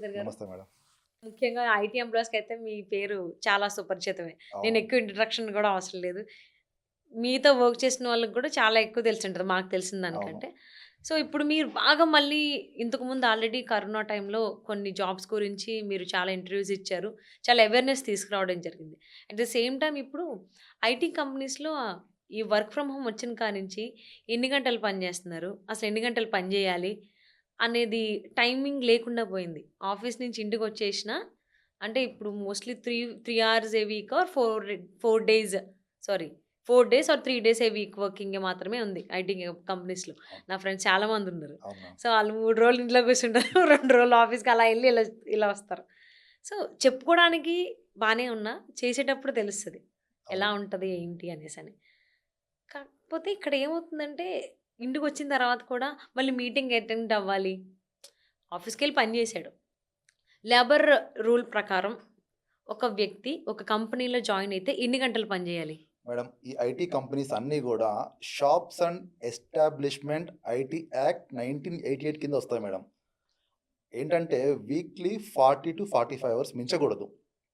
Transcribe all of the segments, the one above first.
శ్రీధర్ గారు. నమస్తే మేడం. ముఖ్యంగా ఐటీ ఎంప్లాయీస్‌కైతే మీ పేరు చాలా సుపరిచితమే. నేను అవును. ఎక్కువ ఇంట్రడక్షన్ గూడా అవసరం లేదు. మీతో వర్క్ చేసిన వాళ్ళకి గూడా చాలా ఎక్కువ తెలిసుంటది మాకు తెలిసిన అవును. దానికంటే. సో, ఇప్పుడు మీరు బాగా మళ్ళీ ఇంతకుముందు ఆల్రెడీ కరోనా టైంలో కొన్ని జాబ్స్ గురించి మీరు చాలా ఇంటర్వ్యూస్ ఇచ్చారు. చాలా అవేర్‌నెస్ తీసుకురావడం జరిగింది. అట్ ద సేమ్ టైమ్ ఇప్పుడు ఐటీ కంపెనీస్‌లో ఈ వర్క్ ఫ్రమ్ హోమ్ వచ్చిన కానించి ఎన్ని గంటలు పని జేస్తున్నారు? అసలు ఎన్ని గంటలు పని జేయాలి? అనేది టైమింగ్ లేకుండా పోయింది. ఆఫీస్ నుంచి ఇంటికొచ్చేసినా అంటే ఇప్పుడు mostly 3 hours a week or 4 days sorry 4 days or 3 days a week వర్కింగే మాత్రమే ఉంది ఐటీ కంపెనీస్‌లో. అవును. నా ఫ్రెండ్స్ చాలా మందున్నారు. అవును మ్యామ్. సో, ఆళ్ళు 3 రోజులు ఇంట్లో కూర్చుంటారు. 2 రోజులు ఆఫీస్‌కి అలా ఎళ్లి ఇలా వస్తారు. సో, చెప్పుకోవడానికి బానే ఉన్నా చేసేటప్పుడు తెలుస్తది. ఎలా అవును. ఉంటది ఏంటి అనేసని. కాకపోతే ఇక్కడ ఏమవుతుందంటే ఇంటికొచ్చిన తర్వాత కూడా మళ్ళీ మీటింగ్ అటెండ్ అవ్వాలి. ఆఫీస్‌కెళ్ళి పని జేశాడు. లేబర్ రూల్ ప్రకారం ఒక వ్యక్తి ఒక కంపెనీలో జాయిన్ అయితే ఎన్ని గంటలు పని జేయాలి? మేడం ఈ ఐటీ కంపెనీస్ అన్నీ గూడా shops and establishment IT act 1988 కింద వస్తాయి మేడం. ఏంటంటే వీక్లీ 40-45 అవర్స్ మించకూడదు.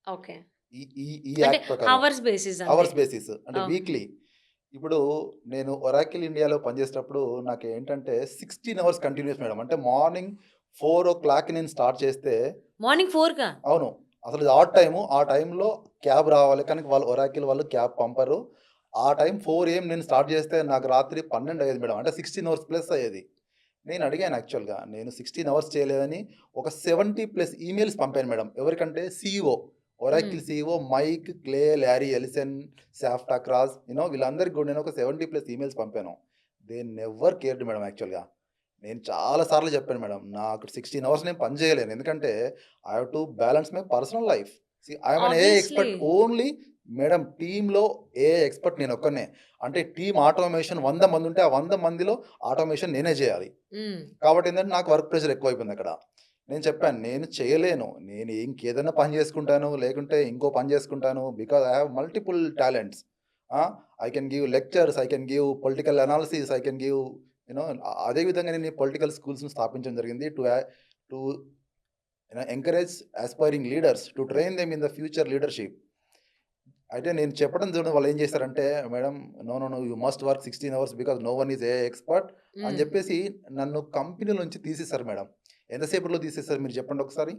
ఓకే. ఈ అంటే యాక్ట్ ప్రకారం. హవర్స్ బేసిస్ అంతే. అవర్స్ బేసిస్ అంటే ఓకే. వీక్లీ. ఇప్పుడు నేను ఒరాకిల్ ఇండియాలో పనిచేసేటప్పుడు నాకేంటంటే 16 అవర్స్ కంటిన్యూయస్ మేడం. అంటే మార్నింగ్ 4:00కి నేను స్టార్ట్ చేస్తే మార్నింగ్ 4కా? అవును. అసలు ఇది ఆడ్ టైము. ఆ టైంలో క్యాబ్ రావాలి. కానీ వాళ్ళు ఒరాకిల్ వాళ్ళు క్యాబ్ పంపరు. ఆ టైం 4 ఏఎం నేను స్టార్ట్ చేస్తే నాకు రాత్రి 12 అయ్యేది మేడం. అంటే 16 అవర్స్ ప్లస్ అయ్యేది. నేను అడిగాను యాక్చువల్‌గా. నేను 16 అవర్స్ చేయలేదని ఒక 70 ప్లస్ ఈమెయిల్స్ పంపాను మేడం. ఎవరికంటే CEO. Hmm. Oracle CEO Mike, Clay, Larry Ellison, సాఫ్ట్ అక్రాస్ వీళ్ళందరికి కూడా నేను ఒక 70 ప్లస్ ఈమెయిల్స్ పంపాను. దే నెవర్ కేర్డ్ మేడం యాక్చువల్‌గా. నేను చాలా సార్లు చెప్పాను మేడం. నాకు 16 అవర్స్ నేను పని చేయలేను. ఎందుకంటే I have to balance my personal life. I am un AI obviously. Expert only madam టీమ్‌లో ఏఐ ఎక్స్‌పర్ట్ నేనొక్కడినే. అంటే టీమ్ ఆటోమేషన్ 100 మందుంటే, ఆ 100 మందిలో ఆటోమేషన్ నేనే జేయాలి. హ్మ్. కాబట్టి ఏందంటే నాకు వర్క్ ప్రెషర్ ఎక్కువైపోయిందక్కడ. నేను చెప్పాను, నేను చేయలేను. నేను ఇంకేదైనా పని జేసుకుంటాను. లేకుంటే ఇంకో పని జేసుకుంటాను. Because I have multiple talents. ఆ! I can give lectures, I can give political analysis, I can give అదే విధంగా నేను ఈ పొలిటికల్ స్కూల్స్‌ని స్థాపించడం జరిగింది. To encourage aspiring leaders to train them in the future leadership. అయితే నేను చెప్పడం చూడండి వాళ్ళేం చేశారంటే, "madam no, no, no you must work 16 hours because no one is AI expert" అని హ్మ్. చెప్పేసి నన్ను కంపెనీలో నుంచి తీసేసారు మేడం. ఎంతసేపట్లో తీసేసారు మీరు చెప్పండి ఒకసారి?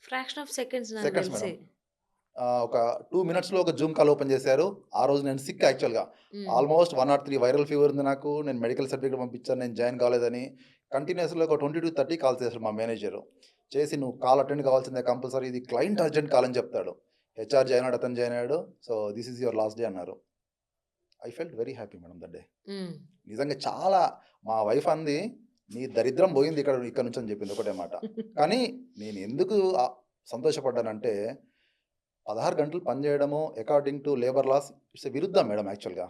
ఫ్రాక్షన్ ఆఫ్ సెకండ్స్ నాకు సెకండ్స్ మేడం. తెలిసి. ఒక 2 మినిట్స్‌లో ఒక జూమ్ కాల్ ఓపెన్ చేశారు. ఆ రోజు నేను సిక్ యాక్చువల్‌గా. హ్మ్. ఆల్‌మోస్ట్ 103 వైరల్ ఫీవర్ ఉంది నాకు. నేను మెడికల్ సర్టిఫికేట్ పంపించాను. నేను జాయిన్ కాలేదని. కంటిన్యూయస్‌గా ఒక 20-30 కాల్స్ చేశారు మా మేనేజరు. చేసి "నువ్వు కాల్ అటెండ్ కావాల్సిందే కంపల్సరీ. ఇది క్లయింట్ అర్జెంట్ కాల్" అని చెప్తాడు. హెచ్ఆర్ జాయిన్ అయ్యాడు, అతను జాయిన్ అయ్యాడు. So, this is your last day అన్నారు. I felt very happy madam that day. Hmm. నిజంగా చాలా మా వైఫ్ అంది, "నీ దరిద్రం పోయింది ఇక్కడ నుంచి" అని చెప్పింది ఒకటే మాట. కానీ నేను ఎందుకు సంతోషపడ్డానంటే 16 గంటలు పని చేయడము according to labour laws it's విరుద్ధం మేడం యాక్చువల్‌గా.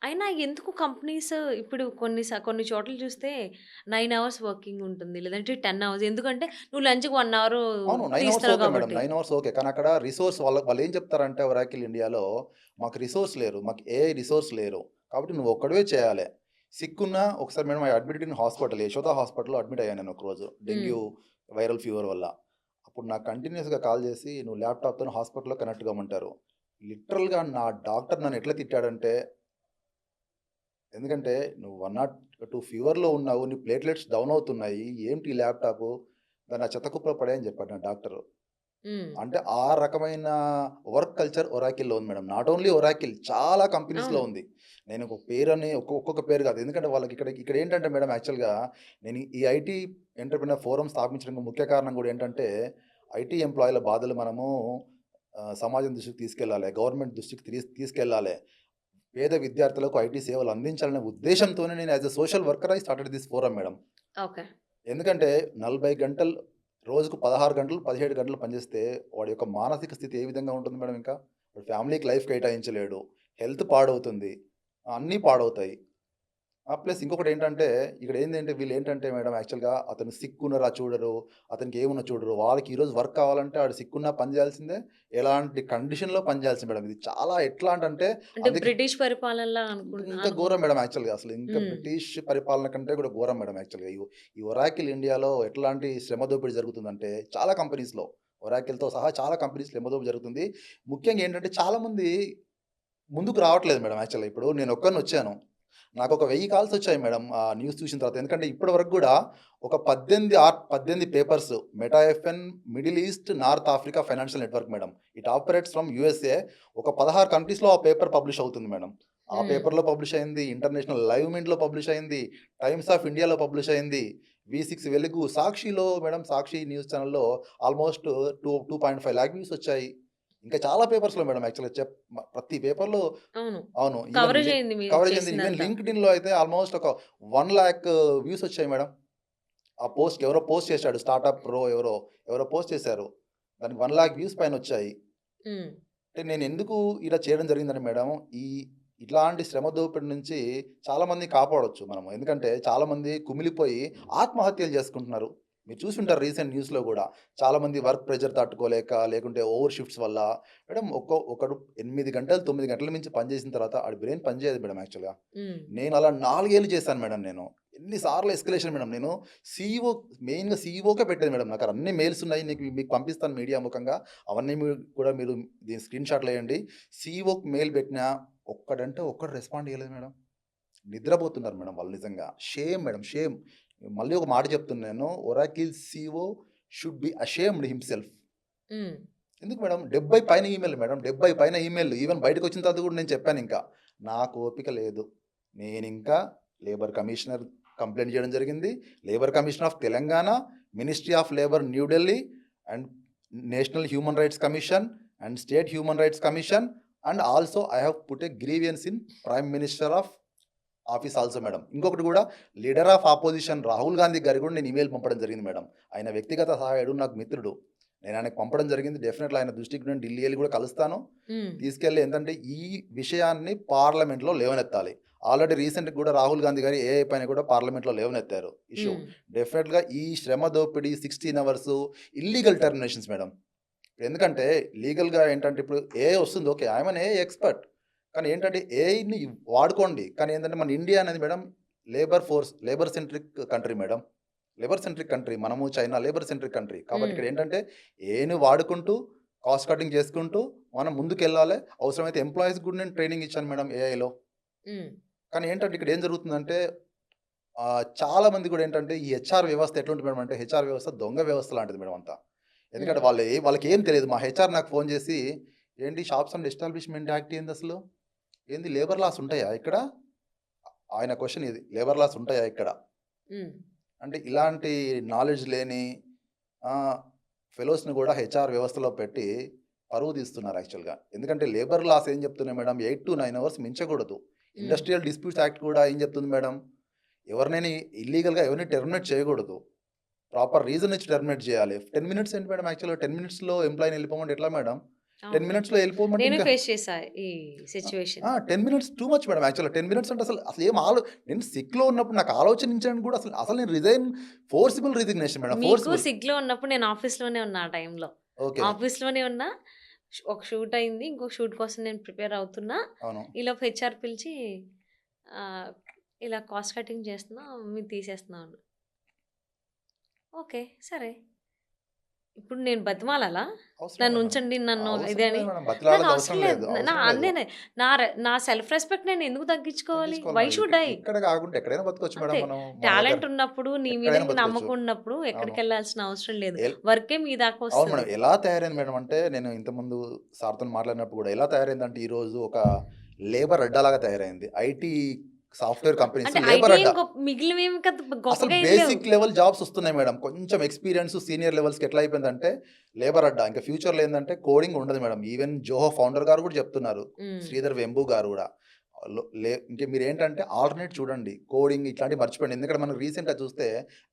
అయినా ఎందుకు కంపెనీస్ ఇప్పుడు కొన్ని చోట్ల చూస్తే 9 అవర్స్ వర్కింగ్ ఉంటుంది. లేదంటే 10 అవర్స్. ఎందుకంటే నువ్వు లంచ్‌కి 1 అవరు అవును. 9 అవర్స్ తీస్తున్నావు ఓకే మేడం. కాబట్టి. 9 అవర్స్ ఓకే. కానీ అక్కడ రిసోర్స్ వాళ్ళేం చెప్తారంటే ఒరాకిల్ ఇండియాలో, "మాకు రిసోర్స్ లేరు. మాకు ఏఐ రిసోర్స్ లేరు. కాబట్టి నువ్వు ఒక్కడివే చేయాలి." సిక్కున్నా ఒకసారి madam I admitted in hospital. Yashoda హాస్పిటల్‌లో అడ్మిట్ అయ్యాను నేను ఒకరోజు. హ్మ్. డెంగ్యూ వైరల్ ఫీవర్ వల్ల. అప్పుడు నాకు కంటిన్యూయస్‌గా కాల్ చేసి, "నువ్వు ల్యాప్‌టాప్‌తోని హాస్పిటల్‌లో కనెక్ట్ కమ్మంటారు." లిటరల్‌గా నా డాక్టర్ నన్ను ఎట్లా తిట్టాడంటే, ఎందుకంటే "నువ్వు 102 ఫీవర్‌లో ఉన్నావు. నీ ప్లేట్‌లెట్స్ డౌన్ అవుతున్నాయి. ఏంటి ఈ ల్యాప్‌టాపు? దాన్ని ఆ చెత్త కుప్పలో పడేయి" అని చెప్పాడు నా డాక్టరు. హ్మ్. అంటే ఆ రకమైన వర్క్ కల్చర్ ఒరాకిల్‌లో ఉంది మేడం. నాట్ ఓన్లీ ఒరాకిల్ చాలా కంపెనీస్‌లో అవును. ఉంది. నేను ఒక పేరని ఒక్కొక్క పేరు కాదు. ఎందుకంటే వాళ్ళకి ఇక్కడేంటంటే మేడం యాక్చువల్‌గా నేను ఈ ఐటీ ఎంటర్‌ప్రెన్యూర్ ఫోరం స్థాపించడానికి ముఖ్య కారణం కూడా ఏంటంటే, ఐటీ ఎంప్లాయీల బాధలు మనము సమాజం దృష్టికి తీసుకెళ్ళాలి. గవర్నమెంట్ దృష్టికి తీసుకెళ్ళాలి. పేద విద్యార్థులకు ఐటీ సేవలు అందించాలనే ఉద్దేశ్యంతోనే నేను as a social worker I started this forum madam. Okay. ఎందుకంటే 40 గంటలు రోజుకు 16 గంటలు, 17 గంటలు పనిచేస్తే వాడి యొక్క మానసిక స్థితి ఏ విధంగా ఉంటుంది మేడం ఇంకా? వాడి ఫ్యామిలీకి లైఫ్ కేటాయించలేడు. హెల్త్ పాడవుతుంది. అన్నీ పాడవుతాయి. ప్లస్ ఇంకొకటేంటంటే, ఇక్కడేందంటే వీళ్ళేంటంటే మేడం యాక్చువల్‌గా అతను సిక్కున్నరా చూడరు, అతనికి ఏమున్నా చూడరు. వాళ్ళకి ఈరోజు వర్క్ కావాలంటే ఆడు సిక్కున్నా పని చేయాల్సిందే, ఎలాంటి కండిషన్‌లో పని చేయాల్సిందే మేడం. ఇది చాలా ఎట్లాంటంటే అంటే అందుకే బ్రిటిష్ పరిపాలనలా ఇంకా ఘోరం మేడం యాక్చువల్‌గా. అసలు ఇంకా హ్మ్. బ్రిటిష్ పరిపాలన కంటే కూడా ఘోరం మేడం యాక్చువల్‌గా. ఈ ఒరాకిల్ ఇండియాలో ఎట్లాంటి శ్రమ దోపిడీ జరుగుతుందంటే చాలా కంపెనీస్‌లో ఒరాకిల్‌తో సహా చాలా కంపెనీస్‌లో శ్రమ దోపిడీ జరుగుతుంది. ముఖ్యంగా ఏంటంటే చాలామంది ముందుకు రావట్లేదు మేడం యాక్చువల్‌గా. ఇప్పుడు నేనొక్కడినొచ్చాను. నాకొక 1000 కాల్స్ వచ్చాయి మేడం న్యూస్ చూసిన తర్వాత. ఎందుకంటే ఇప్పటి వరకు గూడా ఒక 18 papers meta FN, middle east, north Africa financial network madam. It operates from USA. ఒక 16 కంట్రీస్‌లో ఆ పేపర్ పబ్లిష్ అవుతుంది మేడం. ఆ హ్మ్. పేపర్‌లో పబ్లిష్ అయింది. ఇంటర్నేషనల్ లైవ్ మింట్‌లో పబ్లిష్ అయింది. టైమ్స్ ఆఫ్ ఇండియాలో పబ్లిష్ అయింది. వి6 వెలుగు, సాక్షిలో మేడం సాక్షి న్యూస్ ఛానెల్‌లో ఆల్‌మోస్ట్ 2.5 లాక్ వ్యూస్ వచ్చాయి. ఇంకా చాలా పేపర్స్‌లో మేడం యాక్చువల్‌గా ప్రతి పేపర్‌లో అవును. అవును. ఈవెన్ కవరేజ్ అయింది మీరు కవరేజ్ అయింది. ఈవెన్ చేసిందంతా. లింక్డ్ఇన్‌లో అయితే ఆల్‌మోస్ట్ ఒక 1,00,000 వ్యూస్ వచ్చాయి మేడం. ఆ పోస్ట్ ఎవరో పోస్ట్ చేశాడు. స్టార్టప్ ప్రో ఎవరో పోస్ట్ చేశారు. దానికి 1,00,000 వ్యూస్ పైనొచ్చాయి. హ్మ్. అంటే నేనెందుకు ఇలా చేయడం జరిగిందంటే మేడం, ఈ ఇట్లాంటి శ్రమ దోపిడి నుంచి చాలామందిని కాపాడొచ్చు మనము. ఎందుకంటే చాలామంది కుమిలిపోయి ఆత్మహత్యలు చేసుకుంటున్నారు. మీరు చూసుంటారు రీసెంట్ న్యూస్‌లో గూడా. చాలామంది వర్క్ ప్రెషర్ తట్టుకోలేక, లేకుంటే ఓవర్ షిఫ్ట్స్ వల్ల మేడం ఒకడు 8 గంటలు, 9 గంటల మించి పని చేసిన తర్వాత ఆడి బ్రెయిన్ పని చేయదు మేడం యాక్చువల్‌గా. హ్మ్. నేను అలా 4 ఏళ్ళు చేశాను మేడం నేను. ఎన్ని సార్లు ఎస్కలేషన్ మేడం నేను సీఈఓ మెయిన్‌గా సీఈఓకే పెట్టేది మేడం. నాకు అన్ని మెయిల్స్ ఉన్నాయి. మీకు పంపిస్తాను మీడియా ముఖంగా. అవన్నీ కూడా మీరు దీని స్క్రీన్ షాట్‌లేయండి. సీఈఓకి మెయిల్ పెట్టినా ఒక్కడంటే ఒక్కడు రెస్పాండ్ చేయలేదు మేడం. నిద్రపోతున్నారు మేడం వాళ్ళు నిజంగా. Shame madam shame. మళ్ళీ ఒక మాట చెప్తున్నాను. Oracle CEO should be ashamed himself. హ్మ్. ఎందుకు మేడం 70 పైన ఈమెయిల్ మేడం. 70 పైన ఈమెయిల్. ఈవెన్ బయటకొచ్చిన తర్వాత కూడా నేను చెప్పానింకా. నాకు ఓపిక లేదు. నేనింకా లేబర్ కమిషనర్ కంప్లెయింట్ చేయడం జరిగింది. Labour commission of Telangana, ministry of labour new Delhi and national human rights commission and state human rights commission and also I have put a grievance in prime minister of office also madam. ఇంకొకటి కూడా leader of opposition Rahul Gandhi గారికి కూడా నేను email పంపడం జరిగింది madam. ఆయన వ్యక్తిగత సహాయకుడు, నాకు మిత్రుడు. నేను ఆయనకి పంపడం జరిగింది. డెఫినెట్‌లీ ఆయన దృష్టికి నేను ఢిల్లీ ఎళ్లి కూడా కలుస్తాను. హ్మ్. తీసుకెళ్ళి ఏందంటే ఈ విషయాన్ని పార్లమెంట్‌లో లేవనెత్తాలి. ఆల్రెడీ రీసెంట్‌గా కూడా రాహుల్ గాంధీ గారు ఏఐ పైన కూడా పార్లమెంట్‌లో లేవనెత్తారు ఇష్యూ. హ్మ్. డెఫినెట్‌గా ఈ శ్రమ దోపిడీ 16 అవర్స్ ఇల్లీగల్ టెర్మినేషన్స్ మేడం. ఎందుకంటే లీగల్‌గా ఏంటంటే ఇప్పుడు ఏఐ వస్తుంది okay. I am an AI expert. కానీ ఏంటంటే ఏఐని వాడుకోండి. కానీ ఏంటంటే మన ఇండియా అనేది madam labour centric country madam. Labour centric country. మనము చైనా లేబర్ సెంట్రిక్ కంట్రీ. కాబట్టి హ్మ్. ఇక్కడ ఏంటంటే ఏఐని వాడుకుంటూ కాస్ట్ కటింగ్ చేసుకుంటూ మనం ముందుకెళ్ళాలి. అవసరమైతే ఎంప్లాయీస్‌కి కూడా నేను ట్రైనింగ్ ఇచ్చాను మేడం ఏఐలో. హ్మ్. కానీ ఏంటంటే ఇక్కడ ఏం జరుగుతుందంటే చాలా మంది కూడా ఏంటంటే ఈ హెచ్ఆర్ వ్యవస్థ ఎట్లుంటది మేడం అంటే హెచ్ఆర్ వ్యవస్థ దొంగ వ్యవస్థ లాంటిది మేడం అంతా. ఎందుకంటే హ్మ్. వాళ్ళకేం తెలీదు. మా హెచ్ఆర్ నాకు ఫోను చేసి, "ఏంటి షాప్స్ అండ్ ఎస్టాబ్లిష్‌మెంట్ యాక్ట్ ఏందసలు? ఏంది లేబర్ లాస్ ఉంటాయా ఇక్కడ?" ఆయన క్వెషన్ ఇది. లేబర్ లాస్ ఉంటాయా ఇక్కడ? హ్మ్. అంటే ఇలాంటి నాలెడ్జ్ లేని ఆహ్, ఫెలోస్‌ని కూడా హెచ్ఆర్ వ్యవస్థలో పెట్టి పరువు తీస్తున్నారు యాక్చువల్‌గా. ఎందుకంటే లేబర్ లాస్ ఏం చెప్తున్నాయి మేడం 8-9 అవర్స్ మించకూడదు. హ్మ్. ఇండస్ట్రియల్ డిస్ప్యూట్స్ యాక్ట్ కూడా ఏం చెప్తుంది మేడం? ఎవరినైనా ఇల్లీగల్‌గా ఎవరిని టెర్మినేట్ చేయకూడదు. ప్రాపర్ రీజన్ ఇచ్చి టెర్మినేట్ చేయాలి. 10 మినిట్స్ ఏంటి మేడం యాక్చువల్‌గా 10 మినిట్స్‌లో ఎంప్లాయీని వెళ్ళిపోమంటే ఎట్లా మేడం? 10 అవును. మినిట్స్‌లో వెళ్ళిపోమంటే నేను ఇంకా ఫేస్ చేశా ఈ ఆ! Situation. 10 minutes too much madam యాక్చువల్‌గా. 10 మినిట్స్ అంటే అసలు ఏం నేను సిక్‌లో ఉన్నప్పుడు నాకు ఆలోచించడానికి కూడా అసలు నేను ఫోర్సిబుల్ రిజిగ్నేషన్ మేడం. మీకు ఫోర్సిబుల్. సిగ్‌లో ఉన్నప్పుడు నేను ఆఫీస్‌లోనే ఉన్నా ఆ టైంలో. ఓకే. ఆఫీస్‌లోనే ఉన్నా. ఒక షూట్ అయింది. ఇంకొక షూట్ కోసం నేను ప్రిపేర్ అవుతున్నా. అవును. ఈలోపు హెచ్ఆర్ పిలిచి ఆహ్, ఇలా కాస్ట్ కటింగ్ చేస్తున్నాం. మేము తీసేస్తున్నాం అన్నారు. ఓకే. సరే. ఇప్పుడు నేను బతిమాలాలా? అవసరం నన్ను లేదు మేడం. ఉంచండి. నన్ను ఇది అవసరం అని. లేదు మేడం. నాకు బతిలాడాల్సిన అవసరం అవసరం లేదు. లేదు. నా అవసరం లేదు. అందేనే నా సెల్ఫ్ రెస్పెక్ట్ నేను ఎందుకు తగ్గించుకోవాలి? తగ్గించుకోవాలి వై మేడం. Should I? ఇక్కడ కాకుండా ఎక్కడైనా బతకొచ్చు మేడం అంతే. మనం. మన దగ్గర టాలెంట్ ఉన్నప్పుడు, నీ మీద ఎక్కడైనా నీకు బతకొచ్చు. నమ్మకం ఉన్నప్పుడు అవును. ఎక్కడికెళ్ళాల్సిన అవసరం లేదు. ఎల్ వర్కే మీ దాకా అవును వస్తది. మేడం. ఎలా తయారైంది మేడం అంటే, నేను ఇంతకుముందు సార్‌తోని మాట్లాడినప్పుడు గూడా ఎలా తయారైందంటే, ఈరోజు ఒక లేబర్ అడ్డాలాగా తయారైంది. ఐటీ సాఫ్ట్‌వేర్ కంపెనీస్ అంటే ఐటీ లేబర్ ఏం అడ్డా. మిగిలినవి ఏమి అసలు గొప్పగా ఏం లేవు. బేసిక్ లెవెల్ జాబ్స్ వస్తున్నాయి మేడం. కొంచెం ఎక్స్‌పీరియన్స్ సీనియర్ లెవెల్స్‌కి ఎట్లా అయిపోయిందంటే, లేబర్ అడ్డా. ఇంకా ఫ్యూచర్‌లో ఏందంటే కోడింగ్ ఉండదు మేడం. ఈవెన్ జోహో ఫౌండర్ గారు గూడా చెప్తున్నారు. హ్మ్. శ్రీధర్ వెంబు గారు గూడా. ఇంక మీరేంటంటే ఆల్టర్‌నేట్ చూడండి. కోడింగ్ ఇట్లాంటివి మర్చిపోండి. ఎందుకంటే మనం రీసెంట్‌గా చూస్తే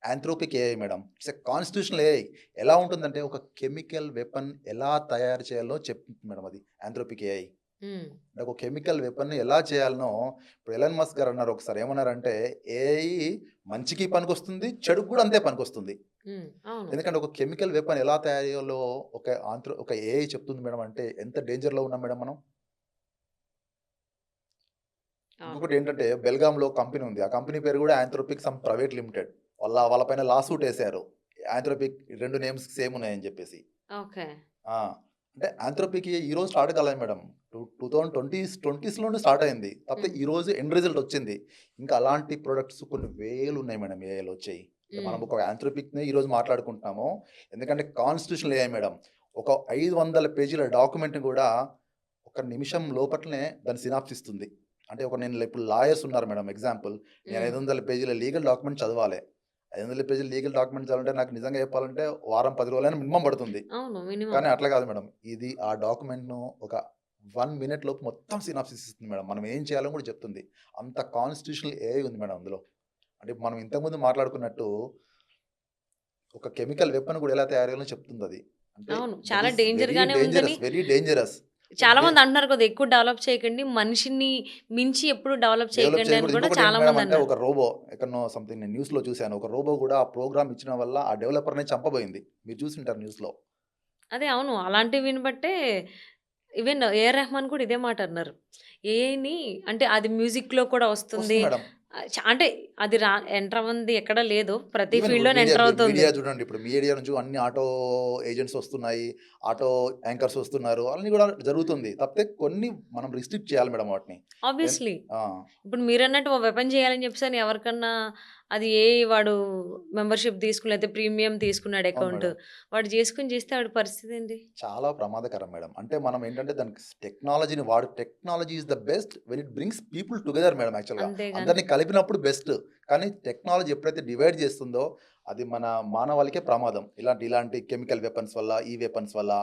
Anthropic AI madam. It's a constitutional AI. ఎలా ఉంటుందంటే ఒక కెమికల్ వెపన్ ఎలా తయారు చేయాలో చెప్తుంది మేడం అది ఆంథ్రోపిక్ ఏఐ. హ్మ్. అంటే ఒక కెమికల్ వెపన్‌ని ఎలా చేయాలనో ఇప్పుడు ఎలన్ మస్క్ గారు అన్నారు ఒకసారి ఏమన్నారంటే, "ఏఐ మంచికి పనికొస్తుంది, చెడుకి కూడా అంతే పనికొస్తుంది." హ్మ్. అవును. ఎందుకంటే ఒక కెమికల్ వెపన్ ఎలా తయారు చేయాలో ఒక ఏఐ చెప్తుంది మేడం అంటే ఎంత డేంజర్‌లో ఉన్నాం మేడం మనం. అవును. ఇంకొకటేంటంటే బెల్గాంలో కంపెనీ ఉంది. ఆ కంపెనీ పేరు కూడా యాంథ్రోపిక్ సమ్ ప్రైవేట్ లిమిటెడ్. వాళ్ళ పైన లా సూట్ ఏసారు. యాంథ్రోపిక్ 2 నేమ్స్ సేమ్ ఉన్నాయని చెప్పేసి. ఓకే. ఆ! అంటే యాంథ్రోపికి ఈరోజు స్టార్ట్ కాలేదు మేడం. 2020స్‌లోనే స్టార్ట్ అయింది. కాకపోతే హ్మ్. ఈరోజు ఎండ్ రిజల్ట్ వచ్చింది. ఇంకా అలాంటి ప్రొడక్ట్స్ కొన్ని వేలున్నాయి మేడం ఏఐలో వచ్చాయి. అంటే మనం హ్మ్. ఒక యాంథ్రోపిక్‌నే ఈరోజు మాట్లాడుకుంటున్నాము. ఎందుకంటే కాన్స్టిట్యూషనల్ ఏఐ మేడం. ఒక 500 పేజీల డాక్యుమెంట్‌ని కూడా ఒక నిమిషం లోపట్లనే దాని సినాప్స్ ఇస్తుంది. అంటే నేను ఇప్పుడు లాయర్స్ ఉన్నారు మేడం ఎగ్జాంపుల్. నేను హ్మ్. 500 పేజీల లీగల్ డాక్యుమెంట్ చదవాలి. 500 పేజీల లీగల్ డాక్యుమెంట్ చదవాలంటే నాకు నిజంగా చెప్పాలంటే వారం, 10 రోజులైనా మినిమమ్ పడుతుంది. అవును. మినిమమ్. కానీ అట్లా కాదు మేడం. ఇది ఆ డాక్యుమెంట్‌ను ఒక 1 మినిట్ లోపు మొత్తం సినాప్సిస్ ఇస్తుంది మేడం. మనం ఏం చేయాలో కూడా చెప్తుంది. అంత కాన్స్టిట్యూషనల్ ఏఐ ఉంది మేడం అందులో. అంటే మనం ఇంతకుముందు మాట్లాడుకున్నట్టు ఒక కెమికల్ వెపన్ కూడా ఎలా తయారు చేయాలో చెప్తుందది. అంటే అవును. దట్ చాలా ఈస్ వెరీ డేంజర్‌గానే ఉందని డేంజరస్. Very dangerous. చాలా దే మంది అంటున్నారు కదా! ఎక్కువ డెవలప్ చేయకండి. మనిషిని మించి ఎప్పుడు డెవలప్ డెవలప్ చేయకండి అని చేయకూడదు. కూడా ఇంకొకటేంటి చాలా మేడం మంది అంటే అన్నారు. ఒక రోబో ఎక్కడనో సంథింగ్ నేను న్యూస్‌లో చూసాను. ఒక రోబో కూడా ఆ ప్రోగ్రామ్ ఇచ్చడం వల్ల ఆ డెవలపర్‌నే చంపబోయింది. మీరు చూసుంటారు న్యూస్‌లో. అదే అవును. అలాంటివి వినబట్టే ఈవెన్ ఏఆర్ రెహమాన్ కూడా ఇదే మాట అన్నారు. ఏఐని అంటే అది మ్యూజిక్‌లో కూడా వస్తుంది. వస్తుంది మేడం. అంటే అది ఎంటర్ అవ్వంది ఎక్కడ లేదు. ప్రతి ఈవెన్ ఇప్పుడు ఫీల్డ్‌లోనే ఎంటర్ అవుతుంది. మీడియా చూడండి. ఇప్పుడు మీడియా నుంచి అన్ని ఆటో ఏజెంట్స్ వస్తున్నాయి. ఆటో యాంకర్స్ వస్తున్నారు. అన్నీ కూడా జరుగుతుంది. కాకపోతే కొన్ని మనం రిస్ట్రిక్ట్ చేయాలి మేడం వాటిని. ఎన్ ఆబ్వియస్లీ. ఆ! ఇప్పుడు మీరన్నట్టు ఓ వెపన్ చేయాలని చెప్పేసని ఎవరికన్నా అది వాడు మెంబర్‌షిప్ తీసుకుని లేతే ప్రీమియం తీసుకున్నాడు అవును అకౌంట్. మేడం. వాడు చేసుకొని చేస్తే వాడి పరిస్థితి ఏంటి? చాలా ప్రమాదకరం మేడం. అంటే మనం ఏంటంటే దానికి technology is the best when it brings people together madam యాక్చువల్‌గా. అంతేగాని అందరిని కలిపినప్పుడు బెస్ట్. కానీ టెక్నాలజీ ఎప్పుడైతే డివైడ్ చేస్తుందో అది మన మానవాళికే ప్రమాదం. ఇలాంటి కెమికల్ వెపన్స్ వల్ల, ఈ వెపన్స్ వల్ల.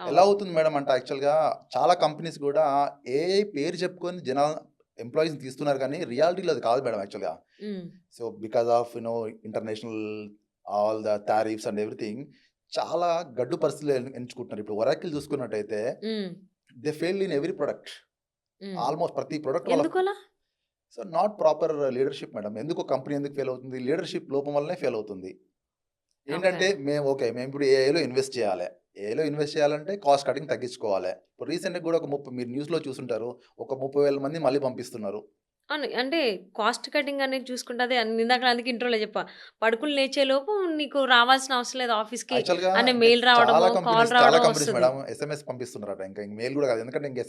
ఎలా అవును. అవుతుంది మేడం అంటే యాక్చువల్‌గా చాలా కంపెనీస్ గూడా ఏఐ పేరు చెప్పుకొని ఎంప్లాయీస్‌ని తీస్తున్నారు కానీ రియాలిటీలో అది కాదు మేడం యాక్చువల్‌గా. హ్మ్. So, because of international all the tariffs and everything చాలా గడ్డు పరిస్థితులు ఎంచుకుంటున్నారు. ఇప్పుడు ఒరాకిల్ చూసుకున్నట్టయితే హ్మ్. They failed in every product. హ్మ్. ఆల్‌మోస్ట్ ప్రతి ప్రొడక్ట్ వాళ్ళ ఎందుకలా? So, not proper leadership madam. ఎందుకు కంపెనీ ఎందుకు ఫెయిల్ అవుతుంది? లీడర్‌షిప్ లోపం వల్లనే ఫెయిల్ అవుతుంది. ఓకే. ఏంటంటే మేము ఇప్పుడు ఏఐలో ఇన్వెస్ట్ చేయాలి. ఏఐలో ఇన్వెస్ట్ చేయాలంటే కాస్ట్ కటింగ్ తగ్గించుకోవాలి. ఇప్పుడు రీసెంట్‌గా కూడా మీరు న్యూస్‌లో చూసుంటారు. ఒక 30,000 మంది మళ్ళీ పంపిస్తున్నారు. అవును. అంటే కాస్ట్ కటింగ్ అనేది చూసుకుంటే అదే ఇందాకల అందుకే ఇంట్రోలో చెప్పా. పడుకొని లేచేలోపు నీకు రావాల్సిన అవసరం లేదు ఆఫీస్‌కి యాక్చువల్‌గా అనే అంటే మెయిల్ రావడమో, కాల్ చాలా రావడమో కంపెనీస్ వస్తది. మేడం ఎస్ఎంఎస్ పంపిస్తున్నారట. ఇంక మెయిల్ గూడా కాదు. ఎందుకంటే ఇంక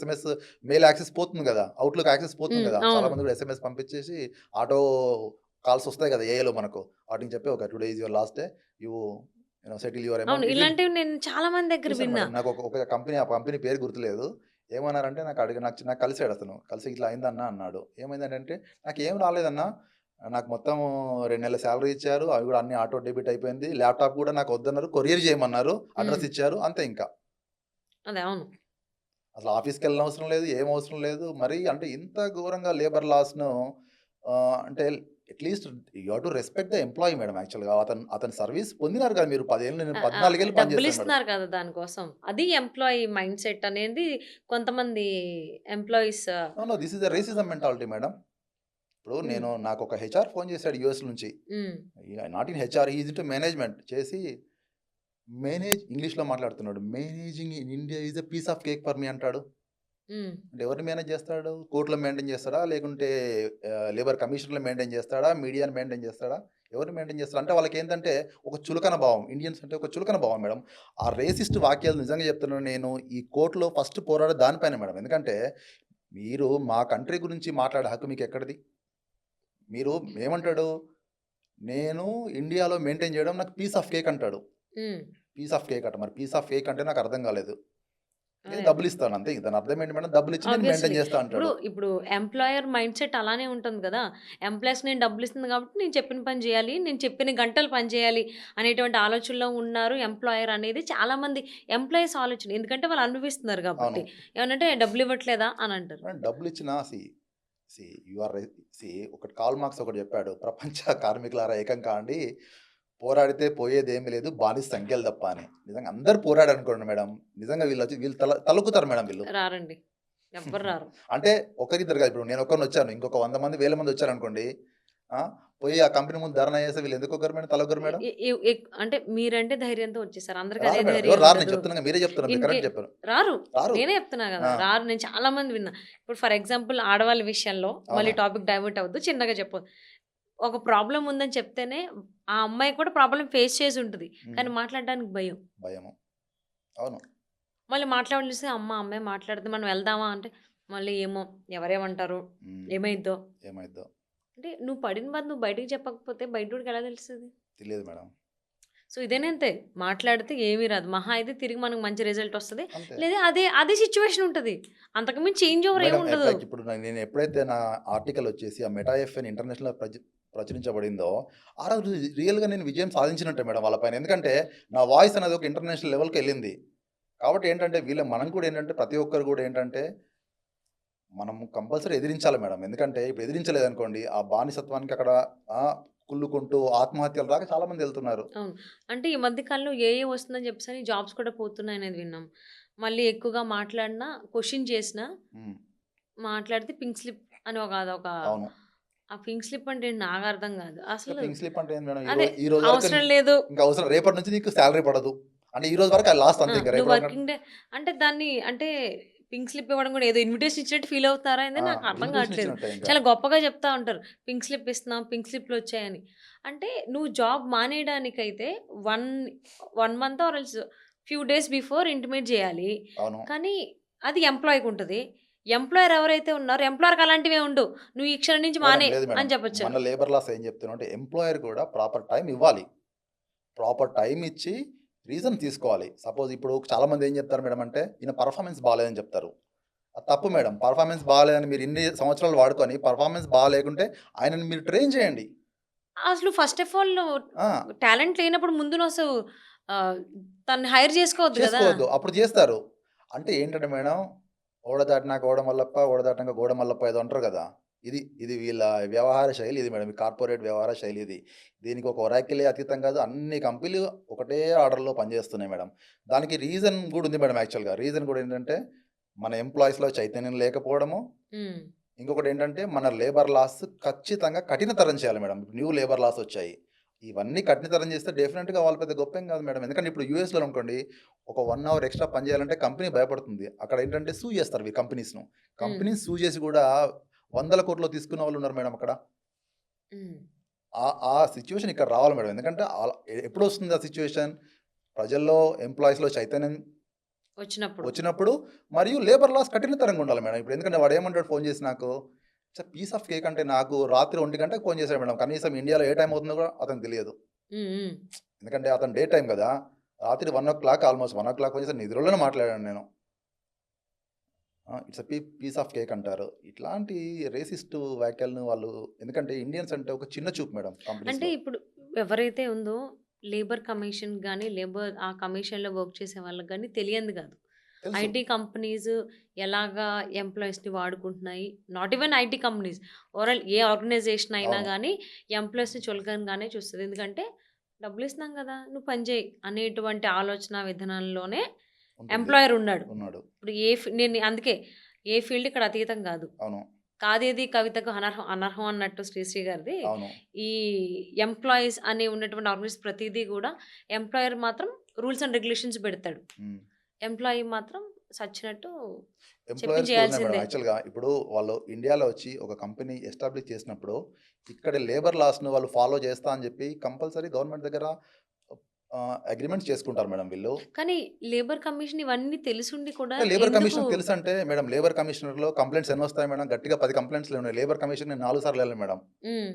మెయిల్ యాక్సెస్ పోతుంది గదా! అవుట్‌లుక్ యాక్సెస్ పోతుంది హ్మ్. గదా! చాలా అవును. మంది కూడా ఎస్ఎంఎస్ పంపించేసి ఆటో కాల్స్ వస్తాయి గదా! ఏఐలో మనకు. వాటిని చెప్పి ఒక today is your last day. You settle your అవును. అమౌంట్. ఇట్ విల్ ఇలాంటివి నేను చాలా మంది దగ్గర చూసాను విన్నా. మేడం. నాకు ఒక కంపెనీ ఆ కంపెనీ పేరు గుర్తులేదు. ఏమన్నారంటే నాకు కలిసాడతను. కలిసి ఇట్లా అయిందన్నా అన్నాడు. ఏమైందనంటే నాకేం రాలేదన్నా. నాకు మొత్తం 2 నెలల సాలరీ ఇచ్చారు. అవి కూడా అన్నీ ఆటో డెబిట్ అయిపోయింది. ల్యాప్‌టాప్ కూడా నాకు వద్దన్నారు. కొరియర్ చేయమన్నారు. హ్మ్. అడ్రెస్ ఇచ్చారు. అంతే ఇంకా. అదే అవును. అసలు ఆఫీస్‌కెళ్ళనవసరం లేదు. ఏం అవసరం లేదు. మరి అంటే ఇంత ఘోరంగా లేబర్ లాస్‌ను అంటే at least you have to respect the employee madam యాక్చువల్‌గా. అతని సర్వీస్ పొందినారు కదా! మీరు 10 ఏళ్ళు నేను ఆ! ఆ! 14 ఏళ్ళు పని చేశాను మేడం. డబ్బులిస్తున్నారు కదా! దానికోసం. అది ఎంప్లాయీ మైండ్ సెట్ అనేది కొంతమంది employees no. No. This is a racism mentality madam. ఇప్పుడు హ్మ్. నాకొక హెచ్ఆర్ ఫోన్ చేసాడు యూఎస్ నుంచి. Hmm. Not in HR he is into management చేసి ఇంగ్లీష్‌లో మాట్లాడుతున్నాడు. Managing in India is a piece of cake for me అంటాడు. Hmm. అంటే ఎవరిని మేనేజ్ చేస్తాడు? కోర్ట్‌లో మెయింటైన్ చేస్తాడా? లేకుంటే లేబర్ కమిషన్‌లో మెయింటైన్ చేస్తాడా? మీడియాని మెయింటైన్ చేస్తాడా? ఎవరిని మెయింటైన్ చేస్తాడు? అంటే వాళ్ళకేంటంటే ఒక చులకన భావం. ఇండియన్స్ అంటే ఒక చులకన భావం మేడం. ఆ రేసిస్ట్ వాక్యాలు నిజంగా చెప్తున్నాను నేను ఈ కోర్ట్‌లో ఫస్ట్ పోరాడేది దానిపైనే మేడం. ఎందుకంటే మీరు మా కంట్రీ గురించి మాట్లాడే హక్కు మీకెక్కడిది? మీరు ఏమంటాడు? నేను ఇండియాలో మెయింటైన్ చేయడం నాకు పీస్ ఆఫ్ కేక్ అంటాడు. హ్మ్. పీస్ ఆఫ్ కేక్ అట. మరి పీస్ ఆఫ్ కేక్ అంటే నాకు అర్థం కాలేదు. నేను అదే. డబ్బులిస్తాను అంతే. దాని అర్థం ఏంటి మేడం? డబ్బులిచ్చి నేను ఆబ్వియస్లీ. మెయింటైన్ చేస్తా ఇప్పుడు, అంటాడు. ఇప్పుడు ఎంప్లాయర్ మైండ్ సెట్ అలానే ఉంటుంది గదా! ఎంప్లాయర్స్ నేను డబ్బులిస్తుంది కాబట్టి నేను చెప్పిన పని జేయాలి. నేను చెప్పిన గంటలు పని చేయాలి అనేటువంటి ఆలోచనలో ఉన్నారు ఎంప్లాయర్ అనేది చాలామంది ఎంప్లాయీస్ ఆలోచన. ఎందుకంటే వాళ్ళు అనుభవిస్తున్నారు అవును. గాబట్టి. ఏమనంటే డబ్బులివ్వట్లేదా అని అంటారు. డబ్బులిచ్చినా సీ యూ ఆర్ ఒకటి కార్ల్ మార్క్స్ ఒకటి చెప్పాడు. ప్రపంచ కార్మికులారా ఏకం కాండి. పోరాడితే పోయేదేమీ లేదు. బానిస సంఖ్యలు తప్ప అని. నిజంగా అందరూ పోరాడనుకోండి మేడం. నిజంగా వీళ్ళు తలొగ్గుతారు మేడం వీళ్ళు. రారండి. ఎవ్వరు రారు. అంటే ఒకరిద్దరు కాదు. ఇప్పుడు నేను ఒక్కడిని వచ్చాను. ఇంకొక 100 మంది, 1000 మంది వచ్చారనుకోండి. ఆ! పోయి ఆ కంపెనీ ముందు ధర్నా చేస్తే వీళ్ళు ఎందుకు ఒగ్గరు మేడం? తలొగ్గరు ఎ మేడం? ఎ ఎ ఎక్ అంటే మీరంటే ధైర్యంతో వచ్చేసారు. అందరికి అదే రారు మేడం. ధైర్యం ఎవరు రారు. నేను ఉండదు. చెప్తున్నాగా. మీరే చెప్తున్నారు. మీరు ఇన్‌కే కరెక్ట్ చెప్పారు. రారు. రారు. నేనే చెప్తున్నా ఆ! గదా! రారు. నేను చాలా మంది విన్నా. ఇప్పుడు ఫర్ ఎగ్జాంపుల్ ఆడవాళ్ళ విషయంలో మళ్ళీ అవును. టాపిక్ డైవర్ట్ అవ్వద్దు. చిన్నగా చెప్పు. ఒక ప్రాబ్లమ్ ఉందని చెప్తేనే ఆ అమ్మాయి కూడా ప్రాబ్లమ్ ఫేస్ చేసి ఉంటది. హ్మ్. కానీ మాట్లాడడానికి భయం. భయము. అవును. మళ్ళీ మాట్లాడనిస్తే అమ్మాయి మాట్లాడితే మనం వెళ్దామా అంటే మళ్ళీ ఏమో ఎవరేమంటారు? హ్మ్. ఏమైద్దో? ఏమైద్దో అంటే నువ్వు పడిన బాధ నువ్వు బయటికి చెప్పకపోతే బయటోడికి ఎలా తెలుస్తది? తెలియదు మేడం. సో, ఇదేనా అంతే. మాట్లాడితే ఏమీ రాదు. మహా అయితే తిరిగి మనకు మంచి రిజల్ట్ వస్తది. అంతే. లేదా అదే సిట్యుయేషన్ ఉంటది. అంతకు మించి చేంజ్ ఓవర్ మేడం ఏముండదు. ఇప్పుడు నేను ఎప్పుడైతే నా ఆర్టికల్ వచ్చేసి ఆ మెటా ఎఫ్ఎన్ ఇంటర్నేషనల్‌లో ప్రచురించబడిందో, ఆ రోజు రియల్‌గా నేను విజయం సాధించినట్టే మేడం వాళ్ళ పైన. ఎందుకంటే నా వాయిస్ అనేది ఒక ఇంటర్నేషనల్ లెవెల్‌కెళ్ళింది. కాబట్టి ఏంటంటే మనం కూడా ఏంటంటే ప్రతి ఒక్కరు కూడా ఏంటంటే మనం కంపల్సరీ ఎదిరించాలి మేడం. ఎందుకంటే ఇప్పుడు ఎదిరించలేదనుకోండి ఆ బానిసత్వానికి అక్కడ కుళ్ళుకుంటూ ఆత్మహత్యల దాకా చాలా మంది ఎళ్తున్నారు. అవును. అంటే ఈ మధ్య కాలంలో ఏఐ వస్తుందని చెప్పేసని జాబ్స్ కూడా పోతున్నాయనేది విన్నాం. మళ్ళీ ఎక్కువగా మాట్లాడినా, క్వెషన్ చేసినా హ్మ్. మాట్లాడితే పింక్ స్లిప్ అని అదొక అవును. ఆ పింక్ స్లిప్ అంటే ఏంటి నాకు అర్థం కాదు. అసలు పింక్ స్లిప్ అంటే ఏంది మేడం? అదే ఈ రోజు వరకు అవసరం లేదు. ఇంకా అవసరం రేపటి నుంచి నీకు సాలరీ పడదు. అంటే ఈ రోజు వరకు అది లాస్ట్ అంతే. ఇంక నువ్వు రేపటి వరకు వర్కింగ్ డే అంటే దాన్ని అంటే పింక్ స్లిప్ ఇవ్వడం కూడా ఏదో ఇన్విటేషన్ ఇచ్చినట్టు ఫీల్ అవుతారా ఏంది నాకు అర్థం ఇన్విటేషన్ కావట్లేదు. ఇచ్చినట్టే ఇంకా. చాలా గొప్పగా చెప్తా ఉంటారు. పింక్ స్లిప్ ఇస్తున్నాం, పింక్ స్లిప్‌లు వచ్చాయని. అంటే నువ్వు జాబ్ మానేయడానికైతే 1 month or else few days before intimate చేయాలి. అవును. కానీ అది ఎంప్లాయ్‌కి ఉంటది. ఎంప్లాయర్ ఎవరైతే ఉన్నారో ఎంప్లాయర్‌కి అలాంటివే ఉండవు. నువ్వు ఈ క్షణం నుంచి మేడం మానేయి లేదు మేడం. అని చెప్పొచ్చు. మన లేబర్ లాస్ ఏం చెప్తున్నామంటే ఎంప్లాయర్ కూడా ప్రాపర్ టైమ్ ఇవ్వాలి. ప్రాపర్ టైమ్ ఇచ్చి రీజన్ తీసుకోవాలి. సపోజ్ ఇప్పుడు చాలా మంది ఏం చెప్తారు మేడం అంటే ఈయన పర్ఫార్మెన్స్ బాలేదని చెప్తారు. అది తప్పు మేడం. పర్ఫార్మెన్స్ బాలేదని మీరు ఇన్ని సంవత్సరాలు వాడుకొని పర్ఫార్మెన్స్ బాలేకుంటే ఆయనని మీరు ట్రైన్ చేయండి. అసలు ఫస్ట్ ఆఫ్ ఆల్ ఆ! టాలెంట్ లేనప్పుడు ముందు నువ్వు అసలు ఆహ్, తనని హైర్ చేసుకోవద్దు గదా! చేసుకోవద్దు. అప్పుడు చేస్తారు. అంటే ఏంటంటే మేడం, ఓడ దాటినాక ఓడ మల్లప్ప, ఓడ దాటినాక గోడ మల్లప్ప ఏదో అంటారు గదా! ఇది వీళ్ళ వ్యవహార శైలి ఇది మేడం. ఈ కార్పొరేట్ వ్యవహార శైలి ఇది. దీనికి ఒక ఒరాకిలే అతీతం కాదు. అన్ని కంపెనీలు ఒకటే ఆర్డర్‌లో పనిచేస్తున్నాయి మేడం. దానికి రీజన్ గూడా ఉంది మేడం యాక్చువల్‌గా. రీజన్ గూడా ఏంటంటే, మన ఎంప్లాయీస్‌లో చైతన్యం లేకపోవడము. హ్మ్. ఇంకొకటేంటంటే, మన లేబర్ లాస్ ఖచ్చితంగా కఠినతరం చేయాలి మేడం. న్యూ లేబర్ లాస్ వచ్చాయి. ఇవన్నీ కఠినతరం చేస్తే డెఫినిట్‌గా వాళ్ళు పెద్ద గొప్పేం కాదు మేడం. ఎందుకంటే ఇప్పుడు యూఎస్‌లో అనుకోండి, ఒక 1 అవర్ ఎక్స్‌ట్రా పని చేయాలంటే కంపెనీ భయపడుతుంది. అక్కడ ఏంటంటే సూ చేస్తారు ఈ కంపెనీస్‌ను. హ్మ్. కంపెనీని సూ చేసి కూడా వందల కోట్లు తీసుకున్న వాళ్ళు ఉన్నారు మేడం అక్కడ. హ్మ్. ఆ సిట్యుయేషన్ ఇక్కడ రావాలి మేడం. ఎందుకంటే ఎప్పుడొస్తుంది ఆ సిట్యుయేషన్? ప్రజల్లో, ఎంప్లాయీస్‌లో చైతన్యం వచ్చినప్పుడు. వచ్చినప్పుడు మరియు లేబర్ లాస్ కఠినతరంగా ఉండాలి మేడం. ఇప్పుడు ఎందుకంటే వాడేమంటాడు ఫోను చేసి నాకు, పీస్ ఆఫ్ కేక్ అంటే నాకు రాత్రి 1 గంటకి ఫోను చేశాడు మేడం. కనీసం ఇండియాలో ఏ టైమ్ అవుతుందో కూడా అతనికి తెలియదు. హ్మ్. హ్మ్. ఎందుకంటే అతను డే టైమ్ గదా! రాత్రి 1:00 ఆల్‌మోస్ట్ 1:00 ఫోను చేస్తే నిద్రలోనే మాట్లాడాను నేను. ఇట్స్ పీస్ ఆఫ్ కేక్ అంటారు. ఇట్లాంటి రేసిస్ట్ వ్యాఖ్యలను వాళ్ళు ఎందుకంటే ఇండియన్స్ అంటే ఒక చిన్న చూపు మేడం అంటే కంపెనీస్‌లో. ఇప్పుడు ఎవరైతే ఉందో లేబర్ కమిషన్ గాని, ఆ కమిషన్‌లో వర్క్ చేసే వాళ్ళకి గాని తెలియంది గాదు. తెలుసు. ఐటీ కంపెనీస్ ఎలాగా ఎంప్లాయీస్‌ని వాడుకుంటున్నాయి. Not even IT companies. Overall a organization అయినా అవును. గాని ఎంప్లాయీస్‌ని చులకనగానే చూస్తది. ఎందుకంటే డబ్బులిస్తున్నాం గదా! నువ్వు పని జెయి అనేటువంటి ఆలోచన విధానంలోనే ఉంటుంది. ఎంప్లాయర్ ఉన్నాడు. ఉన్నాడు. ఇప్పుడు నేను అందుకే ఏ ఫీల్డ్ ఇక్కడ అతీతం గాదు. అవును. కాదేది కవితకు అనర్హం అన్నట్టు శ్రీశ్రీ గారిది. అవును. ఈ ఎంప్లాయీస్ అని ఉన్నటువంటి ఆర్గనైజేషన్ ప్రతీదీ గూడా ఎంప్లాయర్ మాత్రం రూల్స్ అండ్ రెగ్యులేషన్స్ పెడతాడు. హ్మ్. ఎంప్లాయీ మాత్రం సచ్చినట్టు చెప్పింది ఎంప్లాయర్స్ కూడా ఉన్నాయి మేడం. చేయాల్సిందే. యాక్చువల్‌గా ఇప్పుడు వాళ్ళు ఇండియాలో వచ్చి ఒక కంపెనీ ఎస్టాబ్లిష్ చేసినప్పుడు, ఇక్కడ లేబర్ లాస్‌ను వాళ్ళు ఫాలో చేస్తా అని చెప్పి కంపల్సరీ గవర్నమెంట్ దగ్గర అగ్రీమెంట్స్ చేసుకుంటారు మేడం వీళ్ళు. కానీ లేబర్ కమిషన్ ఇవన్నీ తెలిసుండి కూడా అంటే లేబర్ ఎందుకు కమిషన్ తెలుసంటే మేడం లేబర్ కమిషనర్‌లో కంప్లెయింట్స్ ఎన్నొస్తాయి మేడం? గట్టిగా 10 కంప్లెయింట్స్‌లు ఉన్నాయి. లేబర్ కమిషన్ నేను 4 సార్లు ఎళ్ళాను మేడం. హ్మ్.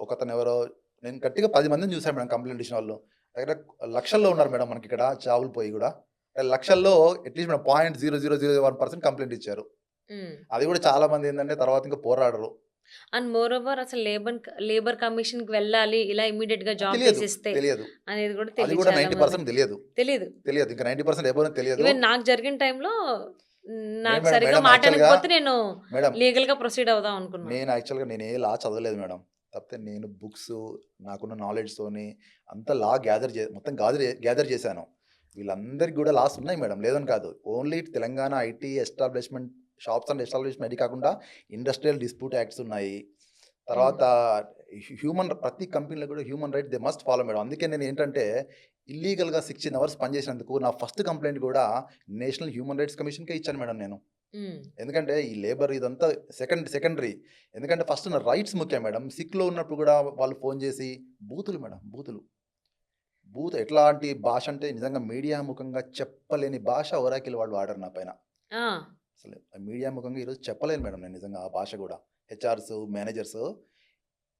ఒకతనెవరో నేను గట్టిగా 10 మందిని చూసాను మేడం కంప్లెయింట్ ఇచ్చిన వాళ్ళు. దగ్గర లక్షల్లో ఉన్నారు మేడం మనకిక్కడ జాబులు పోయి గూడా. లక్షల్లో అట్‌లీస్ట్ మేడం 0.0001% కంప్లెయింట్ ఇచ్చారు. హ్మ్. అది గూడా చాలా మంది ఏందంటే తర్వాత ఇంకా పోరాడరు. అండ్ మోర్ ఓవర్ అసలు లేబర్ కమిషన్‌కి వెళ్ళాలి. ఇలా ఇమ్మీడియేట్‌గా జాబ్ తెలియదు. తీసేస్తే తెలియదు. అనేది కూడా అది తెలీదు గూడా చాలా 90% మందికి. తెలియదు. తెలీదు. తెలియదు. ఇంకా 90% ఎబోనే తెలియదు. ఈవెన్ నాకు జరిగిన టైంలో నేను నాకు మేడం సరిగ్గా మేడం యాక్చువల్‌గా మాటనకపోతే నేను మేడం లీగల్‌గా ప్రొసీడ్ అవుదాం అనుకున్నా. నేను ఏ లా చదవలేదు మేడం. కాకపోతే నేను బుక్సు, నాకున్న నాలెడ్జ్‌తోని అంతా లా గ్యాదర్ మొత్తం గ్యాదర్ చేశాను. వీళ్ళందరికి గూడా లాస్ ఉన్నాయి మేడం. లేదని కాదు. Only Telangana IT establishment shops and establishment అది కాకుండా ఇండస్ట్రియల్ డిస్ప్యూట్ యాక్ట్స్ ఉన్నాయి. హ్మ్. తర్వాత ప్రతి కంపెనీలో కూడా human right they must follow madam. అందుకే నేనేంటంటే ఇల్లీగల్‌గా 16 అవర్స్ పనిచేసినందుకు నా ఫస్ట్ కంప్లెయింట్ గూడా నేషనల్ హ్యూమన్ రైట్స్ కమిషన్‌కే ఇచ్చాను మేడం నేను. హ్మ్. ఎందుకంటే ఈ లేబర్ ఇదంతా సెకండరీ. ఎందుకంటే ఫస్ట్ నా రైట్స్ ముఖ్యం మేడం. సిక్‌లో ఉన్నప్పుడు గూడా వాళ్ళు ఫోను చేసి బూతులు మేడం బూతులు. ఎట్లాంటి భాష అంటే నిజంగా మీడియా ముఖంగా చెప్పలేని భాష ఒరాకిల్ వాళ్ళు వాడారు నా పైన. ఆ! అసలు మీడియా ముఖంగా ఈరోజు చెప్పలేను మేడం నేను నిజంగా ఆ భాష గూడా. హెచ్ఆర్స్, మేనేజర్స్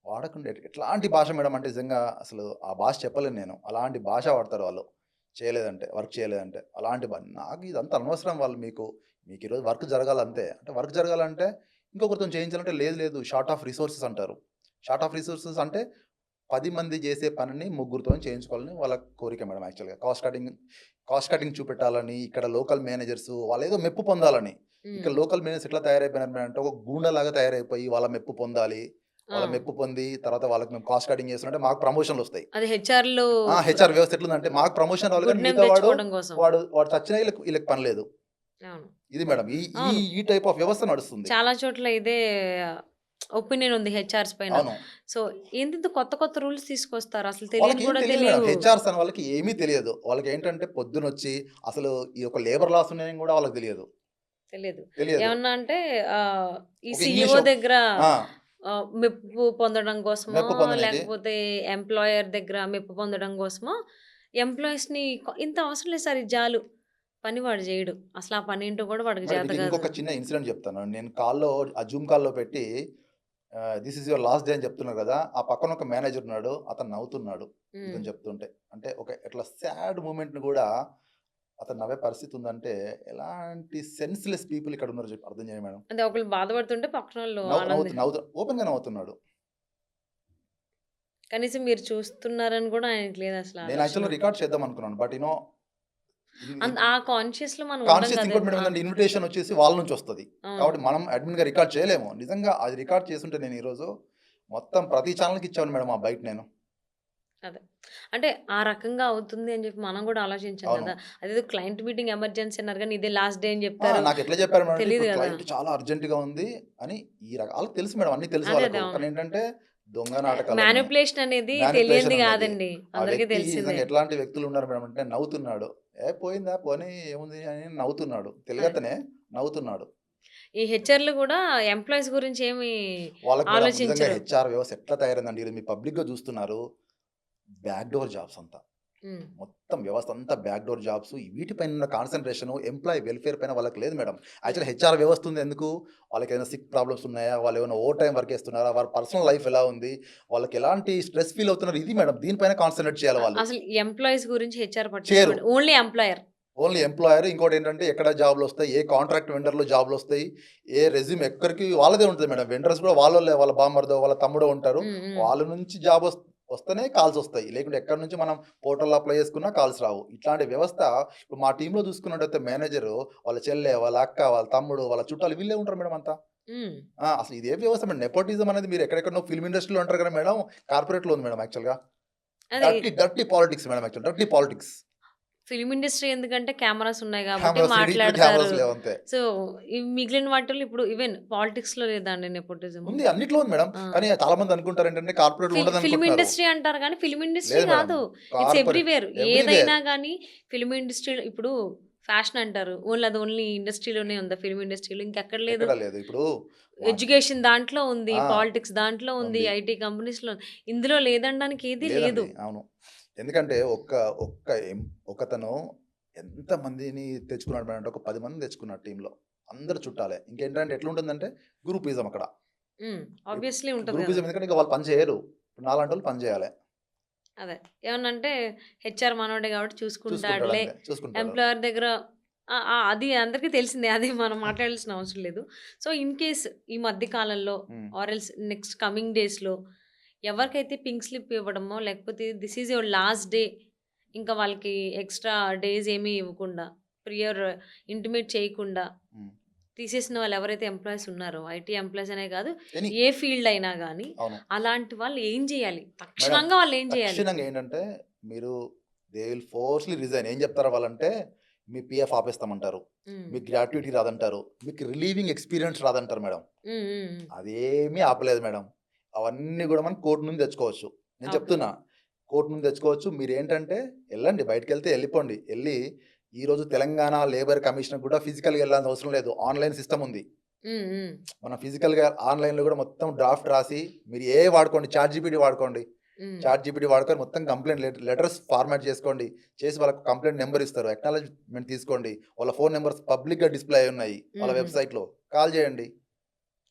వాడకుండా ఎట్లాంటి భాష మేడం అంటే నిజంగా అసలు ఆ భాష చెప్పలేను నేను. అలాంటి భాష వాడతారు వాళ్ళు. వర్క్ చేయలేదంటే. నాకు ఇదంతా అనవసరం మీకు ఈరోజు వర్క్ జరగాలంతే. అంటే వర్క్ జరగాలంటే ఇంకొకరితోని చేయించాలంటే లేదు షార్ట్ ఆఫ్ రిసోర్సెస్ అంటారు. షార్ట్ ఆఫ్ రిసోర్సెస్ అంటే 10 మంది చేసే పనిని ముగ్గురితోని చేయించుకోవాలని వాళ్ళ కోరిక మేడం యాక్చువల్‌గా. కాస్ట్ కటింగ్ చూపెట్టాలని ఇక్కడ లోకల్ మేనేజర్స్ వాళ్ళేదో మెప్పు పొందాలని. హ్మ్. ఇక్కడ లోకల్ మేనేజర్స్ ఎట్లా తయారైపోయినారు మేడం అంటే ఒక గూండాలాగా తయారైపోయి వాళ్ళ మెప్పు పొందాలి. ఆ! వాళ్ళ మెప్పు పొంది తర్వాత వాళ్ళకి మేము కాస్ట్ కటింగ్ చేస్తుంటే మాకు ప్రమోషన్‌లొస్తాయి. అది హెచ్ఆర్‌లో హెచ్ఆర్ వ్యవస్థ ఎట్లుందంటే మాకు ప్రమోషన్ రావాలి గుడ్ కానీ నేమ్ మిగతా తెచ్చుకోవడం కోసం. వాడు చచ్చినా ఈళ్ళకి పని లేదు. అవును. ఇది మేడం. ఈ ఈ అవును. ఈ టైప్ ఆఫ్ వ్యవస్థ నడుస్తుంది. చాలా చోట్ల ఇదే ఒపీనియన్ ఉంది హెచ్ఆర్స్ పైన. అవును. సో, ఏందింత కొత్త కొత్త రూల్స్ తీసుకొస్తారు. అసలు తెలియని వాళ్ళకేం కూడా తెలియదు మేడం. తెలియవు. హెచ్ఆర్స్ అనే వాళ్ళకి ఏమీ తెలియదు. వాళ్ళకేంటంటే పొద్దునొచ్చి అసలు ఈ యొక్క లేబర్ లాస్ ఉన్నాయని గూడా వాళ్ళకి తెలియదు. తెలీదు. తెలియదు. ఏమన్నా అంటే ఈ ఒక సీఈఓ ఇంగ్లీషు దగ్గర ఆ! మెప్పు పొందడం కోసమో, మెప్పు పొందనీకి లేకపోతే ఎంప్లాయర్ దగ్గర మెప్పు పొందడం కోసమో, ఎంప్లాయీస్‌ని ఇంత అవసరం లేదు సార్ ఇది జాలు. పని వాడు జేయడు. అసలు ఆ పనేంటో కూడా వాడికి మేడం చేత మీకు కాదు. ఇంకొక చిన్న ఇన్సిడెంట్ చెప్తాను. నేను జూమ్ కాల్‌లో పెట్టి this is your last day అని చెప్తున్నారు గదా! ఆ పక్కన ఒక మేనేజర్ ఉన్నాడు. అతను నవ్వుతున్నాడు. హ్మ్. ఇతను చెప్తుంటే. అంటే ఇట్లా సాడ్ మూమెంట్‌ని గూడా అతను నవ్వే పరిస్థితి ఉందంటే ఎలాంటి సెన్స్‌లెస్ పీపుల్ ఇక్కడ ఉన్నారో అర్థం చేయండి మేడం. అంటే ఒకళ్ళు బాధపడుతుంటే పక్కనోళ్ళు నవ్వు నవ్వుతు ఆనంది నవ్వుతు ఓపెన్‌గా నవ్వుతున్నాడు. కనీసం మీరు చూస్తున్నారని కూడా ఆయనకి లేదసల ఆ నేను యాక్చువల్‌గా లక్షణం. రికార్డ్ చేద్దాం అనుకున్నాను. బట్ ఇది ఇది ఆ కాన్షియస్‌లో మనం ఉండం కాన్షియస్ కదా! ఇంకోటి మేడం ఏందంటే ఇన్విటేషన్ వచ్చేసి వాళ్ళ నుంచి వస్తది. అవును. కాబట్టి మనం అడ్మిన్‌గా రికార్డ్ చేయలేము. నిజంగా అది రికార్డ్ చేసుంటే నేను ఈరోజు మొత్తం ప్రతి ఛానెల్‌కి ఇచ్చేవాడిని మేడం ఆ బైట్ నేను. అదే. అంటే ఆ రకంగా అవుతుంది అని చెప్పి మనం కూడా ఆలోచించం అవును. కదా! అదేదో క్లయింట్ మీటింగ్ ఎమర్జెన్సీ అన్నారు గానీ, ఇదే లాస్ట్ డే అని చెప్తారు. నాకెట్లా చెప్పారు మేడం అంటే తెలీదు ఇప్పుడు గదా! క్లయింట్ చాలా అర్జెంట్‌గా ఉంది అని ఆళ్ళకి తెలుసు మేడం. అన్నీ తెలుసు అదే. వాళ్ళకు. అవును. కానీ ఏంటంటే దొంగ నాటకాలని, మ్యానిప్యులేషన్ అనేది మానిప్యులేషన్ తెలియనిది ఉన్నది. గాదండి. ఆ అందరికీ వ్యక్తి తెలిసిందే. నిజంగా ఎట్లాంటి వ్యక్తులు ఉన్నారు మేడం అంటే నవ్వుతున్నాడు. పోయిందా పోనీ ఏముంది అని నవ్వుతున్నాడు. అదే. తెలుగతనే నవ్వుతున్నాడు. ఈ హెచ్ఆర్‌లు గూడా ఎంప్లాయీస్ గురించి ఏమి వాళ్ళకి మేడం నిజంగా ఆలోచించరు. హెచ్ఆర్ వ్యవస్థ ఎట్లా తయారైందంటే ఈరోజు మీరు పబ్లిక్‌గా చూస్తున్నారు. బ్యాక్ డోర్ జాబ్స్ అంతా. హ్మ్. మొత్తం వ్యవస్థ అంతా బ్యాక్ డోర్ జాబ్స్. వీటిపైన ఉన్న కాన్సంట్రేషన్ ఎంప్లాయీ వెల్‌ఫేర్ పైన వాళ్ళకి లేదు మేడం. యాక్చువల్లీ హెచ్ఆర్ వ్యవస్థ ఉంది ఎందుకు? వాళ్ళకేమైనా సిక్ ప్రాబ్లమ్స్ ఉన్నాయా? వాళ్ళేమైనా ఓవర్ టైమ్ వర్క్ చేస్తున్నారా? వారి పర్సనల్ లైఫ్ ఎలా ఉంది? వాళ్ళకి ఎలాంటి స్ట్రెస్ ఫీల్ అవుతున్నారు? ఇది మేడం. దీనిపైన కాన్సంట్రేట్ చేయాలి వాళ్ళు. అసలు ఎంప్లాయీస్ గురించి హెచ్ఆర్ చేయరు. పట్టించుకోడు. Only employer. Only employer. ఇంకోటేంటంటే ఎక్కడ జాబ్‌లొస్తాయి? ఏ కాంట్రాక్ట్ వెండర్‌లో జాబ్‌లొస్తాయి? ఏ రెజ్యూమ్ ఎక్కడికి వాళ్ళదే ఉంటది మేడం. వెండర్స్ కూడా వాళ్ళోళ్ళే. వాళ్ళ బామర్దో, వాళ్ళ తమ్ముడో ఉంటారు. హ్మ్. హ్మ్. వాళ్ళ నుంచి వస్తేనే కాల్సొస్తాయి. లేకుంటే ఎక్కడి నుంచి మనం పోర్టల్‌లో అప్లై చేసుకున్నా కాల్స్ రావు. ఇట్లాంటి వ్యవస్థ ఇప్పుడు మా టీమ్‌లో చూసుకున్నట్టయితే మేనేజరు, వాళ్ళ చెల్లె, వాళ్ళ అక్క, వాళ్ళ తమ్ముడు, వాళ్ళ చుట్టాలు వీళ్ళే ఉంటారు మేడం అంతా. హ్మ్. అసలు ఇదే వ్యవస్థ మేడం. నెపోటిజం అనేది మీరు ఎక్కడెక్కడనో ఫిల్మ్ ఇండస్ట్రీలో అంటారు కదా మేడం. కార్పొరేట్‌లో ఉంది మేడం యాక్చువల్‌గా. అదే dirty politics madam actual. Dirty politics. Film industry ఎందుకంటే కెమెరాస్ ఉన్నాయి గాబట్టి కెమెరాస్ ఇక్కడ మాట్లాడతారు. కెమెరాస్ లేవంతే. సో, ఈ మిగిలిన వాటిల్లో ఇప్పుడు ఈవెన్ పాలిటిక్స్‌లో లేదా అండి నెపోటిజము? ఉంది. అన్నిట్లో ఉంది మేడం. ఆ! కానీ చాలా మంది అనుకుంటారేంటంటే కార్పొరేట్‌లో ఫిల్మ్ ఉండదనుకుంటున్నారు. ఇండస్ట్రీ అంటారు గానీ, ఫిల్మ్ ఇండస్ట్రీ లేదు మేడం. గాదు. It's corporate everywhere. ఎవ్రీవేర్. ఏదైనా గానీ ఫిల్మ్ ఇండస్ట్రీలో ఇప్పుడు ఫ్యాషన్ అంటారు. ఓన్లీ ఇండస్ట్రీలోనే ఉందా ఫిల్మ్ ఇండస్ట్రీలో? ఇంకెక్కడ లేదు. ఎక్కడ లేదు. ఇప్పుడు మా ఎడ్యుకేషన్ దాంట్లో ఉంది. ఆ! పాలిటిక్స్ దాంట్లో ఉంది. ఉంది. ఐటీ కంపెనీస్‌లో ఇందులో లేదనడానికి ఏది లేదు. లేదండి. అవును. ఎందుకంటే ఒక్క ఒకతను ఎంతమందిని తెచ్చుకున్నాడు మేడం అంటే ఒక 10 మందిని తెచ్చుకున్నాడు టీమ్‌లో. అందరూ చుట్టాలే. ఇంకేంటంటే ఎట్లుంటుందంటే గ్రూపిజం అక్కడ. హ్మ్. ఆబ్వియస్లీ ఉంటది గదా! గ్రూపిజం ఎందుకంటే ఇక వాళ్ళు పని చేయరు. ఇప్పుడు నాలాంటోళ్ళు పని చేయాలే. అదే. ఏమన్నంటే హెచ్ఆర్ మనోడే గాబట్టి చూసుకుంటాడు చూసుకుంటాడులే. అంతే. చూసుకుంటాడు. ఎంప్లాయర్ దగ్గర ఆ! ఆ! అది అందరికీ తెలిసిందే. అది మనం మాట్లాడాల్సిన అవసరం లేదు. సో, ఇన్ కేస్ ఈ మధ్య కాలంలో హ్మ్. ఆర్ ఎల్స్ నెక్స్ట్ కమింగ్ డేస్‌లో ఎవరికైతే పింక్ స్లిప్ ఇవ్వడమో, లేకపోతే this is your last day ఇంకా వాళ్ళకి ఎక్స్‌ట్రా డేస్ ఏమీ ఇవ్వకుండా, ప్రియర్ ఇంటిమేట్ చేయకుండా హ్మ్. తీసేసిన వాళ్ళు ఎవరైతే ఎంప్లాయీస్ ఉన్నారో, ఐటీ ఎంప్లాయీస్ అనే గాదు, ఎనీ ఏ ఫీల్డ్ అయినా గానీ, అవును. అలాంటి వాళ్ళు ఏం జేయాలి? మేడం తక్షణంగా వాళ్ళు ఏం జేయాలి? తక్షణంగా ఏంటంటే మీరు దే విల్ ఫోర్స్లీ రిజైన్. ఏం చెప్తారు వాళ్ళంటే, మీ పీఎఫ్ ఆపేస్తామంటారు, హ్మ్. మీకు గ్రాట్యుటీ రాదంటారు, మీకు రిలీవింగ్ ఎక్స్పీరియన్స్ రాదంటారు మేడం. హ్మ్. హ్మ్. హ్మ్. అదేమీ ఆపలేదు మేడం. అవన్నీ కూడా మనం కోర్టు నుండి తెచ్చుకోవచ్చు. నేను ఓకే. చెప్తున్నా, కోర్టు నుండి తెచ్చుకోవచ్చు. మీరేంటంటే ఎళ్ళండి, బయటికెళ్తే ఎళ్ళిపోండి. ఎళ్ళి ఈరోజు తెలంగాణ లేబర్ కమిషన్‌కి కూడా ఫిజికల్‌గా ఎళ్ళాల్సిన అవసరం లేదు. ఆన్‌లైన్ సిస్టమ్ ఉంది. హ్మ్. హ్మ్. మనం ఫిజికల్‌గా ఆన్‌లైన్‌లో కూడా మొత్తం డ్రాఫ్ట్ రాసి, మీరు వాడుకోండి, చాట్‌జీపీటీ వాడుకోండి. హ్మ్. చాట్‌జీపీటీ వాడుకొని మొత్తం కంప్లెయింట్ లెటర్స్ ఫార్మాట్ చేసుకోండి. చేసి వాళ్ళకి కంప్లెయింట్ నంబర్ ఇస్తారు. అక్నాలెడ్జ్‌మెంట్ తీసుకోండి. వాళ్ళ ఫోన్ నంబర్స్ పబ్లిక్‌గా డిస్‌ప్లే అయ్యి ఉన్నాయి వాళ్ళ హ్మ్. హ్మ్. వెబ్‌సైట్‌లో. కాల్ చేయండి.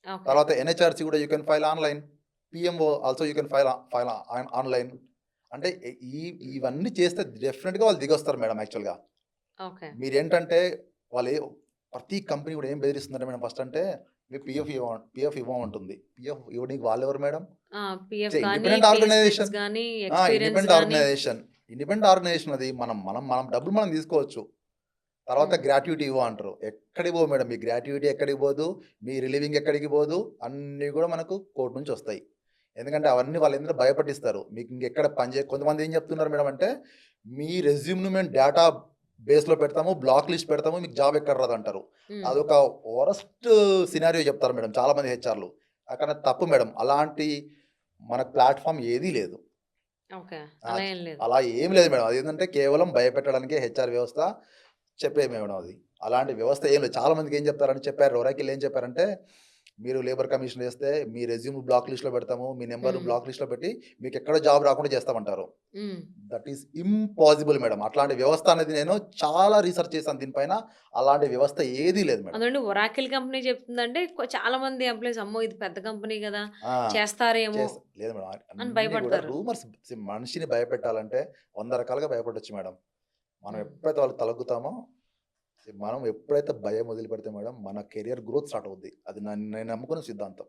ఓకే. తర్వాత ఎన్‌హెచ్‌ఆర్‌సీ కూడా you can file online. PMO also you can file online. అంటే ఈ ఇవన్నీ చేస్తే డెఫినిట్‌గా వాళ్ళు దిగొస్తారు మేడం యాక్చువల్‌గా. ఓకే. మీరేంటంటే వాళ్ళు ప్రతి కంపెనీ కూడా ఏం బెదిరిస్తుందంటే మేడం, ఫస్ట్ అంటే మీరు పీఎఫ్ ఇవ్వమంటుంది. పీఎఫ్ ఇవ్వడానికి వాళ్ళెవరు మేడం? ఆ! పీఎఫ్ గాని, ఇండిపెండెంట్ పే స్లిప్స్ ఆర్గనైజేషన్. గాని, ఎక్స్‌పీరియన్స్ ఇండిపెండెంట్ గాని. ఆర్గనైజేషన్. ఇండిపెండెంట్ ఆర్గనైజేషన్ అది. మనం మనం మనం డబ్బులు మనం తీసుకోవచ్చు. తర్వాత హ్మ్. గ్రాట్యుటీ ఇవ్వు అంటారు. ఎక్కడికి పోవు మేడం. మీ గ్రాట్యుటీ ఎక్కడికి పోదు. మీ రిలీవింగ్ ఎక్కడికి పోదు. అన్నీ కూడా మనకు కోర్ట్ నుంచి వస్తాయి. ఎందుకంటే అవన్నీ వాళ్ళేందంటే భయపట్టిస్తారు. మీకు ఇంకెక్కడ పని కొంతమంది ఏం చెప్తున్నారు మేడం అంటే, మీ రెజ్యూమ్‌ని మేము డేటా బేస్‌లో పెడతాము. బ్లాక్ లిస్ట్ పెడతాము. మీకు జాబ్ ఎక్కడ రాదంటారు. హ్మ్. అదొక వరస్ట్ సినారియో చెప్తారు మేడం చాలామంది హెచ్ఆర్‌లు. కానీ అది తప్పు మేడం. అలాంటి మన ప్లాట్‌ఫార్మ్ ఏదీ లేదు. ఓకే. ఆ! అలా ఏం లేదు. అలా ఏమి లేదు మేడం. అదేంటంటే కేవలం భయపెట్టడానికే హెచ్ఆర్ వ్యవస్థ చెప్పేది మేడం అది. అలాంటి వ్యవస్థ ఏం లేదు. చాలా మందికి ఏం చెప్తారంటే చెప్పారు. ఒరాకిల్ ఏం చెప్పారంటే, మీరు లేబర్ కమిషన్ చేస్తే మీ రెజ్యూమ్ బ్లాక్ లిస్ట్‌లో పెడతాము. మీ నంబర్ హ్మ్. బ్లాక్ లిస్ట్‌లో పెట్టి మీకెక్కడ జాబ్ రాకుండా చేస్తామంటారు. హ్మ్. That is impossible madam. అట్లాంటి వ్యవస్థ అనేది నేను చాలా రీసెర్చ్ చేశాను దీనిపైన. అలాంటి వ్యవస్థ ఏదీ లేదు మేడం. అదండి ఒరాకిల్ కంపెనీ చెప్తుందంటే చాలా మంది ఎంప్లాయీస్ అమ్మో! ఇది పెద్ద కంపెనీ గదా! ఆ! చేస్తారేమో లేదు మేడం. అని అన్నీ కూడా భయపడతారు. రూమర్స్. మనిషిని భయపెట్టాలంటే 100 రకాలుగా భయపెట్టొచ్చు మేడం. మనం హ్మ్. ఎప్పుడైతే వాళ్ళకి తలొగ్గుతామో, మనం ఎప్పుడైతే భయం వదిలిపెడితే మేడం, మన కెరియర్ గ్రోత్ స్టార్ట్ అవుద్ది. అది నేను నమ్ముకున్న సిద్ధాంతం.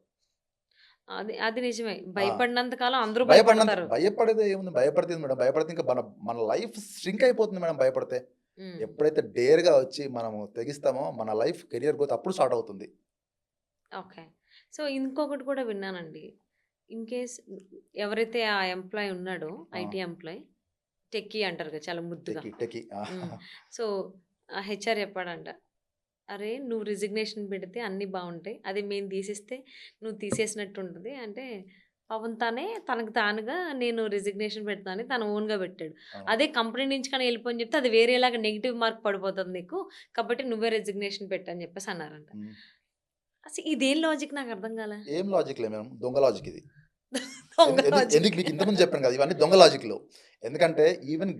అది అది నిజమే. ఆ! భయపడినంత కాలం అందరూ భయపడినంత భయపడతారు. భయపడేదే ఏముంది? భయపడితే ఏంది మేడం? భయపడితే ఇంకా మన మన లైఫ్ ష్రింక్ అయిపోతుంది మేడం భయపడితే. హ్మ్. ఎప్పుడైతే డేర్‌గా వచ్చి మనము తెగిస్తామో, మన లైఫ్ కెరియర్ గ్రోత్ అప్పుడు స్టార్ట్ అవుతుంది. ఓకే. సో, ఇంకొకటి కూడా విన్నానండి. ఇన్ కేస్ ఎవరైతే ఆ ఎంప్లాయీ ఉన్నాడో ఆ! ఐటీ ఎంప్లాయీ టెక్కీ అంటారు కదా! చాలా ముద్దుగా. టెకీ. ఆ! హ్మ్. సో, ఆ హెచ్ఆర్ చెప్పాడంట. "అరే! నువ్వు రిజిగ్నేషన్ పెడితే అన్నీ బావుంటాయి. అది మేము తీసేస్తే నువ్వు తీసేసినట్టు ఉంటది." అంటే పాపం తనకు తానుగా నేను రిజిగ్నేషన్ పెడతానని తను ఓన్‌గా పెట్టాడు. అవును. అదే కంపెనీ నుంచి కానీ ఎళ్ళిపో అని చెప్తే అది వేరేలాగా నెగెటివ్ మార్క్ పడిపోతది నీకు. కాబట్టి నువ్వే రిజిగ్నేషన్ పెట్టు అని చెప్పేసి అన్నారంట. హ్మ్. అసలు ఇదేం లాజిక్ నాకు అర్థం కాలా. ఏం లాజిక్‌లే మేడం. దొంగ లాజిక్ ఇది. దొంగ ఎందుకు లాజిక్. మీకు ఇంతకుముందు చెప్పాను కదా! ఇవన్నీ దొంగ లాజిక్‌లు. ఎందుకంటే ఈవెన్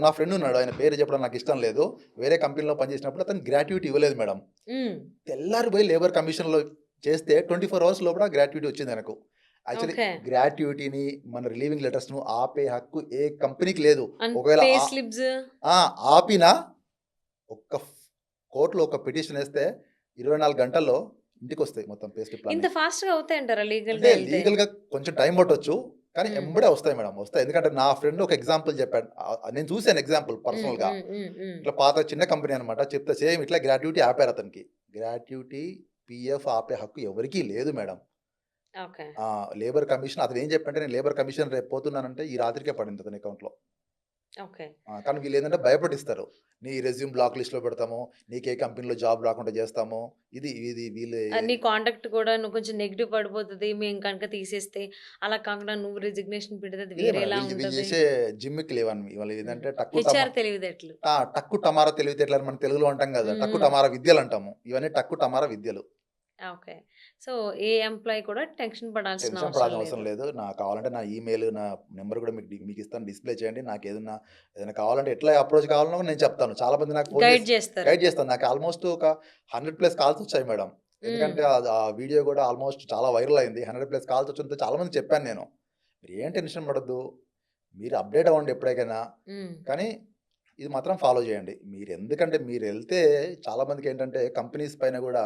నా ఫ్రెండ్ ఉన్నాడు. ఆయన పేరు చెప్పడం నాకు ఇష్టం లేదు. వేరే కంపెనీలో పనిచేసినప్పుడు అతను గ్రాట్యుటీ ఇవ్వలేదు మేడం. హ్మ్. తెల్లారిపోయి లేబర్ కమిషన్‌లో చేస్తే 24 అవర్స్ లోపల గ్రాట్యుటీ వచ్చింది ఆయనకు. Actually okay. గ్రాట్యుటీని, మన రిలీవింగ్ లెటర్స్‌ను ఆపే హక్కు ఏ కంపెనీకి లేదు. అండ్ ఒకవేళ పే స్లిప్స్ ఆ! ఆపినా ఒక్క కోర్ట్‌లో ఒక పిటిషన్ ఏస్తే 24 గంటల్లో ఇంటికొస్తాయి మొత్తం పే ఇంత స్లిప్‌లన్నీ. ఫాస్ట్‌గా అవుతాయంటారా అంటే లీగల్‌గా ఎళ్తే? లీగల్‌గా కొంచెం టైం పట్టొచ్చు. కానీ హ్మ్. ఎంబడే వస్తాయి మేడం. వస్తాయి. ఎందుకంటే నా ఫ్రెండ్ ఒక ఎగ్జాంపుల్ చెప్పాడు. నేను చూసాను ఎగ్జాంపుల్ హ్మ్. పర్సనల్‌గా. హ్మ్. హ్మ్. హ్మ్. ఇట్లా పాత చిన్న కంపెనీ అనమాట. చెప్తే సేమ్ ఇట్లా గ్రాట్యుటీ ఆపారు అతనికి. గ్రాట్యుటీ, పీఎఫ్ ఆపే హక్కు ఎవరికీ లేదు మేడం. ఓకే. లేబర్ కమిషన్ అతను ఏం చెప్పంటే, నేను లేబర్ కమిషన్ రేపు పోతున్నానంటే ఈ రాత్రికే పడింది అతని అకౌంట్‌లో. ఓకే. కానీ వీళ్ళేందంటే భయపడిస్తారు. నీ రెజ్యూమ్ బ్లాక్ లిస్ట్‌లో పెడతాము. నీకే కంపెనీలో జాబ్ రాకుండా చేస్తాము. ఇది ఇది వీళ్ళు నీ కాంటాక్ట్ కూడా నువ్వు కొంచెం నెగెటివ్ పడిపోతది. మేము గనుక తీసేస్తే. అలా కాకుండా నువ్వు రిజిగ్నేషన్ పెడితే అది ఇదే మేడం. వేరేలా వీళ్ళు ఉంటది. చేసే జిమ్మిక్కులు ఇవన్నీ. హ్మ్. వాళ్ళేందంటే హెచ్ఆర్ తెలివితేటలు. టక్కు టమారా తెలివితేటలని మనం తెలుగులో అంటాం గదా! హ్మ్. టక్కు హ్మ్. టమారా విద్యలంటాము. ఇవన్నీ టక్కు టమారా విద్యలు. ఓకే. సో, ఏ ఎంప్లాయీ కూడా టెన్షన్ పడాల్సిన టెన్షన్ అవసరం పడాల్సిన అవసరం లేదు. లేదు. కావాలంటే నా ఈమెయిల్, నా నంబర్ కూడా మీకిస్తాను. డిస్‌ప్లే చేయండి. ఏదైనా కావాలంటే ఎట్లా అప్రోచ్ కావాలనో కూడా నేను చెప్తాను. చాలా మంది నాకు ఫోన్ గైడ్ చేసి జేస్తారు. గైడ్ చేస్తాను. నాకు ఆల్‌మోస్ట్ ఒక 100+ కాల్స్ వచ్చాయి మేడం. హ్మ్. ఎందుకంటే ఆ వీడియో కూడా ఆల్‌మోస్ట్ చాలా వైరల్ అయింది. 100+ కాల్స్ వచ్చుంటే చాలా మందికి చెప్పాను నేను. మీరేం టెన్షన్ పడొద్దు. మీరు అప్‌డేట్ అవ్వండి ఎప్పుడైకైనా. హ్మ్. కానీ ఇది మాత్రం ఫాలో చేయండి. మీరెందుకంటే మీరెళ్తే చాలా మందికేంటంటే కంపెనీస్ పైన గూడా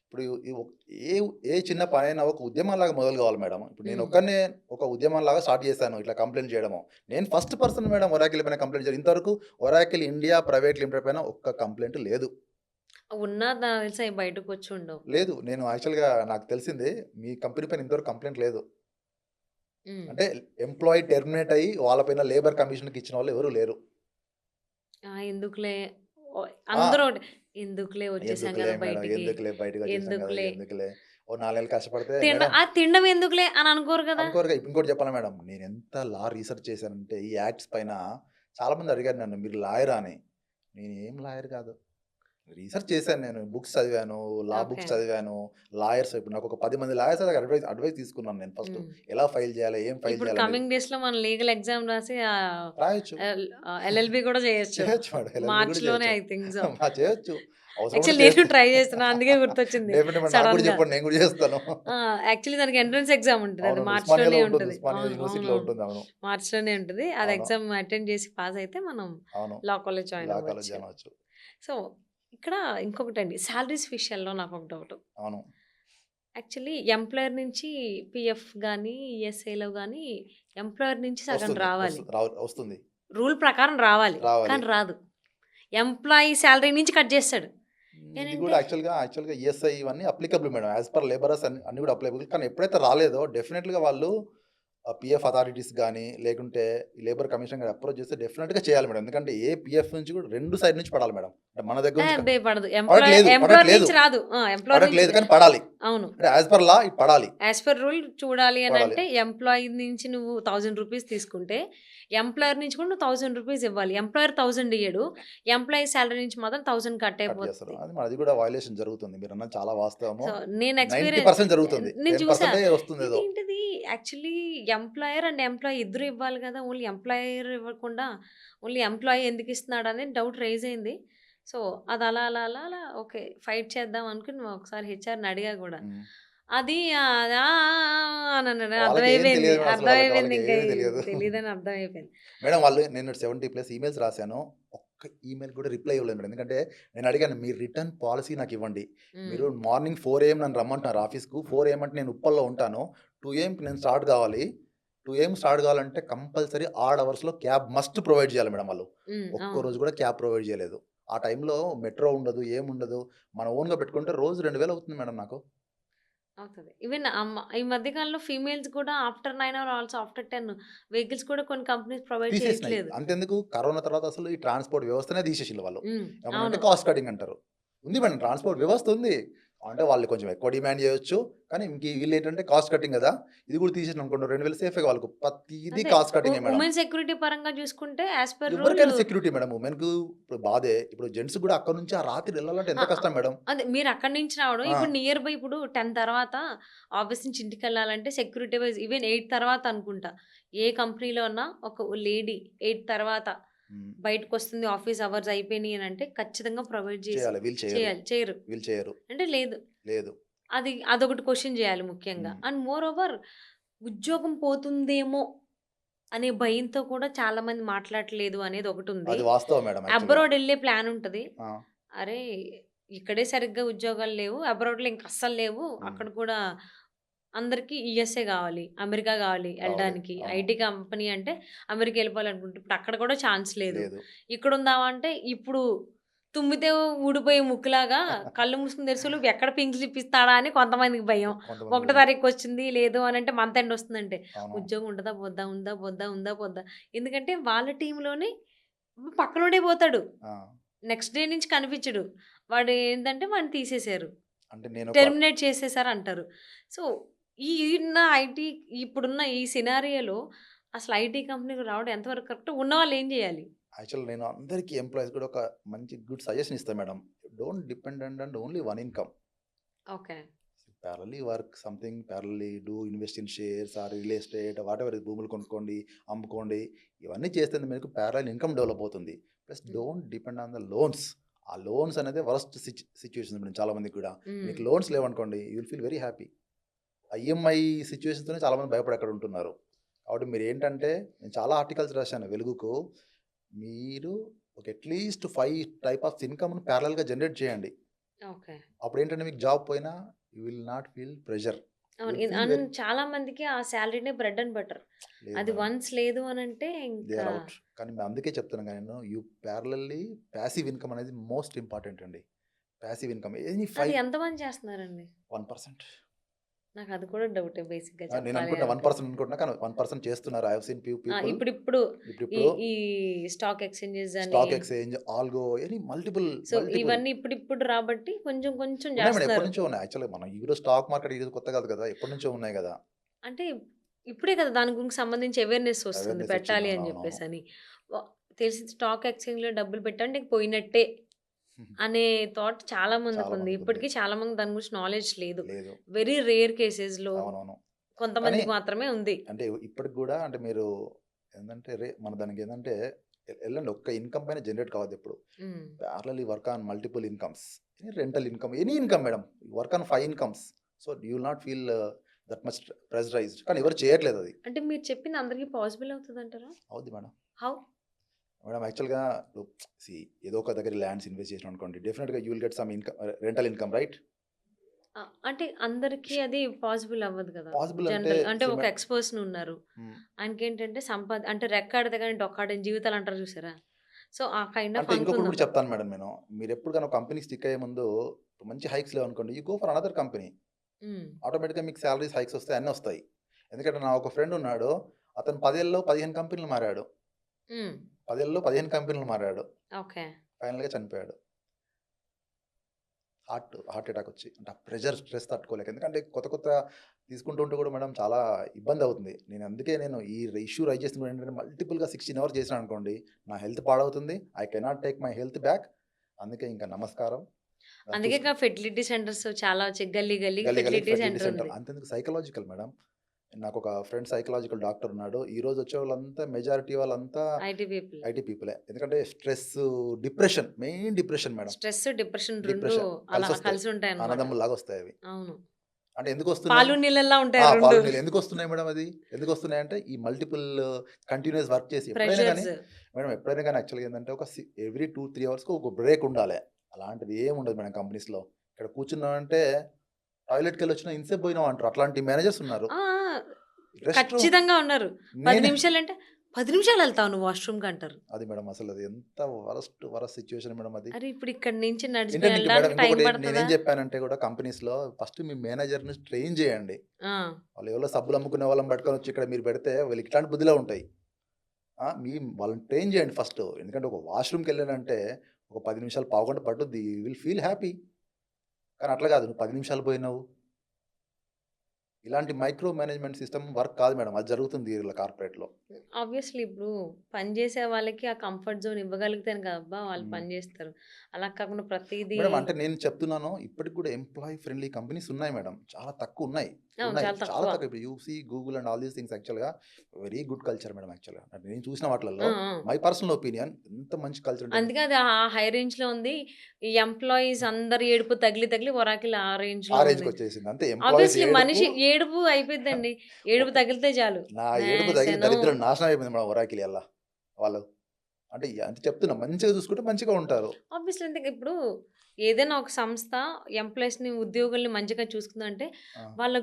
ఇప్పుడు ఈ ఒ ఏ ఏ చిన్న పనైనా ఒక ఉద్యమంలాగా మొదలు గావాలి మేడం. ఇప్పుడు హ్మ్. నేనొక్కడినే ఒక ఉద్యమంలాగా స్టార్ట్ చేశాను ఇట్లా కంప్లెయింట్ చేయడము. నేను ఫస్ట్ పర్సన్ మేడం ఒరాకిల్ పైన కంప్లెయింట్ చేయడం. ఇంతవరకు ఒరాకిల్ ఇండియా ప్రైవేట్ లిమిటెడ్ పైన ఒక్క కంప్లెయింట్ లేదు. ఉన్నా నాకు తెలిసి అయి బయటకొచ్చుండవు. లేదు. నేను యాక్చువల్‌గా నాకు తెలిసింది మీ కంపెనీ పైన ఇంతవరకు కంప్లెయింట్ లేదు. హ్మ్. అంటే ఎంప్లాయీ టెర్మినేట్ అయ్యి వాళ్ళ పైన లేబర్ కమిషన్‌కి ఇచ్చిన వాళ్ళు ఎవరు లేరు. ఎందుకులే ఆ! అందరూ ఒకటే. ఎందుకులే వచ్చేసాం ఎందుకులే గదా మేడం, బయటికి. ఎందుకులే బయటకొచ్చేసాం గదా! ఎందుకులే ఎందుకులే ఓ 4 నెలలు కష్టపడితే తినడం మేడం తినడం ఎందుకులే అని అనుకోరు గదా! అనుకోరుగా. ఇంకోటి చెప్పాలా మేడం, నేనెంత రీసెర్చ్ చేశానంటే ఈ యాక్ట్స్ పైన చాలా మంది అడిగారు నన్ను, "మీరు లాయరా" అని. నేనేం లాయర్ కాదు. రీసెర్చ్ చేశాను నేను. బుక్స్ చదివాను, లా ఓకే. బుక్స్ చదివాను. లాయర్స్ ఇప్పుడు నాకొక 10 మంది లాయర్స్ దగ్గర అడ్వైస్ తీసుకున్నాను నేను ఫస్ట్. హ్మ్. ఎలా ఫైల్ చేయాలి? ఏం ఫైల్ ఇప్పుడు చేయాలనేది. కమింగ్ డేస్‌లో మనం లీగల్ ఎగ్జామ్ రాసి రాయొచ్చు. ఎల్ఎల్‌బి కూడా చేయొచ్చు. చేయొచ్చు మేడం. ఎల్ఎల్‌బి కూడా మార్చ్‌లోనే చేయొచ్చు. I think so. చేయొచ్చు. అవసరం ఉంటే యాక్చువల్లీ నేను చేయొచ్చు. ట్రై చేస్తున్నా. అందుకే గుర్తొచ్చింది డెఫినెట్‌గా మరి నాకు కూడా సడెన్‌గా. చెప్పండి. నేను కూడా చేస్తాను. యాక్చువల్లీ దానికి ఎంట్రన్స్ ఎగ్జామ్ ఉంటది. అది అవునవును. మార్చ్‌లోనే ఉస్మానియాలో ఉంటుంది. ఉంటది. ఉస్మానియా యూనివర్సిటీలో అవునవును. ఉంటుంది. అవును. మార్చ్‌లోనే ఉంటది. అది అవును. ఎగ్జామ్ అటెండ్ చేసి పాస్ అయితే మనం అవును. Law college join law college అవ్వచ్చు. జాయిన్ అవ్వచ్చు. సో, ఇక్కడ ఇంకొకటండి సాలరీస్ విషయంలో నాకొక డౌటు. అవును. యాక్చువల్లీ ఎంప్లాయర్ నుంచి పీఎఫ్ గానీ, ఈఎస్ఐలో గానీ ఎంప్లాయర్ నుంచి సగం వస్తుంది. రావాలి. వస్తుంది. రూల్ ప్రకారం రావాలి. రావాలి. కానీ రాదు. ఎంప్లాయీ సాలరీ నుంచి కట్ చేస్తాడు. ఇది ఏనంటే కూడా యాక్చువల్‌గా ఈఎస్ఐ ఇవన్నీ applicable madam. As per labourers అన్నీ కూడా అప్లికబుల్. కానీ ఎప్పుడైతే రాలేదో డెఫినిట్‌గా వాళ్ళు పీఎఫ్ అథారిటీస్ గాని, లేకుంటే ఈ లేబర్ కమిషన్ గాని అప్రోచ్ చేస్తే డెఫినిట్‌గా చేయాలి మేడం. ఎందుకంటే ఏ పీఎఫ్ నుంచి కూడా 2 సైడ్ నుంచి పడాలి మేడం. అంటే మన దగ్గర నుంచి అబ్బే! పడదు. పడట్లేదు. ఎంప్లాయర్ పడట్లేదు. నుంచి రాదు. ఎంప్లాయర్ నుంచి పడట్లేదు కానీ పడాలి. అవును. అంటే యాస్ పర్ లా ఇది పడాలి. యాస్ పర్ రూల్ చూడాలి పడాలి. అనంటే ఎంప్లాయీ నుంచి నువ్వు రూ. 1000 తీసుకుంటే, ఎంప్లాయర్ నుంచి కూడా నువ్వు రూ. 1000 ఇవ్వాలి. ఎంప్లాయర్ 1000 ఇయ్యడు. ఎంప్లాయీ సాలరీ నుంచి మాత్రం 1000 కట్ కట్ చేస్తారు. అయిపోతది. అది కూడా వయలేషన్ జరుగుతుంది. మీరన్నది చాలా వాస్తవము. సో, నేను 90% జరుగుతుంది. నేను చూసా. 10% వస్తుందేదో. ఇదేంటిది యాక్చువల్లీ ఎంప్లాయర్ అండ్ ఎంప్లాయీ ఇద్దరు ఇవ్వాలి కదా! ఓన్లీ ఎంప్లాయర్ ఇవ్వకుండా ఓన్లీ ఎంప్లాయీ ఎందుకు ఇస్తున్నాడు అనేది డౌట్ రైజ్ అయింది. సో, అది అలా ఓకే. ఫైట్ చేద్దాం అనుకుని ఒకసారి హెచ్ఆర్‌ని అడిగా గూడా. హ్మ్. అది ఆ! అనన్నాడు. వాళ్ళకేం అర్థమైపోయింది. తెలియదు మేడం అసలు. అర్థమైపోయింది. వాళ్ళకి ఇంక ఏమీ తెలియదు. తెలీదని అర్థమైపోయింది. మేడం వాళ్ళు నేను 70+ ఈమెయిల్స్ రాసాను. ఒక్క ఈమెయిల్ కూడా రిప్లై ఇవ్వలేదు మేడం. ఎందుకంటే నేను అడిగాను, "మీ రిటర్న్ పాలిసీ నాకివ్వండి. హ్మ్. మీరు మార్నింగ్ 4 AM నన్ను రమ్మంటున్నారు ఆఫీస్‌కు. 4 AM అంటే నేను ఉప్పల్లో ఉంటాను. 2 AMకి నేను స్టార్ట్ కావాలి. 2 AM స్టార్ట్ కావాలంటే కంపల్సరీ ఆడ్ అవర్స్‌లో క్యాబ్ మస్ట్ ప్రొవైడ్ చేయాలి మేడం వాళ్ళు. ఒక్క అవును. రోజు కూడా క్యాబ్ ప్రొవైడ్ చేయలేదు. ఆ టైంలో మెట్రో ఉండదు. ఏముండదు. మన ఓన్‌గా పెట్టుకుంటే రోజు 2000 అవుతుంది మేడం నాకు. అవుతది. ఈవెన్ ఈ మధ్య కాలంలో ఫీమేల్స్ కూడా after 9 or also after 10 vehicles కూడా కొన్ని కంపెనీస్ ప్రొవైడ్ తీసేసినాయి. చేయట్లేదు. అంతెందుకు కరోనా తర్వాత అసలు ఈ ట్రాన్స్‌పోర్ట్ వ్యవస్థనే తీసేసిల్లు వాళ్ళు. ఏమనంటే అవును. కాస్ట్ కటింగ్ అంటారు. ఉంది మేడం ట్రాన్స్‌పోర్ట్ వ్యవస్థ ఉంది. అంటే వాళ్ళు కొంచెం ఎక్కువ డిమాండ్ చేయొచ్చు. కానీ వీళ్ళేంటంటే కాస్ట్ కటింగ్ గదా! ఇది కూడా తీసేసారనుకోండి 2000 సేఫే వాళ్ళకు. ప్రతీది అదే కాస్ట్ కటింగే మేడం. ఉమెన్ సెక్యూరిటీ పరంగా చూసుకుంటే యాస్ పర్ రూల్ ఎవరికైనా సెక్యూరిటీ మేడం. ఉమెన్‌కు ఇప్పుడు బాధే. ఇప్పుడు జెంట్స్ కూడా అక్కడి నుంచి ఆ రాత్రి ఎళ్ళాలంటే ఎంత కష్టం మేడం. అదే మీరక్కడి నుంచి రావడం, ఆ! ఇప్పుడు నియర్ బై ఇప్పుడు 10 తర్వాత ఆఫీస్ నుంచి ఇంటికెళ్ళాలంటే సెక్యూరిటీ వైస్ ఈవెన్ 8 తర్వాత అనుకుంటా. ఏ కంపెనీలో అన్నా ఒక లేడీ 8 తర్వాత హ్మ్. బయటకొస్తుంది ఆఫీస్ అవర్స్ అయిపోయినాయి అనంటే ఖచ్చితంగా ప్రొవైడ్ చేయాలి. వీళ్ళు చేయరు. చేయాలి. చేయరు. వీళ్ళు చేయరు. అంటే లేదు. లేదు. అదొకటి క్వెషన్ చేయాలి ముఖ్యంగా. హ్మ్. అండ్ మోర్ ఓవర్ ఉద్యోగం పోతుందేమో అనే భయంతో కూడా చాలా మంది మాట్లాడట్లేదు అనేది ఒకటుంది. అది వాస్తవం మేడం యాక్చువల్‌గా. అబ్రాడ్ ఎళ్ళే ప్లాన్ ఉంటది. ఆ! అరే! ఇక్కడే సరిగ్గా ఉద్యోగాలు లేవు. అబ్రాడ్‌లో ఇంక అస్సలు లేవు. హ్మ్. అక్కడ కూడా అందరికి యూఎస్ఏ గావాలి. అమెరికా గావాలి కావాలి. ఎళ్ళడానికి. అవును. ఐటీ కంపెనీ అంటే అమెరికా ఎళ్ళిపోవాలనుకుంటే ఇప్పుడు అక్కడ కూడా ఛాన్స్ లేదు. లేదు. ఇక్కడుందామా అంటే ఇప్పుడు తుమ్మితే ఊడిపోయే ముక్కులాగా కళ్ళు మూసుకొని తెరిచేలోపు ఎక్కడ పింక్ స్లిప్ ఇస్తాడా అని కొంతమందికి భయం. కొంతమంది ఒకటో తారీఖొచ్చింది లేదు అనంటే మంత్ ఎండ్ వస్తుందంటే అవును. ఉద్యోగం ఉంటదా? పోద్దా? ఉందా? పోద్దా? ఉందా? పోద్దా? ఎందుకంటే వాళ్ళ టీమ్‌లోనే పక్కనోడే పోతాడు. ఆ! నెక్స్ట్ డే నుంచి కనిపించడు. వాడు ఏందంటే వాడిని తీసేసారు. అంటే నేనొక టెర్మినేట్ చేసేసారంటారు. సో, ఈ ఉన్న ఐటీ ఇప్పుడున్న ఈ సినారియోలో అసలు ఐటీ కంపెనీకి రావడం ఎంతవరకు కరెక్ట్? ఉన్నవాళ్ళు ఏం జేయాలి? యాక్చువల్ నేను అందరికీ ఎంప్లాయీస్ కూడా ఒక మంచి గుడ్ సజెషన్ ఇస్తా madam. Don't dependent on only one income. Okay. Parallelly work something parallelly do invest in shares or real estate whatever భూములు కొనుక్కోండి, అమ్ముకోండి. ఇవన్నీ చేస్తే మీకు ప్యారలల్ ఇన్‌కమ్ డెవలప్ అవుతుంది. Plus hmm. Don't depend on the loans. ఆ loans అనేది worst situation ఇప్పుడు చాలా మందికి కూడా. హ్మ్. మీకు లోన్స్ లేవనుకోండి you will feel very happy. EMI సిట్యుయేషన్‌తోనే చాలా మంది భయపడి అక్కడ ఉంటున్నారు. కాబట్టి మీరేంటంటే నేను చాలా ఆర్టికల్స్ రాశాను వెలుగుకు. మీరు ఒక అట్‌లీస్ట్ 5 టైప్ ఆఫ్ ఇన్‌కమ్‌ని ప్యారలల్‌గా జనరేట్ చేయండి. ఓకే. అప్పుడేంటంటే మీకు జాబ్ పోయినా you will not feel pressure. You అవును. విల్ ఫీల్ అండ్ వెరీ చాలా మందికి ఆ సాలరీనే బ్రెడ్ అండ్ బటర్. లేదు అది మేడం. వన్స్ లేదు అనంటే దే ఇంకా ఆర్ ఔట్. కానీ అందుకే చెప్తున్నాను నేను యూ ప్యారలల్లీ పాసివ్ ఇన్‌కమ్ అనేది మోస్ట్ ఇంపార్టెంట్ అండి. పాసివ్ ఇన్‌కమ్ ఎనీ అది 5 ఎంతమంది చేస్తున్నారండి? 1% నాకు అది కూడా డౌటే బేసిక్‌గా నేను చెప్పాలి అనుకుంటున్నా అంటే. 1% అనుకుంటున్నా. కానీ 1% చేస్తున్నారు. ఐ హావ్ సీన్ పీపుల్ ఇప్పుడిప్పుడు ఈ ఇప్పుడిప్పుడు ఈ స్టాక్ ఎక్స్‌చేంజెస్ అని stock exchange, algo any so, multiple ఇవన్నీ ఇప్పుడిప్పుడు రాబట్టి కొంచెం కొంచెం ఉన్నాయి మేడం. జేస్తున్నారు. ఎప్పటినుంచో ఉన్నాయి. యాక్చువల్‌గా మనం ఈరోజు స్టాక్ మార్కెట్ ఈరోజు కొత్త కాదు కదా! ఎప్పటినుంచో ఉన్నాయి కదా! అంటే ఇప్పుడే కదా దాని గురించి సంబంధించి అవేర్‌నెస్ వస్తుంది అవేర్‌నెస్ వచ్చింది. పెట్టాలి అని అవునవునవును. జెప్పేసని. వ తెలిసి స్టాక్ ఎక్స్‌చేంజ్‌లో డబ్బులు పెట్టంటే ఇంక పోయినట్టే అనే థాట్ చాలా చాలా మందికుంది. మందికుంది. ఇప్పటికి చాలా మందికి దాని గురించి నాలెడ్జ్ లేదు. లేదు. వెరీ రేర్ కేసెస్‌లో అవునవును. కానీ కొంతమందికి మాత్రమే ఉంది. అంటే ఇప్పటికి గూడా అంటే మీరు ఏందంటే మన దానికేందంటే ఎళ్ళండి. ఒక్క ఇన్‌కమ్ పైన జనరేట్ కావద్దెప్పుడు. హ్మ్. Parallelly work on multiple incomes. Rental income, any income madam. Work on 5 incomes. So, you will not feel that much pressurised. కానీ ఎవరు చేయట్లేదది. అంటే మీరు చెప్పింది అందరికి పాసిబుల్ అవుతదంటారా? అవుద్ది మేడం. హౌ? మేడం యాక్చువల్‌గా ఇప్పుడు ఏదో ఒక దగ్గర ల్యాండ్స్ ఇన్వెస్ట్ చేసినామనుకోండి. డెఫినిట్‌గా you will get some income, rental income right? అంటే అందరికి అది పాసిబుల్ అవ్వదు కదా! పాసిబుల్ అంటే జనరల్ అంటే ఒక మేడం. ఎక్స్ పర్సన్ ఉన్నారు. హ్మ్. ఆయనకేంటంటే అంటే రెక్కాడితే గాని డొక్కాడని జీవితాలు అంటారు చూసారా? సో, ఆ కైండ్ ఆఫ్ అంటే ఇంకొకటి కూడా అనుకుందాం. చెప్తాను మేడం నేను. మీరెప్పుడు గాని ఒక కంపెనీకి స్టిక్ అయ్యే ముందు మంచి హైక్స్ లేవనుకోండి. You go for another company. Hmm. ఆటోమేటిక్‌గా మీకు సాలరీస్ హైక్స్ వస్తాయి. అన్నీ వస్తాయి. ఎందుకంటే నా ఒక ఫ్రెండ్ ఉన్నాడు. అతను 10 ఏళ్లలో 15 కంపెనీలు మారాడు. హ్మ్. 10 ఏళ్లలో 15 కంపెనీలు మారాడు. ఓకే. ఫైనల్‌గా చనిపోయాడు. హార్ట్ అటాక్ వచ్చి. అంటే ఆ ప్రెషర్, స్ట్రెస్ తట్టుకోలేక. ఎందుకంటే కొత్త కొత్త తీసుకుంటూ ఉంటే కూడా మేడం చాలా ఇబ్బందవుతుంది. నేను ఈ ఇష్యూ రైజ్ చేసింది కూడా ఏంటంటే మల్టిపుల్‌గా 16 అవర్స్ చేశాననుకోండి, నా హెల్త్ పాడవుతుంది. I cannot take my health back. అందుకే ఇంకా నమస్కారం. అందుకే ఫెర్టిలిటీ సెంటర్స్ చాలా వచ్చాయి. గల్లీ గల్లీకి గల్లీ గల్లీకి ఫెర్టిలిటీ ఫెర్టిలిటీ సెంటర్ సెంటర్. ఉంది. అంతెందుకు సైకలాజికల్ మేడం. నాకొక ఫ్రెండ్ సైకలాజికల్ డాక్టర్ ఉన్నాడు. ఈరోజు వచ్చేవాళ్ళంతా మెజారిటీ వాళ్ళంతా ఐటీ పీపుల్. ఐటీ పీపులే. ఎందుకంటే stress, depression, main depression madam. Stress, depression 2 depression అలా కలిసొస్తాయి. కలిసి ఉంటాయన్నమాట. అన్నదమ్ముల్లాగా వస్తాయవి. అవును. అంటే ఎందుకొస్తున్నాయి? పాలు నీళ్ళలా ఉంటాయి ఆ! 2. పాలు నీళ్ళు ఎందుకొస్తున్నాయి మేడం అది? ఎందుకొస్తున్నాయంటే ఈ మల్టిపుల్ కంటిన్యూయస్ వర్క్ చేసి ప్రెషర్స్. ఎప్పుడైనా గాని యాక్చువల్‌గా ఏందంటే ఒక ఎవ్రీ 2, 3 అవర్స్‌కి ఒక బ్రేక్ ఉండాలే. అలాంటిది ఏముండదు మేడం కంపెనీస్‌లో. ఇక్కడ కూర్చున్నామంటే టాయిలెట్‌కెళ్ళొచ్చినా ఇంతసేపు పోయినావా అంటారు. అట్లాంటి మేనేజర్స్ ఉన్నారు. ఆ! ఆ! రెస్ట్ రూమ్ ఖచ్చితంగా ఉన్నారు. 10 నేనే నిమిషాలంటే, 10 నిమిషాలు ఎళ్తావా నువ్వు వాష్‌రూమ్‌కి అంటారు. అది మేడం అసలది ఎంత వరస్ట్ సిట్యుయేషన్ మేడం అది. అరే! ఇప్పుడు ఇక్కడి నుంచి నడిచిపోయి ఏంటంటే ఇంక మేడం ఎళ్ళడానికి టైం ఇంకొకటి పడతదా? నేనేం చెప్పానంటే కూడా కంపెనీస్‌లో ఫస్ట్ మీ మేనేజర్‌ని ట్రైన్ చేయండి. ఆ! వాళ్ళు ఎవరో సబ్బులు అమ్ముకునే వాళ్ళని పట్టుకొనొచ్చి ఇక్కడ మీరు పెడితే వీళ్ళకి ఇట్లాంటి బుద్ధిలే ఉంటాయి. వాళ్ళని ట్రైన్ చేయండి ఫస్టు. ఎందుకంటే ఒక వాష్‌రూమ్‌కెళ్ళానంటే ఒక 10 నిమిషాలు, పావుగంట పట్టుద్ది. You will feel happy. కానీ అట్లా కాదు. నువ్వు 10 నిమిషాలు పోయినావు. ఇలాంటి మైక్రో మేనేజ్‌మెంట్ సిస్టమ్ వర్క్ కాదు మేడం. అది జరుగుతుంది ఇలా కార్పొరేట్‌లో. ఆబ్వియస్లీ ఇప్పుడు పని చేసే వాళ్ళకి ఆ కంఫర్ట్ జోన్ ఇవ్వగలిగితేనే కదా అబ్బా! వాళ్ళు హ్మ్. పని చేస్తారు. అలా కాకుండా ప్రతీదీ మేడం అంటే నేను చెప్తున్నాను. ఇప్పటికి కూడా ఎంప్లాయీ ఫ్రెండ్లీ కంపెనీస్ ఉన్నాయి మేడం. చాలా తక్కువున్నాయి. అవును. ఉన్నాయి. చాలా చాలా తక్కువ. తక్కువ. ఇప్పుడు Google and all these things యాక్చువల్‌గా వెరీ గుడ్ కల్చర్ మేడం యాక్చువల్‌గా. అంటే నేను చూసిన ఆ! వాటిలలో ఆ! మై పర్సనల్ ఒపీనియన్ ఎంత మంచి కల్చర్ అంటే అందుకే అది ఆ హై రేంజ్‌లో ఉంది. ఈ ఎంప్లాయీస్ అందరి ఏడుపు తగిలి తగిలి ఒరాకిల్ ఆ ఆ రేంజ్‌లో ఉంది. రేంజ్‌కొచ్చేసింది. అంతే ఎంప్లాయీస్ ఆబ్వియస్లీ ఏడుపు మనిషి ఏడుపు అయిపోద్దండి. ఏడుపు ఒక తగిలితే చాలు. నా ఏడుపు తగిలి నాశనం. దరిద్రం నాశనం అయిపోయింది మేడం ఒరాకిల్ యల్లా. వాళ్ళు. అంటే చెప్తున్నా మంచిగా చూసుకుంటే మంచిగా ఉంటారు. ఆబ్వియస్లీ అంటే ఇప్పుడు ఏదైనా ఒక సంస్థ ఎంప్లాయీస్‌ని, ఉద్యోగుల్ని మంచిగా చూసుకుందంటే ఆ! వాళ్ళ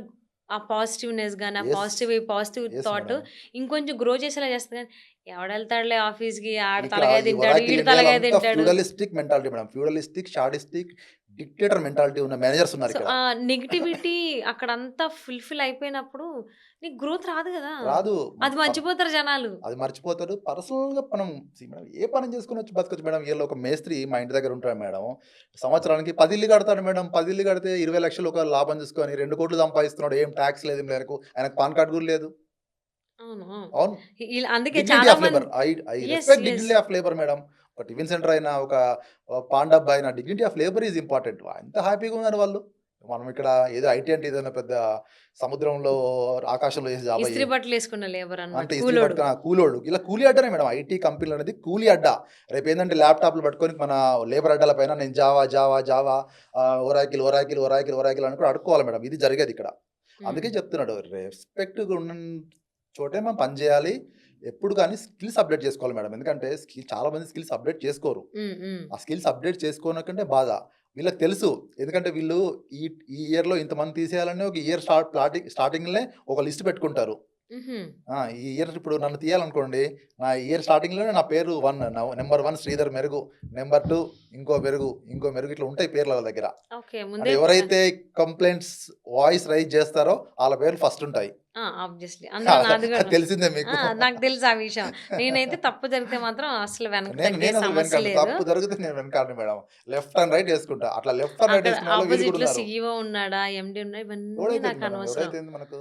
ఆ పాజిటివ్‌నెస్ గాని, ఆ yes. Positive yes thought madam. ఇంకొంచెం గ్రో చేసేలా చేస్తది గానీ, ఎవడెళ్తాడులే ఆఫీస్‌కి ఆడు ఇక్కడ తలకాయ ఈ తింటాడు, ఒరాకిల్ ఈడు ఇండియాలో తలకాయ అంతా తింటాడు. Feudalistic mentality madam. Feudalistic, sadistic, dictator mentality ఉన్న మేనేజర్స్ సో, ఉన్నారిక్కడ. ఆ నెగటివిటీ అక్కడంతా ఫుల్‌ఫిల్ అయిపోయినప్పుడు నీకు గ్రోత్ రాదు గదా! రాదు. అది మర్చిపోతారు జనాలు. అది మర్చిపోతారు. పర్సనల్‌గా మనం మేడం ఏ పని చేసుకొనొచ్చి బతకొచ్చు మేడం. ఈళ్ళ ఒక మేస్త్రి మా ఇంటి దగ్గర ఉంటాడు మేడం. సంవత్సరానికి 10 ఇల్లు కడతాడు మేడం. 10 ఇల్లు కడితే 20,00,000 ఒక లాభం చూసుకొని 2,00,00,000 సంపాదిస్తున్నాడు. ఏం టాక్స్ లేదు, ఏం లేదు. ఆయనకు పాన్ కార్డ్ కూడా లేదు. అవును. ఆ! అవును. ఇలా అందుకే డిగ్నిటీ చాలా ఆఫ్ మంది labour. I yes. Respect yes. Dignity of labour madam. ఒక టిఫిన్ సెంటర్ అయినా, ఒక పాన్ డబ్బా అయినా dignity of labour is important. ఎంత హ్యాపీగా ఉన్నారు వాళ్ళు. మనం ఇక్కడ ఏదో ఐటీ అంటే ఏదైనా పెద్ద సముద్రంలో, ఆకాశంలో చేసే జాబ్ ఇస్త్రీ బట్టలేసుకున్న లేబర్ అన్నమాట. అంతే ఇస్త్రీ కూలోడు. పట్టుకొని కూలోడు. ఇలా కూలీ అడ్డానే మేడం. ఐటీ కంపెనీలు అనేది కూలీ అడ్డా. రేపేందంటే ల్యాప్‌టాప్‌లు పట్టుకొని మన లేబర్ అడ్డాల పైన నేను జావా, ఒరాకిల్ అని కూడా అడుక్కోవాలి మేడం. ఇది జరిగేదిక్కడ. హ్మ్. అందుకే చెప్తున్నాడు. రెస్పెక్ట్‌గా ఉన్న చోటే మనం పని చేయాలి. ఎప్పుడు గాని స్కిల్స్ అప్‌డేట్ చేసుకోవాలి మేడం. ఎందుకంటే చాలా మంది స్కిల్స్ అప్‌డేట్ చేసుకోరు. హ్మ్. హ్మ్. ఆ స్కిల్స్ అప్‌డేట్ చేసుకోనకంటే బాధ. వీళ్ళకి తెలుసు. ఎందుకంటే వీళ్ళు ఈ ఈ ఇయర్‌లో ఇంతమంది తీసేయాలని ఒక ఇయర్ స్టార్టింగ్‌లోనే ఒక లిస్ట్ పెట్టుకుంటారు. హుహు. ఈ ఇయర్ ఇప్పుడు నన్ను తీయాలనుకోండి, నా ఇయర్ స్టార్టింగ్‌లోనే నా పేరు 1 నంబర్ 1 శ్రీధర్ మెరుగు, నంబర్ 2 ఇంకో మెరుగు, ఇంకో మెరుగు ఇట్లా ఉంటాయి పేర్లు ఆళ్ళ దగ్గర. ఓకే. అంటే ముందే ఎవరైతే కంప్లెయింట్స్ వాయిస్ రైజ్ చేస్తారో ఆళ్ళ పేర్లు ఫస్ట్ ఉంటాయి. ఆ! ఆబ్వియస్‌లీ. అందులో నాది అది గూడా. తెలిసిందే ఆ! మీకు. నాకు తెలుసు ఆ విషయం. నేనైతే తప్పు జరిగితే మాత్రం అసలు వెనక్కి తగ్గే నేనసలు సమస్య వెనకాడను. లేదు. తప్పు జరిగితే నేను వెనకాడను మేడం. లెఫ్ట్ అండ్ రైట్ యేసుకుంటా. అట్లా లెఫ్ట్ అండ్ రైట్ అక్కడ యేసుకునే వాళ్ళు వీళ్ళు కూడా అపోజిట్‌లో ఉన్నారు. సీఈఓ ఉన్నాడా? ఎండీ ఉన్నాడా? ఇవన్నీ ఎవడైతే ఏంది నాకు మేడం? అనవసరం. ఎవరైతే ఏంది మనకు?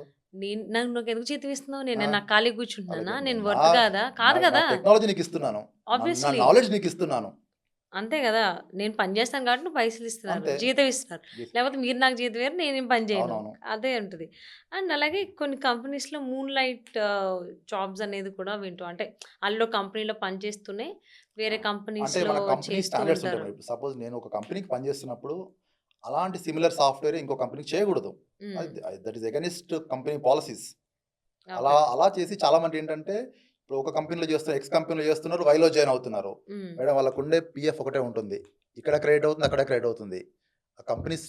నాకెందుకు జీతం ఇస్తున్నావు? ఆ! నేనేమన్నా ఖాళీగా కూర్చుంటున్నానా? అలాగే నేను నా వర్త్ కాదా? నా కాదు నా కదా! టెక్నాలజీ నీకిస్తున్నాను. నా ఆబ్వియస్‌లీ. నాలెడ్జ్ నీకిస్తున్నాను. అంతే గదా! నేను పని చేస్తాను కాబట్టి నువ్వు పైసలిస్తున్నారు. అంతే. జీతం ఇస్తున్నారు. గిస్ లేకపోతే మీరు నాకు జీతం ఇయ్యరు. నేనేం పని చేయను. అవునవును. అదే ఉంటది. అండ్ అలాగే కొన్ని కంపెనీస్‌లో మూన్‌లైట్ జాబ్స్ అనేది కూడా వింటాం. అంటే ఆళ్ళు కంపెనీలో పని చేస్తూనే వేరే అంటే కంపెనీస్‌లో మన కంపెనీ చేస్తూ స్టాండర్డ్స్ ఉంటాయి ఉంటారు. మేడం. ఇప్పుడు సపోజ్ నేను ఒక కంపెనీకి పనిచేస్తున్నప్పుడు, అలాంటి సిమిలర్ సాఫ్ట్‌వేర్ ఇంకో కంపెనీకి చేయకూడదు. హ్మ్. That is against company policies. అలా ఓకే. అలా చేసి చాలామంది ఏంటంటే, ఇప్పుడు ఒక కంపెనీలో చేస్తున్నారు, ఎక్స్ కంపెనీలో చేస్తున్నారు, వైలో జాయిన్ అవుతున్నారు. హ్మ్. మేడం వాళ్ళకుండే పీఎఫ్ ఒకటే ఉంటుంది. ఇక్కడ క్రెడిట్ అవుతుంది, అక్కడ క్రెడిట్ అవుతుంది. ఆ కంపెనీస్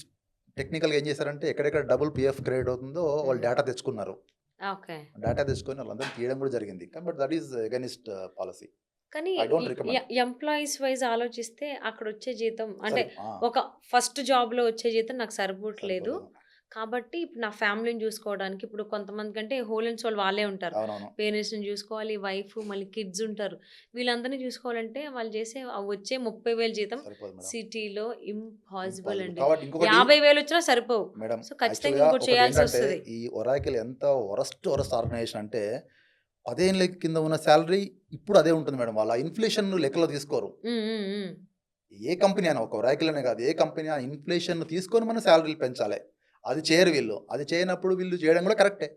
టెక్నికల్‌గా ఏం చేశారంటే, ఎక్కడెక్కడ డబుల్ పీఎఫ్ క్రెడిట్ అవుతుందో వాళ్ళు హ్మ్. డేటా తెచ్చుకున్నారు. ఓకే. డేటా తెచ్చుకొని వాళ్ళందరిని తీయడం కూడా జరిగింది. But that is against policy. కానీ I don't recommend. Employees wise ఆలోచిస్తే అక్కడొచ్చే జీతం అంటే సరే ఒక ఫస్ట్ జాబ్‌లో వచ్చే జీతం నాకు సరిపోవట్లేదు. సరిపోలేదు. కాబట్టి ఇప్పుడు నా ఫ్యామిలీని చూసుకోవడానికి ఇప్పుడు కొంతమందికంటే హోల్ అండ్ సోల్ వాళ్ళే ఉంటారు. అవునవును. పేరెంట్స్‌ని చూసుకోవాలి, వైఫ్ మళ్ళీ కిడ్స్ ఉంటారు. వీళ్ళందరిని చూసుకోవాలంటే వాళ్ళు చేసే వచ్చే 30,000 జీతం సరిపోదు మేడం. సిటీలో ఇంపాసిబుల్ ఇంపాసిబుల్. అండి. కాబట్టి ఇంకొకటి 50,000 వచ్చినా సరిపోవు. మేడం సో, ఖచ్చితంగా యాక్చువల్‌గా ఇంకోటి ఒకటేంటంటే, చేయాల్సొస్తది. ఈ ఒరాకిల్ ఎంత వరస్ట్ ఆర్గనైజేషన్ అంటే, 10 ఏళ్ల కింద ఉన్న సాలరీ ఇప్పుడు అదే ఉంటుంది మేడం. వాళ్ళ ఇన్‌ఫ్లేషన్ లెక్కలో తీసుకోరు. హ్మ్. హ్మ్. హ్మ్. ఏ కంపెనీ అయినా ఒక ఒరాకిల్ అనే కాదు. ఏ కంపెనీ ఆ ఇన్‌ఫ్లేషన్ తీసుకొని మన సాలరీలు పెంచాలి. అది చేయరు వీళ్ళు. అది చేయనప్పుడు వీళ్ళు చేయడం కూడా కరెక్టే.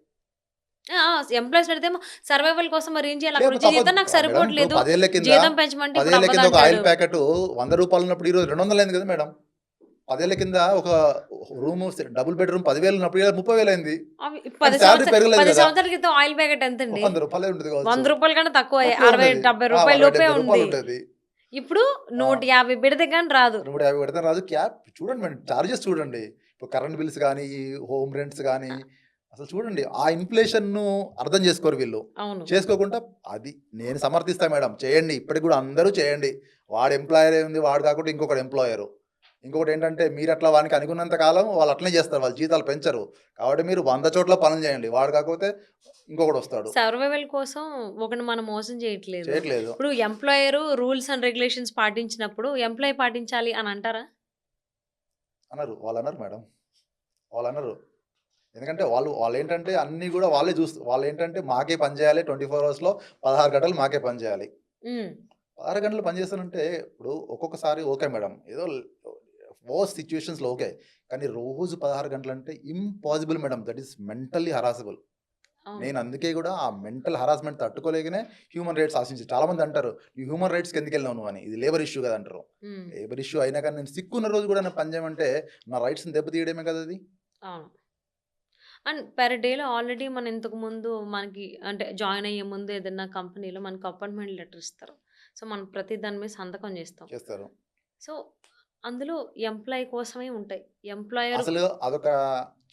ఆ! ఆ! ఎంప్లాయీస్‌ని అడిగితేమో సర్వైవల్ కోసం మరేం చేయాలి? లేకపోతే అక్కడొచ్చే తప్పదు. జీతం నాకు మేడం ఇప్పుడు సరిపోవట్లేదు. 10 ఏళ్ల కింద జీతం పెంచమంటే 10 ఇప్పుడు ఏళ్ల కింద ఒక ఆయిల్ అవ్వదంటాడు. ప్యాకెట్ రూ. 100 ఉన్నప్పుడు ఈరోజు 200 అయింది కదా మేడం. 10 ఏళ్ల కింద ఒక రూము డబుల్ బెడ్‌రూమ్ 10,000 ఉన్నప్పుడు ఇవాళ 30,000 అయింది. అవి కానీ సాలరీ పెరగలేదు 10 కదా! సంవత్సరాల క్రితం ఆయిల్ ప్యాకెట్ రూ. ఎంతండి? 100 ఉంటది రూ. కావచ్చు. 100 కన్నా తక్కువే. తక్కువే 60, ఉండేది. 70 ఆ! రూపాయల రూ. లోపే 170 ఉంది. ఉంటది. ఇప్పుడు ఆ! 150 పెడితే గాని రాదు. 150 పెడితే రాదు. చూడండి మేడం చార్జెస్ చూడండి. ఇప్పుడు కరెంట్ బిల్స్ గానీ, ఈ హోమ్ రెంట్స్ గానీ, అ అసలు చూడండి ఆ ఇన్‌ఫ్లేషన్‌ను అర్థం చేసుకోరు వీళ్ళు. అవును. చేసుకోకుండా అది నేను సమర్థిస్తా మేడం. చేయండి. ఇప్పటికి గూడా అందరూ చేయండి. వాడు ఎంప్లాయర్ అయ్యుండి వాడు కాకుండా ఇంకొకడు ఎంప్లాయరు. ఇంకొకటేంటంటే మీరట్లా వానికి అనుకున్నంత కాలం వాళ్ళు అట్లనే చేస్తారు. వాళ్ళు జీతాలు పెంచరు. కాబట్టి మీరు 100 చోట్ల పనులు చేయండి. వాడు కాకపోతే ఇంకొకడొస్తాడు. సర్వైవల్ కోసం ఒకడిని మనం మోసం చేయట్లేదు. చేయట్లేదు. ఇప్పుడు ఎంప్లాయరు రూల్స్ అండ్ రెగ్యులేషన్స్ పాటించినప్పుడు ఎంప్లాయీ పాటించాలి అని అంటారా? అనరు. వాళ్ళనరు మేడం. వాళ్ళనరు. ఎందుకంటే వాళ్ళేంటంటే అన్నీ గూడా వాళ్ళేంటంటే మాకే పని జేయాలి 24 అవర్స్‌లో 16 గంటలు మాకే పని జేయాలి. హ్మ్. 16 గంటలు పని చేస్తానంటే ఇప్పుడు ఒక్కొక్కసారి ఓకే మేడం. ఏదో వర్స్ట్ సిట్యుయేషన్స్‌లో ఓకే. కానీ రోజు 16 గంటలంటే impossible madam. That is mentally harassable. అవును. నేను అందుకే గూడా ఆ మెంటల్ హరాస్మెంట్ తట్టుకోలేకనే హ్యూమన్ రైట్స్ ఆశించి చాలామంది అంటారు, "నువ్వు హ్యూమన్ రైట్స్‌కి ఎందుకెళ్ళినావు నువ్వు" అని. ఇది లేబర్ ఇష్యూ గదా! అంటారు. హ్మ్. లేబర్ ఇష్యూ అయినా కానీ నేను సిక్ ఉన్న రోజు గూడా నా పని చేయమంటే నా రైట్స్‌ని దెబ్బతీయడమే కదా అది. అవును. అండ్ పెర్ డేలో ఆల్రెడీ మనం ఇంతకుముందు మనకి అంటే జాయిన్ అయ్యే ముందు ఏదైనా కంపెనీలో మనకు అపాయింట్మెంట్ లెటర్ ఇస్తారు. సో, మనం ప్రతి దాని మీద సంతకం చేస్తాం. చేస్తారు. సో, అందులో ఎంప్లాయీ కోసమే ఉంటాయి. ఎంప్లాయర్ అసలు అదొక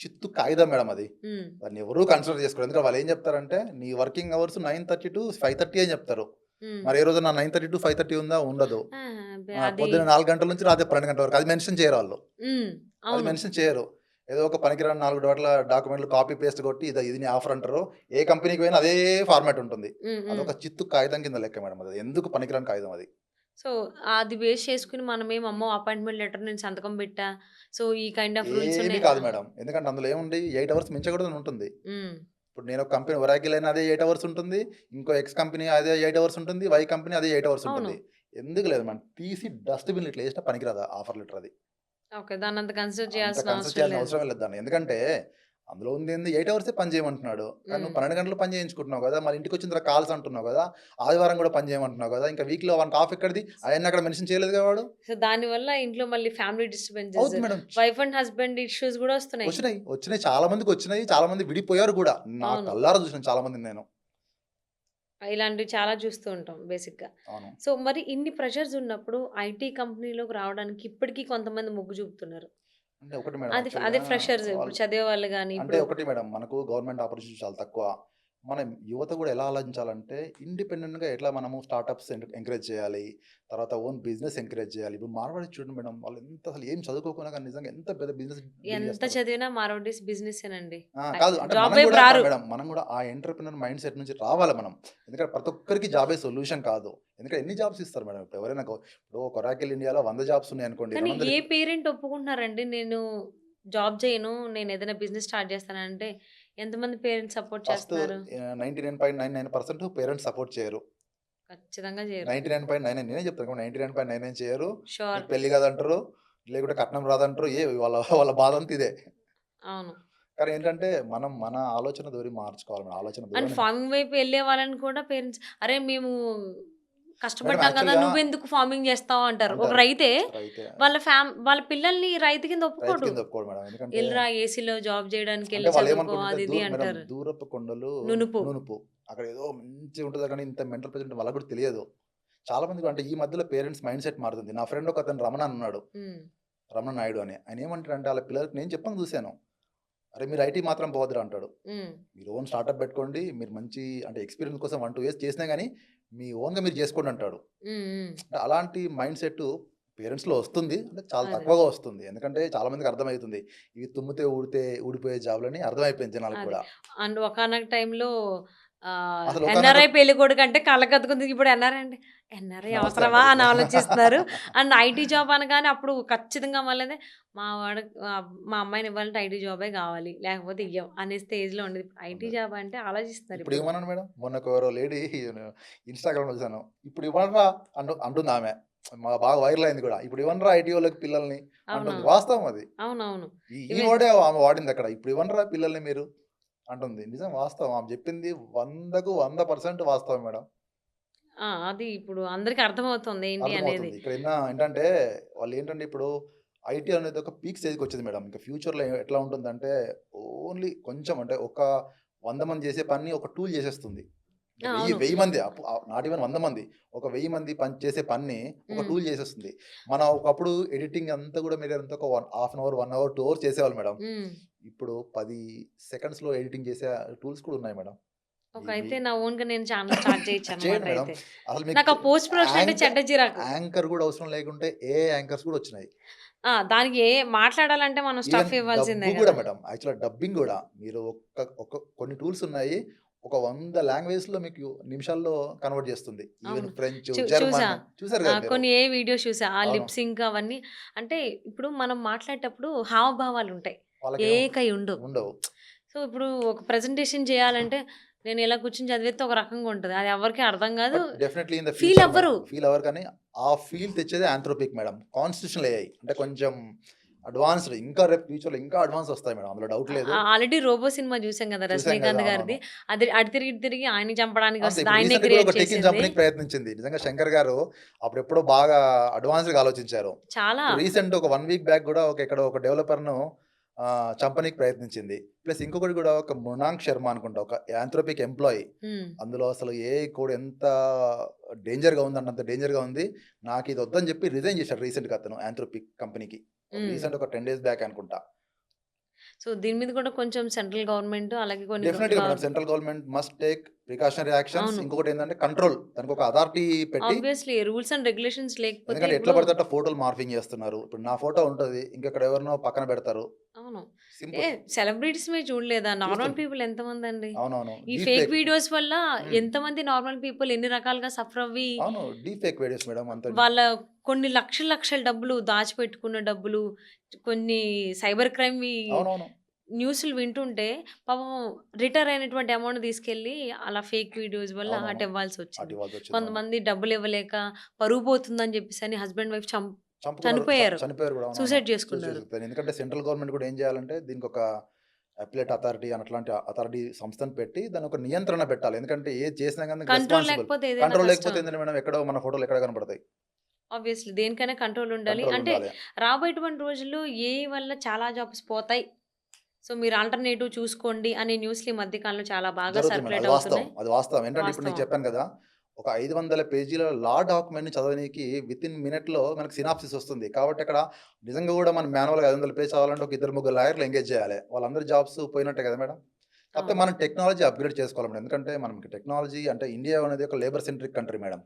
చిత్తు కాగితం మేడం అది. హ్మ్. దాన్ని ఎవరు కన్సిడర్ చేసుకోరు. ఎందుకంటే వాళ్ళేం చెప్తారంటే, నీ వర్కింగ్ అవర్స్ 9:30-5:30 అని చెప్తారు. హ్మ్. మరి ఏ రోజన్నా 9:30-5:30 ఉందా? ఉండదు. ఆ! అది పొద్దున్న 4 గంటల నుంచి రాత్రి 12 గంటల వరకు. అది మెన్షన్ చేయరాళ్ళు. హ్మ్. అది అవును. మెన్షన్ చేయరు. ఏదో ఒక పనికిరాని 4 డాక్యుమెంట్‌లు కాపీ పేస్ట్ కొట్టి ఇది నీ ఆఫర్ అంటారు. ఏ కంపెనీకి పోయినా అదే ఫార్మాట్ ఉంటుంది. హ్మ్. హ్మ్. అదొక చిత్తు కాగితం కింద లెక్క మేడం అది. ఎందుకు పనికిరాని కాగితం అది. సో, అది బేస్ చేసుకొని మనమేమో అమ్మో! అపాయింట్మెంట్ లెటర్ నేను సంతకం పెట్టా. సో, ఈ కైండ్ ఆఫ్ రూల్స్ ఏమీ ఉన్నాయి. కాదు మేడం. ఎందుకంటే అందులో ఏముంది 8 అవర్స్ మించకూడదని ఉంటుంది. హ్మ్. ఇప్పుడు నేను ఒక కంపెనీ ఒరాకిల్ అయినా అదే 8 అవర్స్ ఉంటుంది. ఇంకో ఎక్స్ కంపెనీ అదే 8 అవర్స్ ఉంటుంది. వై కంపెనీ అదే 8 అవర్స్ అవును. ఉంటుంది. ఎందుకు లేదు మనం తీసి డస్ట్‌బిన్‌లో ఇట్లా ఏసినా పనికిరాదు ఆఫర్ లెటర్ అది. ఓకే. దాన్నంత కన్సిడర్ అంత చేయాల్సిన కన్సిడర్ అవసరం చేయాల్సిన లేదు. అవసరమే లేదు దాన్ని. ఎందుకంటే అందులో ఉందేంది 8 అవర్సే పని చేయమంటున్నాడు. కానీ హ్మ్. నువ్వు 12 గంటలు పని చేయించుకుంటున్నావు కదా! మళ్ళీ ఇంటికొచ్చిన తర్వాత కాల్స్ అంటున్నావు కదా! ఆదివారం కూడా పని చేయమంటున్నావు కదా! ఇంకా వీక్‌లో 1 ఆఫ్ ఎక్కడిది? అయన్నీ అక్కడ మెన్షన్ చేయలేదుగా వాడు. సో, దానివల్ల ఇంట్లో మళ్ళీ ఫ్యామిలీ డిస్టర్బెన్సెస్, అవుద్ది madam. Wife and husband issues గూడా ఒస్తున్నాయి. వచ్చినాయి. చాలా మందికొచ్చినాయి. చాలా మంది విడిపోయారు గూడా. నా అవును. కళ్ళారా చూసాను చాలా మందిని నేను. ఇలాంటివి చాలా చూస్తూ ఉంటాం బేసిక్‌గా. అవును. సో, మరి ఇన్ని ప్రెషర్స్ ఉన్నప్పుడు ఐటీ కంపెనీలోకి రావడానికి ఇప్పటికి కొంతమంది మొగ్గు చూపుతున్నారు. అంటే ఒకటి మేడం అదే యాక్చువల్‌గా ఫ్రెషర్స్ ఇప్పుడు వాళ్ళు చదివేవాళ్ళు గాని అంటే ఇప్పుడు ఒకటి మేడం మనకు గవర్నమెంట్ ఆపర్చునిటీస్ చాలా తక్కువ. మనం యువత కూడా ఎలా ఆలోచించాలంటే ఇండిపెండెంట్‌గా ఎట్లా మనము స్టార్టప్స్ ఎంకరేజ్ చేయాలి. తర్వాత ఓన్ బిజినెస్ ఎంకరేజ్ చేయాలి. ఇప్పుడు మార్వాడీస్ చూడండి మేడం. వాళ్ళు ఎంత అసలు ఏం చదువుకోకుండా కానీ నిజంగా ఎంత పెద్ద బిజినెస్ డీల్ ఎంత చేస్తారు. చదివినా మార్వాడీస్ బిజినెసేనండి. కాదు అంటే జాబ్ మనం వైపు కూడా రారు. మేడం మనం కూడా ఆ ఎంటర్‌ప్రెన్యూర్ మైండ్ సెట్ నుంచి రావాలి మనం. ఎందుకంటే ప్రతి ఒక్కరికి జాబే సొల్యూషన్ కాదు. ఎందుకంటే ఎన్ని జాబ్స్ ఇస్తారు మేడం. ఇప్పుడు ఎవరైనా ఇప్పుడు కొరాకిల్ ఇండియాలో 100 జాబ్స్ ఉన్నాయనుకోండి. కానీ 200 ఏ పేరెంట్ ఒప్పుకుంటున్నారండి? నేను జాబ్ చేయను. నేనేదైనా బిజినెస్ స్టార్ట్ చేస్తానంటే ఎంతమంది పేరెంట్స్ సపోర్ట్ ఫస్ట్ చేస్తున్నారు? 99.99% పేరెంట్స్ సపోర్ట్ చేయరు. ఖచ్చితంగా చేయరు. 99.99 నేనే చెప్తాను. 99.99 చేయరు. షూర్. నీకు పెళ్లి కాదంటారు. లేకుంటే కట్నం రాదంటారు. వాళ్ళ వాళ్ళ బాధంతా ఇదే. అవును. కానీ ఏంటంటే మనం మన ఆలోచన ధోరణి మార్చుకోవాలి. మన ఆలోచన అండ్ ధోరణి ఫార్మింగ్ వైపు ఎళ్ళే వాళ్ళని కూడా పేరెంట్స్ "అరే! మేము మేడం కష్టపడ్డాం కదా! యాక్చువల్‌గా నువ్వెందుకు ఫార్మింగ్ చేస్తావు" అంటారు. ఒక అంటారు. రైతే రైతే వాళ్ళ పిల్లల్ని రైతు కింద రైతు ఒప్పుకోడు. కింద ఒప్పుకోడు మేడం. ఎందుకంటే "ఎళ్ళిరా ఏసీలో జాబ్ చేయడానికి అంటే ఎళ్లి వాళ్ళు చదువుకో" ఏమనుకుంటుంటే అది ఇది మేడం అంటారు. దూరపు కొండలు నునుపు. నునుపు. అక్కడ ఏదో మంచిగా ఉంటది కానీ ఇంత మెంటల్ ప్రెషర్ వాళ్ళకి కూడా తెలియదు. చాలా మందికి అంటే ఈ మధ్యలో పేరెంట్స్ మైండ్ సెట్ మారుతుంది. నా ఫ్రెండ్ ఒకతను రమణ అని ఉన్నాడు. హ్మ్. రమణ నాయుడు అని. ఆయన ఏమంటాడంటే ఆళ్ళ పిల్లలకి నేను చెప్పంగా చూసాను. "అరే! మీరు ఐటీ మాత్రం పోవద్దురా" అంటాడు. హ్మ్. మీరు ఓన్ స్టార్టప్ పెట్టుకోండి. మీరు మంచి అంటే ఎక్స్‌పీరియన్స్ కోసం 1, 2 ఇయర్స్ చేసినా గాని మీ ఓన్‌గా మీరు చేసుకోండి అంటాడు. హ్మ్. హ్మ్. అంటే అలాంటి మైండ్ సెట్ పేరెంట్స్‌లో వస్తుంది. అంటే చాలా అదే. తక్కువగా వస్తుంది. ఎందుకంటే చాలా మందికి అర్థమైతుంది. ఇవి తుమ్మితే ఊడిపోయే జాబ్‌లని అర్థమైపోయింది జనాలకు అదే. కూడా. అండ్ ఒకానొక టైంలో అసలు ఒకానొక ఎన్ఆర్ఐ పెళ్ళికొడుకంటే కళ్ళకద్దుకుంది. ఇప్పుడు ఎన్ఆర్ఐ అంటే ఎన్ఆర్ఐ నమస్తే అవసరమా అంటారు అని ఇప్పుడు. ఆలోచిస్తున్నారు. అండ్ ఐటీ జాబ్ అనగానే అప్పుడు ఖచ్చితంగా మళ్ళదే మా వాడు మా అమ్మాయిని ఇవ్వాలంటే ఐటీ జాబే కావాలి. లేకపోతే ఇయ్యం అనే స్టేజ్‌లో ఉండేది. ఇప్పుడు ఐటీ ఉంది. జాబ్ అంటే ఆలోచిస్తున్నారు ఇప్పుడు ఇప్పుడు. ఏమన్నాను మేడం? మొన్న ఎవరో లేడీ ఇన్‌స్టాగ్రామ్‌లో చూసాను. ఇప్పుడు ఇవ్వండ్రా అంటుందామె. బాగా వైరల్ అయింది కూడా. ఇప్పుడు ఇవ్వండ్రా ఐటీ వాళ్ళకి పిల్లల్ని అంటుంది. అవునవును. వాస్తవం అది. అవునవును. ఈ ఈవెన్ వర్డే ఆమె వాడిందక్కడ. ఇప్పుడు ఇవ్వండ్రా పిల్లల్ని మీరు అంటుంది. నిజం వాస్తవం. ఆమె చెప్పింది 100కు 100% వాస్తవం మేడం. అది ఇప్పుడు అందరికి అర్థమవుతుంది ఏంటి అనేది. అర్థమవుతుంది. ఇక్కడ ఏంటంటే వాళ్ళేంటంటే ఇప్పుడు ఐటీ అనేది ఒక పీక్ స్టేజ్‌కొచ్చింది మేడం. ఇంకా ఫ్యూచర్‌లో ఎట్లా ఉంటుందంటే ఓన్లీ కొంచెం అంటే ఒక 100 మంది చేసే పనిని ఒక టూల్ చేసేస్తుంది. ఆ! 1000, అవును. 1000 మంది నాట్ ఈవెన్ 100 మంది. ఒక 1000 మంది చేసే పనిని ఒక హ్మ్. టూల్ చేసేస్తుంది. మనం ఒకప్పుడు ఎడిటింగ్ అంతా కూడా మీరంతా ఒక half an hour, 1 hour, 2 hours చేసేవాళ్ళు మేడం. హ్మ్. ఇప్పుడు 10 సెకండ్స్‌లో ఎడిటింగ్ చేసే టూల్స్ కూడా ఉన్నాయి మేడం. ఇవి అయితే నా ఓన్‌గా నేను ఛానెల్ స్టార్ట్ చేయొచ్చనమాట చేయండి మేడం. అయితే. అసలు నాకు మీకు ఆ పోస్ట్ ప్రొడక్షన్ అంటే యాంక చెడ్డ చిరాకు. యాంకర్ కూడా అవసరం లేకుంటే ఏఐ యాంకర్స్ కూడా వచ్చినాయి. దానికి మాట్లాడాలంటే మనం ఈవెన్ స్టఫ్ ఇవ్వాల్సిందే డబ్బు గూడా గదా! మేడం. యాక్చువల్‌గా డబ్బింగ్ గూడా. మీరు కొన్ని టూల్స్ ఉన్నాయి. ఒక 100 లాంగ్వేజ్‌లో మీకు నిమిషాల్లో కన్వర్ట్ చేస్తుంది. ఈవెన్ అవును. ఫ్రెంచ్, చూసా. జర్మన్ చూసారు కదా మీరు. కొన్ని వీడియోస్ చూసా. ఆ అవును. లిప్ సింక్ అవన్నీ అంటే ఇప్పుడు మనం మాట్లాడేటప్పుడు హావభావాలుంటాయి. వాళ్ళకేమో ఏకై ఉండవు. ఉండవు. సో, ఇప్పుడు ఒక ప్రెజెంటేషన్ చేయాలంటే నేను ఇలా కూర్చొని చదివితే ఒక రకంగా ఉంటది. అది ఎవరికీ అర్థం గాదు. But definitely in the feel future అవ్వరు. ఫీల్ అవ్వరు కానీ, ఆ ఫీల్ తెచ్చేదే ఆంథ్రోపిక్ మేడం. Constitutional AI. అంటే కొంచెం అడ్వాన్స్‌డ్ ఇంకా రేపు ఫ్యూచర్‌లో ఇంకా అడ్వాన్స్ వస్తాయి మేడం. అందులో డౌట్ లేదు. ఆల్రెడీ 'రోబో' సినిమా చూసాం గదా! చూసాం కదా! రజనీకాంత్ గారిది. అవునవును. అది అటు తిరిగి, ఇటు తిరిగి ఆయన్ని చంపడానికి అంతే వస్తది. ఇప్పుడు ఆయన్నే రీసెంట్‌గా కూడా క్రియేట్ ఒక టెక్‌ని చేసింది. చంపనీకి ప్రయత్నించింది. నిజంగా 'శంకర్' గారు అప్పుడెప్పుడో బాగా అడ్వాన్స్‌డ్‌గా ఆలోచించారు. చాలా. ఇప్పుడు రీసెంట్ ఒక 1 వీక్ బ్యాక్ గూడా ఎక్కడో ఒక డెవలపర్‌ను చంపనీకి ప్రయత్నించింది. ప్లస్ ఇంకొకటి గూడా ఒక మృణాంక్ శర్మ అనుకుంటా. ఒక యాంథ్రోపిక్ ఎంప్లాయీ. హ్మ్. అందులో అసలు ఏఐ కోడ్ ఎంత డేంజర్‌గా ఉందంటే అంత డేంజర్‌గా ఉంది. నాకిది వద్దని జెప్పి రిజైన్ చేశాడు రీసెంట్‌గా అతను యాంథ్రోపిక్ కంపెనీకి. హ్మ్. రీసెంట్ ఒక 10 డేస్ బ్యాక్ అనుకుంటా. సో, దీని మీద కూడా కొంచెం సెంట్రల్ గవర్నమెంట్ అలాగే కొన్ని డెఫినెట్‌గా madam. Central government must take precautionary actions. అవును. ఇంకొకటేంటంటే కంట్రోల్. దానికొక అథారిటీ పెట్టి ఆబ్వియస్లీ రూల్స్ అండ్ రెగ్యులేషన్స్ లేకపోతే ఎందుకంటే ఎట్లా ఇప్పుడు పడితే అట్లా ఫోటోలు మార్ఫింగ్ చేస్తున్నారు. ఇప్పుడు నా ఫోటో ఉంటది. ఇంకెక్కడ ఎవరినో పక్కన పెడతారు. అవును. సింపుల్. సెలబ్రిటీస్‌మే చూడలేదా? నార్మల్ చూస్తున్నా. పీపుల్ ఎంతమందండి? అవునవును. ఈ డీప్ ఫేక్ ఫేక్. వీడియోస్ వల్ల హ్మ్. ఎంతమంది నార్మల్ పీపుల్ ఎన్ని రకాలుగా సఫర్ అవ్వి అవును. డీప్ ఫేక్ వీడియోస్ మేడం అంతా. వాళ్ళ కొన్ని లక్షల లక్షల డబ్బులు దాచిపెట్టుకున్న డబ్బులు, కొన్ని సైబర్ క్రైమ్‌వి అవునవును. న్యూస్‌లు వింటుంటే పాపం రిటైర్ అయినటువంటి అమౌంట్ తీసుకెళ్ళి అలా ఫేక్ వీడియోస్ వల్ల అవునవును. అటు అటివ్వాల్సొచ్చింది. ఇవ్వాల్సొచ్చింది. అవును. కొంతమంది డబ్బులివ్వలేక పరువు పోతుందని చెప్పేసని హస్బెండ్, వైఫ్ చంపుకున్నారు. చనిపోయారు. చనిపోయారు కూడా. అవునవును. సూసైడ్ చేసుకున్నారు. ఎందుకంటే సెంట్రల్ గవర్నమెంట్ కూడా ఏం చేయాలంటే దీనికొక అప్లెట్ అథారిటీ అని అట్లాంటి అథారిటీ సంస్థను పెట్టి దానొక నియంత్రణ పెట్టాలి. ఎందుకంటే ఏది చేసినా గాని కంట్రోల్ రెస్పాన్సిబుల్. లేకపోతే ఏదైనా కంట్రోల్ లేకపోతే కష్టం. ఏందంటే మేడం ఎక్కడో మన ఫోటోలు ఎక్కడ కనపడతాయి. ఆబ్వియస్లీ దేనికైనా కంట్రోల్ ఉండాలి. కంట్రోల్ అంటే ఉండాలి. రాబోయేటువంటి రోజుల్లో ఏఐ వల్ల చాలా జాబ్స్ పోతాయి. సో, మీరు ఆల్టర్‌నేటివ్ చూసుకోండి అనే న్యూస్‌లు ఈ మధ్య కాలంలో చాలా బాగా జరుగుతుంది మేడం. సర్క్యులేట్ అది వాస్తవం. అవుతున్నాయి. అది వాస్తవం. ఏంటంటే ఇప్పుడు నీకు వాస్తవం. చెప్పాను కదా! ఒక 500 పేజీల లా డాక్యుమెంట్‌ని చదవనీకి వితిన్ మినిట్‌లో మనకు సినాప్సిస్ వస్తుంది. కాబట్టి అక్కడ నిజంగా గూడా మనం మాన్యువల్‌గా 500 పేజ్ చదవాలంటే ఒక ఇద్దరు, ముగ్గురు లాయర్‌లు ఎంగేజ్ చేయాలి. వాళ్ళందరి జాబ్స్ పోయినట్టే కదా మేడం! కాకపోతే అవును. మనం టెక్నాలజీ అప్‌గ్రేడ్ చేసుకోవాలి మేడం. ఎందుకంటే మనకి టెక్నాలజీ అంటే ఇండియా అనేది ఒక లేబర్ సెంట్రిక్ కంట్రీ మేడం.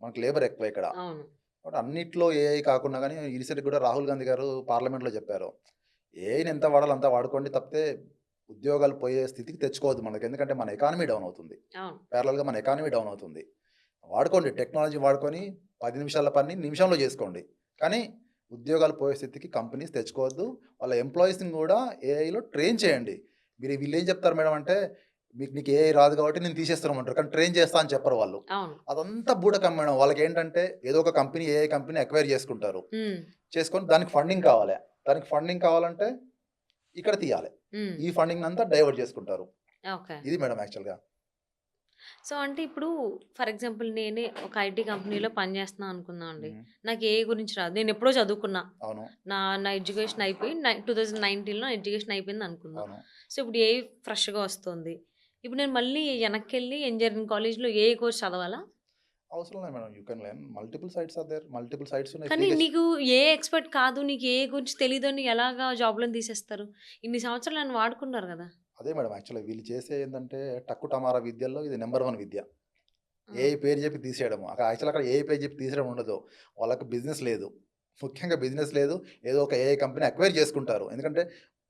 మనకి లేబర్ ఎక్కువ ఇక్కడ. అవును. కాబట్టి అన్నిట్లో ఏఐ కాకుండా గానీ రీసెంట్‌గా కూడా రాహుల్ గాంధీ గారు పార్లమెంట్‌లో చెప్పారు. ఏఐని ఎంత వాడాలో అంత వాడుకోండి తప్పితే ఉద్యోగాలు పోయే స్థితికి తెచ్చుకోవద్దు మనకి. ఎందుకంటే మన ఎకానమీ డౌన్ అవుతుంది. అవును. ప్యారలల్‌గా మన ఎకానమీ డౌన్ అవుతుంది. వాడుకోండి టెక్నాలజీ వాడుకొని 10 నిమిషాల పని నిమిషంలో చేసుకోండి. కానీ ఉద్యోగాలు పోయే స్థితికి కంపెనీస్ తెచ్చుకోవద్దు. వాళ్ళ ఎంప్లాయీస్‌ని గూడా ఏఐలో ట్రైన్ చేయండి. వీళ్ళేం చెప్తారు మేడం అంటే, నీకు ఏఐ రాదు కాబట్టి నేను తీసేస్తున్నామంటారు. కానీ ట్రైన్ చేస్తా అని చెప్పరు వాళ్ళు. అవును. అదంతా బూటకం మేడం. వాళ్ళకేంటంటే ఏదో ఒక కంపెనీ ఏఐ కంపెనీ అక్వైర్ చేసుకుంటారు. హ్మ్. చేసుకొని దానికి ఫండింగ్ కావాలి. దానికి ఫండింగ్ కావాలంటే ఇక్కడ తీయాలి. హ్మ్. ఈ ఫండింగ్‌నంతా డైవర్ట్ చేసుకుంటారు. ఓకే. ఇది మేడం యాక్చువల్‌గా. సో, అంటే ఇప్పుడు ఫర్ ఎగ్జాంపుల్ నేనే ఒక ఐటీ కంపెనీలో పనిచేస్తున్నా అనుకుందామండి. హ్మ్. నాకు ఏఐ గురించి రాదు. నేనెప్పుడో చదువుకున్నా. అవును. నా నా ఎడ్యుకేషన్ అయిపోయి 2019లో నా ఎడ్యుకేషన్ అయిపోయింది అనుకుందాం. అవును. సో, ఇప్పుడు ఏఐ ఫ్రెష్‌గా వస్తుంది. ఇప్పుడు నేను మళ్ళీ వెనక్కెళ్ళి ఇంజినీరింగ్ కాలేజ్‌లో ఏఐ కోర్స్ చదవాలా? అవసరం లేదు madam. You can learn multiple sites are there. Multiple sites ఉన్నాయి కానీ ఫ్రీగా. నీకు ఏఐ ఎక్స్‌పర్ట్ కాదు. నీకు ఏఐ గురించి తెలీదని ఎలాగా జాబ్‌లోని తీసేస్తారు? ఇన్ని సంవత్సరాలు నన్ను వాడుకున్నారు గదా! అదే మేడం యాక్చువల్‌గా వీళ్ళు చేసే ఏందంటే టక్కు టమారా విద్యల్లో ఇది నంబర్ 1 విద్య. ఆ! ఏఐ పేరు చెప్పి తీసేయడము. అక్కడ ఏఐ పేరు చెప్పి తీసేయడం ఉండదు. వాళ్ళకి బిజినెస్ లేదు. ముఖ్యంగా బిజినెస్ లేదు. ఏదో ఒక ఏఐ కంపెనీ అక్వైర్ చేసుకుంటారు. ఎందుకంటే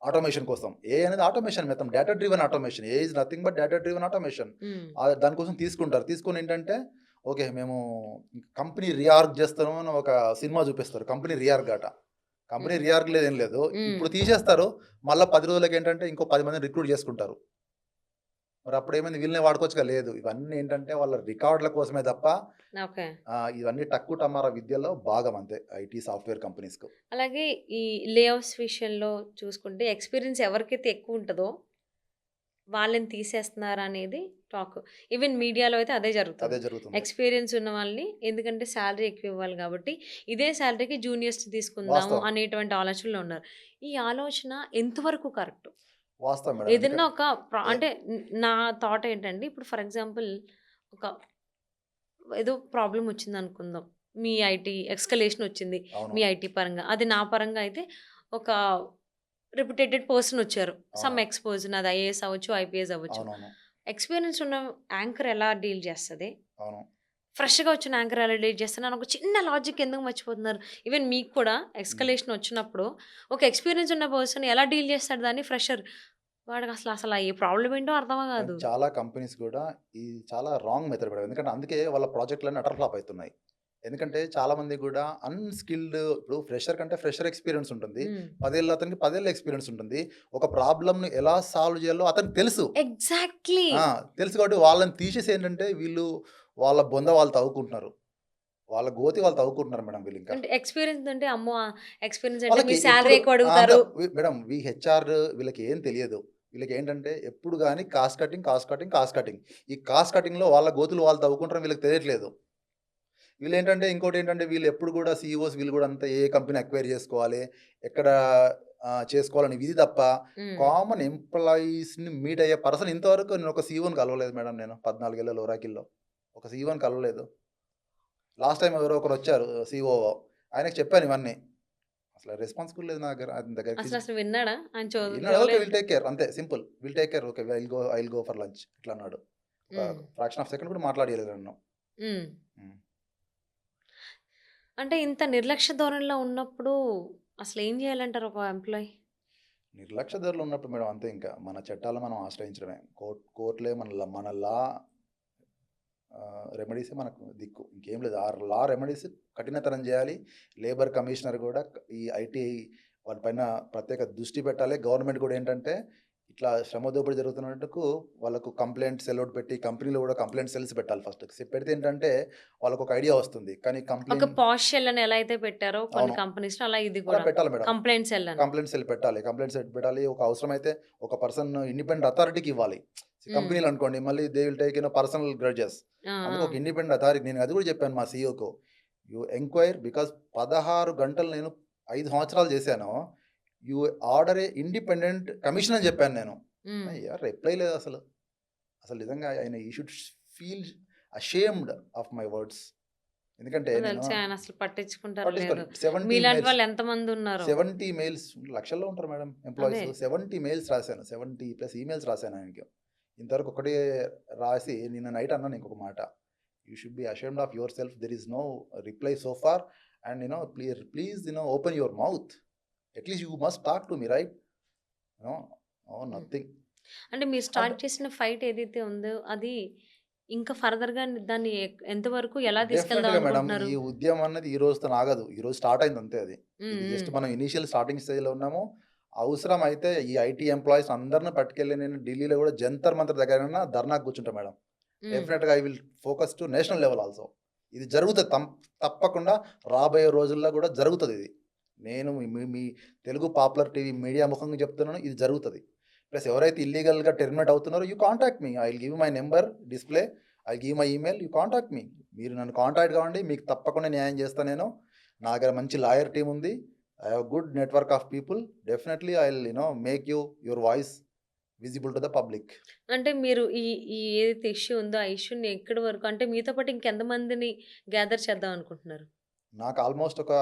ఆటోమేషన్ కోసం. ఏఐ అనేది ఆటోమేషన్ మొత్తం data driven automation. AI is nothing but data driven automation. హ్మ్. దానికోసం తీసుకుంటారు. తీసుకొని ఏంటంటే ఓకే. మేము కంపెనీ రీఆర్గ్ చేస్తాము అని ఒక సినిమా చూపిస్తారు. కంపెనీ రీఆర్గ్ అట. కంపెనీ హ్మ్. రీఆర్గ్ లేదు ఏం లేదు. హ్మ్. ఇప్పుడు తీసేస్తారు. మళ్ళా 10 రోజులకి ఏంటంటే ఇంకో 10 మందిని రిక్రూట్ చేసుకుంటారు. మరి అప్పుడేమైంది వీళ్ళనే వాడుకోవచ్చుగా లేదు. ఇవన్నీ ఏంటంటే వాళ్ళ రికార్డుల కోసమే తప్ప ఓకే. ఇవన్నీ టక్కు టమారా విద్యలో భాగం అంతే ఐటీ సాఫ్ట్‌వేర్ కంపెనీస్‌కు. అలాగే ఈ లే ఆఫ్స్ విషయంలో చూసుకుంటే ఎక్స్‌పీరియన్స్ ఎవరికైతే ఎక్కువుంటదో వాళ్ళని తీసేస్తున్నారనేది టాక్. ఈవెన్ మీడియాలో అయితే అదే అదే జరుగుతుంది. జరుగుతుంది. ఎక్స్‌పీరియన్స్ ఉన్న వాళ్ళని ఎందుకంటే సాలరీ ఎక్కువ ఇవ్వాలి కాబట్టి, ఇదే సాలరీకి జూనియర్స్‌ని తీసుకుందాము వాస్తవం. అనేటువంటి ఆలోచనలో ఉన్నారు. ఈ ఆలోచన ఎంతవరకు కరెక్టు? వాస్తవం మేడం. ఏదన్నా ఒక ఎ అంటే నా థాట్ ఏంటంటే ఇప్పుడు ఫర్ ఎగ్జాంపుల్ ఒక ఏదో ప్రాబ్లమ్ వచ్చిందనుకుందాం. మీ ఐటీ ఎస్కలేషన్ వచ్చింది. అవును. మీ ఐటీ పరంగా. అది నా పరంగా అయితే ఒక రెప్యుటేటెడ్ పర్సన్ వచ్చారు. అవును. సమ్ ఎక్స్‌పోజ్డ్ నాది ఐఏఎస్ అవ్వచ్చు, ఐపీఎస్ అవ్వచ్చు. అవునవును. ఎక్స్‌పీరియన్స్ ఉన్న యాంకర్ ఎలా డీల్ చేస్తది? అవును. ఫ్రెష్‌గా వచ్చిన యాంకర్ ఎలా డీల్ చేస్తది? అని ఒక చిన్న లాజిక్ ఎందుకు మర్చిపోతున్నారు? ఈవెన్ మీకు కూడా హ్మ్. ఎస్కలేషన్ వచ్చినప్పుడు ఒక ఎక్స్‌పీరియన్స్ ఉన్న పర్సన్ ఎలా డీల్ చేస్తాడు దాన్ని ఫ్రెషర్? వాడికి అసల ఏ ప్రాబ్లమ్ ఏంటో అర్థం కానీ కాదు. చాలా కంపెనీస్ కూడా ఇది చాలా రాంగ్ మెథడ్ మేడం. ఎందుకంటే అందుకే వాళ్ళ ప్రాజెక్ట్‌లన్నీ అటర్ ఫ్లాప్ అయితున్నాయి. ఎందుకంటే చాలామంది కూడా అన్‌స్కిల్డ్ ఇప్పుడు ఫ్రెషర్ కంటే ఫ్రెషర్ ఎక్స్‌పీరియన్స్ ఉంటుంది. హ్మ్. 10 ఏళ్ళు అతనికి 10 ఏళ్ల ఎక్స్‌పీరియన్స్ ఉంటుంది. ఒక ప్రాబ్లమ్‌ని ఎలా సాల్వ్ చేయాలో అతనికి తెలుసు. ఎగ్జాక్ట్‌లీ. ఆ! తెలుసు కాబట్టి వాళ్ళని తీసేసి ఏంటంటే వీళ్ళు వాళ్ళ బొంద వాళ్ళు తవ్వుకుంటున్నారు. వాళ్ళ గోతి వాళ్ళు తవ్వుకుంటున్నారు మేడం వీళ్ళింకా. అంటే ఎక్స్‌పీరియన్స్ అంటే అమ్మో! ఎక్స్‌పీరియన్స్ అంటే వాళ్ళకి మీరు సాలరీ ఎప్పుడు ఎక్కువ అంత అడుగుతారు. మేడం హెచ్ఆర్ వీళ్ళకి ఏం తెలియదు. వీళ్ళకేంటంటే ఎప్పుడు గాని cost cutting, cost cutting, cost cutting. ఈ కాస్ట్ కటింగ్‌లో వాళ్ళ గోతులు వాళ్ళు తవ్వుకుంటారని వీళ్ళకి తెలియట్లేదు. వీళ్ళేంటంటే ఇంకోటేంటంటే వీళ్ళు ఎప్పుడు కూడా సీఈఓస్ వీళ్ళు కూడా అంతా ఏ కంపెనీ అక్వైర్ చేసుకోవాలి, ఎక్కడ చేసుకోవాలని ఇది తప్ప హ్మ్. కామన్ ఎంప్లాయీస్‌ని మీట్ అయ్యే పర్సన్ ఇంతవరకు నేను ఒక సీఈఓని కలవలేదు మేడం నేను 14 ఏళ్లలో ఒరాకిల్‌లో. ఒక సీఈఓని కలవలేదు. లాస్ట్ టైమ్ ఎవరో ఒకరొచ్చారు సీఓఓ. ఆయనకి చెప్పాను ఇవన్నీ. అసలు రెస్పాన్సిబుల్ లేదు నా దగ్గర. ఆయన దగ్గర అసలు విన్నాడా? ఆయన విన్నాడు. ఓకే. చదవలేదు. విల్ టేక్ కేర్ అంతే simple. Will take care. Okay. I will go for lunch ఇట్లా అన్నాడు. ఒక హ్మ్. ఫ్రాక్షన్ ఆఫ్ సెకండ్ కూడా మాట్లాడియలేదు నన్ను. హ్మ్. హ్మ్. అంటే ఇంత నిర్లక్ష్య ధోరణిలో ఉన్నప్పుడు అసలేం జేయాలంటారు ఒక ఎంప్లాయీ? నిర్లక్ష్య ధోరణిలో ఉన్నప్పుడు మేడం అంతే ఇంకా. మన చట్టాలను మనం ఆశ్రయించడమే. కోర్ట్‌లే మన లా రెమెడీసే మనకు దిక్కు. ఇంకేం లేదు. లా రెమెడీస్ కఠినతరం జేయాలి. లేబర్ కమిషనర్ గూడా ఈ ఐటీ వాటి పైన ప్రత్యేక దృష్టి పెట్టాలి. గవర్నమెంట్ గూడా ఏంటంటే, ఇట్లా శ్రమ దోపిడీ జరుగుతున్నందుకు వాళ్ళకు కంప్లెయింట్ సెల్ ఔట్ పెట్టి, కంపెనీలో గూడా కంప్లెయింట్ సెల్స్ పెట్టాలి ఫస్ట్. పెడితే ఏంటంటే, వాళ్ళకొక ఐడియా వస్తుంది. కానీ ఒక కంప్లెయింట్ పాష్ షెల్ అని ఎలా అయితే పెట్టారో కొన్ని అవును. కంపెనీస్‌లో అలా ఇది అలా కూడా. పెట్టాలి మేడం. కంప్లెయింట్ సెల్ అని. కంప్లెయింట్ సెల్ పెట్టాలి. కంప్లెయింట్ సెల్ పెట్టాలి. ఒక అవసరమైతే ఒక పర్సన్ ఇండిపెండెంట్ అథారిటీకి ఇవ్వాలి. హ్మ్. కంపెనీలనుకోండి మళ్ళీ they will take personal grudges. ఆ! అందుకే ఒక ఆ! ఇండిపెండెంట్ అథారిటీ నేను అది కూడా చెప్పాను మా సీఈఓకు. యూ ఎంక్వైర్ బికాజ్ 16 గంటలు నేను 5 సంవత్సరాలు చేశాను. You order a independent commission అని చెప్పాను నేను. హ్మ్. అయ్యా! రిప్లై లేదసలు. అసలు నిజంగా ఆయన should feel ashamed of my words. ఎందుకంటే నేను తెలిసి ఆయన అసలు పట్టించుకుంటారో లేదో. పట్టించుకోను. 70 మీలాంటి మెయిల్స్ వాళ్ళు ఎంతమంది ఉన్నారో. 70 మెయిల్స్ లక్షల్లో ఉంటారు మేడం అదే. ఎంప్లాయీస్. 70 మెయిల్స్ రాశాను. 70 ప్లస్ ఈమెయిల్స్ రాశాను ఆయనకి. ఇంతవరకు ఒకటే రాసి నిన్న నైట్ అన్నాను ఇంకొక మాట. You should be ashamed of yourself. There is no reply so far and please open your mouth. At least you must talk to me right. No hmm. Nothing. అంటే మీరు అండ్ స్టార్ట్ చేసిన fight ఏదైతే ఉందో అది ఇంకా ఫర్దర్‌గా దాన్ని ఎంతవరకు ఎలా తీసుకెళ్దాం డెఫినెట్‌గా మేడం. అనుకుంటున్నారు? ఈ ఉద్యమం అన్నది ఈ రోజుతో ఆగదు. ఈ రోజు స్టార్ట్ అయింది అంతే అది. హ్మ్. ఇది జస్ట్ హ్మ్. మనం ఇనీషియల్ స్టార్టింగ్ స్టేజ్‌లో ఉన్నాము. అవసరమైతే ఈ ఐటీ ఎంప్లాయీస్ అందరిని పట్టుకెళ్ళి నేను ఢిల్లీలో కూడా జంతర్ మంతర్ దగ్గరైనా ధర్నాకు కూర్చుంటా మేడం. హ్మ్. డెఫినెట్‌గా I will focus to national level also. ఇది జరుగుతది. తప్పకుండా రాబోయే రోజుల్లో కూడా జరుగుతది ఇది. నేను మీ తెలుగు పాపులర్ టీవీ మీడియా ముఖంగా చెప్తున్నాను, ఇది జరుగుతది. ప్లస్ ఎవరైతే ఇల్లీగల్‌గా టెర్మినేట్ అవుతున్నారో you contact me. I will give my number display. I give my email. You contact me. మీరు నన్ను కాంటాక్ట్ కావండి. మీకు తప్పకుండా న్యాయం చేస్తా నేను. నా దగ్గర మంచి లాయర్ టీమ్ ఉంది. I have good network of people. Definitely I will make your voice visible to the public. అంటే మీరు ఈ ఈ ఏదైతే ఇష్యూ ఉందో ఆ ఇష్యూని ఎక్కడి వరకు అంటే మీతో పాటు ఇంకెంతమందిని గ్యాదర్ చేద్దాం అనుకుంటున్నారు? నాకు ఆల్మోస్ట్ ఒక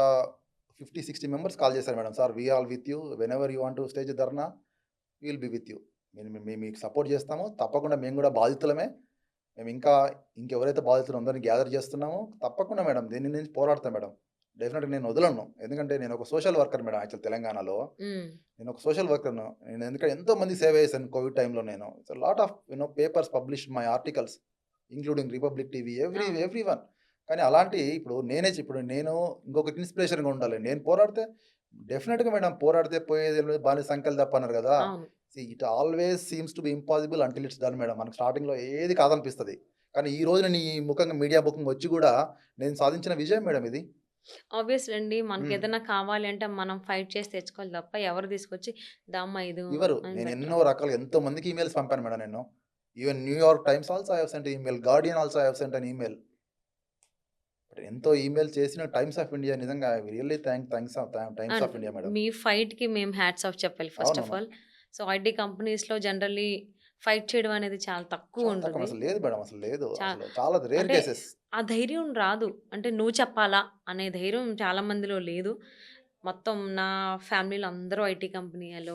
50, 60 మెంబర్స్ కాల్ చేశారు madam. Sir we all with you. Whenever you want to stage dharna we will be with you. మేము మీకు సపోర్ట్ చేస్తాము. తప్పకుండా మేము కూడా బాధితులమే. మేము ఇంకెవరైతే బాధితులు అందరిని గ్యాదర్ చేస్తున్నామో తప్పకుండా మేడం దీని నుంచి పోరాడతాం మేడం. డెఫినెట్‌గా నేను వదలను. ఎందుకంటే నేను ఒక సోషల్ వర్కర్ మేడం యాక్చువల్ తెలంగాణలో. హ్మ్. నేను ఒక సోషల్ వర్కర్‌ను. నేను ఎందుకంటే ఎంతో మందికి సేవ చేశాను కోవిడ్ టైమ్‌లో నేను. So lot of papers published my articles including republic TV అవును. ఎవ్రీవన్. కానీ అలాంటి ఇప్పుడు నేను ఇంకొకరికి ఇన్స్పిరేషన్‌గా ఉండాలి. నేను పోరాడితే డెఫినెట్‌గా మేడం పోరాడితే పోయేది లేదు బానిస సంకల్ తప్ప అన్నారు కదా! అవును. It always seems to be impossible until it's done madam. మనకు స్టార్టింగ్‌లో ఏది కాదనిపిస్తది. కానీ ఈ రోజు నేను ఈ ముఖంగా మీడియా ముఖంగా వచ్చి కూడా నేను సాధించిన విజయం మేడం ఇది. ఆబ్వియస్లీ అండి. హ్మ్. మనకేదైనా కావాలి అంటే మనం ఫైట్ చేసి తెచ్చుకోవాలి తప్ప ఎవరు తీసుకొచ్చి దమ్మా ఇది ఇవ్వరు. అని నేను పెట్టరు. ఎన్నో రకాలుగా ఎంతో మందికి ఈమెయిల్స్ పంపాను మేడం నేను. Even New York Times also I have sent email. Guardian also I have sent an email. ఎంతో ఈమెయిల్ చేసిన టైమ్స్ ఆఫ్ ఇండియా నిజంగా I really Times and of India madam. మీ ఫైట్‌కి మేము హ్యాట్స్ ఆఫ్ చెప్పాలి ఫస్ట్ ఆఫ్ అవునవును. All. So, IT కంపెనీస్‌లో generally fight చేయడం అనేది చాలా చాలా తక్కువ తక్కువుంటది. అసలు లేదు మేడం. అసలు లేదు. చా అసలు చాలా రేర్ అంటే కేసెస్. ఆ ధైర్యం రాదు. అంటే నువ్వు చెప్పాలా అనే ధైర్యం చాలా మందిలో లేదు. మొత్తం నా ఫ్యామిలీలో అందరూ ఐటీ కంపెనీలో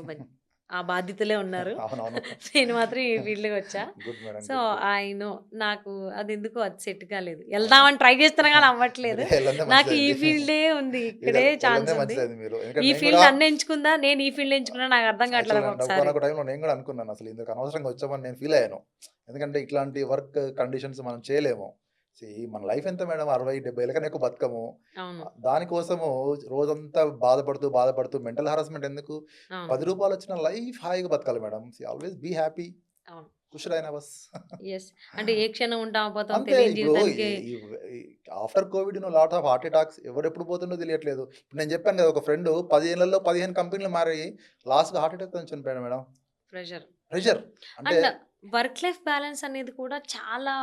ఆ బాధితులే ఉన్నారు. అవునవును. నేను మాత్రం ఈ ఫీల్డ్‌కొచ్చా. Good madam. So, good. Good. I know నాకు అదెందుకో అది సెట్ కాలేదు. అవునవును. ఎళ్దామని ట్రై చేస్తున్నా గానీ మీరు అవ్వట్లేదు. ఎళ్ళందే నాకు ఈ మంచిదయింది. ఫీల్డే ఉంది. ఇది ఇక్కడే ఛాన్స్ ఎళ్ళందే ఉంది. మంచిదయింది మీరు. ఎందుకంటే ఈ నేను ఫీల్డ్ కూడా నన్ను ఎంచుకుందా? నేను ఈ ఫీల్డ్ ఎంచుకున్నా నాకు అర్థం కావట్లేదు యాక్చువల్‌గా ఒక్కొక్కసారి. ఒకానొక టైమ్‌లో నేను కూడా అనుకున్నాను. అసలు ఇందుకు అనవసరంగా వచ్చామని నేను ఫీల్ అయ్యాను. ఎందుకంటే ఇట్లాంటి వర్క్ కండిషన్స్ మనం చేయలేము. మన లైఫ్ ఎంత మేడం 60, 70 కన్నా ఎక్కువ బతకము. అవును. దానికోసము రోజంతా బాధపడుతూ మెంటల్ హారాస్మెంట్ ఎందుకు? అవును. రూ. 10 వచ్చిన లైఫ్ హాయిగా బతకాలి మేడం. Always be happy. అవును. ఖుష్ रहना बस. యెస్. అంటే ఏ క్షణం ఉంటామో పోతామో అంతే తెలియని ఇప్పుడు జీవితానికి after Covid lot of heart attacks ఎవరెప్పుడు పోతుండో తెలియట్లేదు. ఇప్పుడు నేను చెప్పాను కదా! ఒక ఫ్రెండ్ 10 ఏళ్లలో 15 కంపెనీలు మారి లాస్ట్‌గా హార్ట్ అటాక్‌తోని చనిపోయాడు మేడం. ప్రెషర్. ప్రెషర్ అంటే అండ్ వర్క్ లైఫ్ బ్యాలన్స్ అనేది కూడా చాలా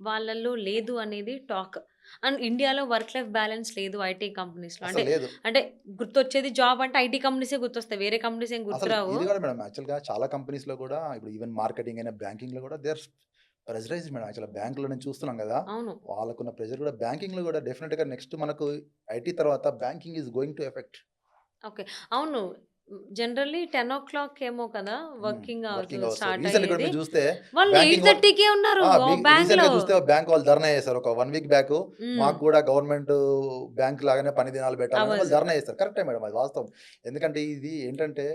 వాళ్ళలో లేదు అనేది టాక్. అండ్ ఇండియాలో వర్క్ లైఫ్ బ్యాలన్స్ లేదు ఐటీ కంపెనీస్‌లో. అసలు లేదు. అంటే గుర్తొచ్చేది జాబ్ అంటే ఐటీ కంపెనీసే గుర్తొస్తాయి. వేరే కంపెనీస్ ఏం అసలు గుర్తురావు. ఇది కూడా మేడం యాక్చువల్‌గా చాలా కంపెనీస్‌లో కూడా ఇప్పుడు ఈవెన్ మార్కెటింగ్ అయినా, బ్యాంకింగ్‌లో కూడా దే ఆర్ ప్రెషరైజ్డ్ మేడం. యాక్చువల్‌గా బ్యాంక్‌లో నేను చూస్తున్నాం కదా! అవును. వాళ్ళకున్న ప్రెషర్ కూడా బ్యాంకింగ్‌లో కూడా డెఫినిట్‌గా నెక్స్ట్ మనకు ఐటీ తర్వాత banking is going to effect. Okay. అవును. జనరల్లీ 10:00 ఏమో కదా! Working hours working hours. Start రీసెంట్‌గా కూడా అయ్యేది. మీరు చూస్తే వాళ్ళు బ్యాంకింగ్ వాళ్ళు 8:30కే ఉన్నారు రీసెంట్‌గా బ్యాంక్‌లో. చూస్తే బ్యాంక్ వాళ్ళు ధర్నా చేశారు. ఒక 1 వీక్ బ్యాక్ హ్మ్. మాకు కూడా గవర్నమెంట్ బ్యాంక్ లాగానే పని దినాలు పెట్టాలని వాళ్ళు అవర్స్. ధర్నా చేశారు. కరెక్టే మేడం అది వాస్తవం. ఎందుకంటే ఇది ఏంటంటే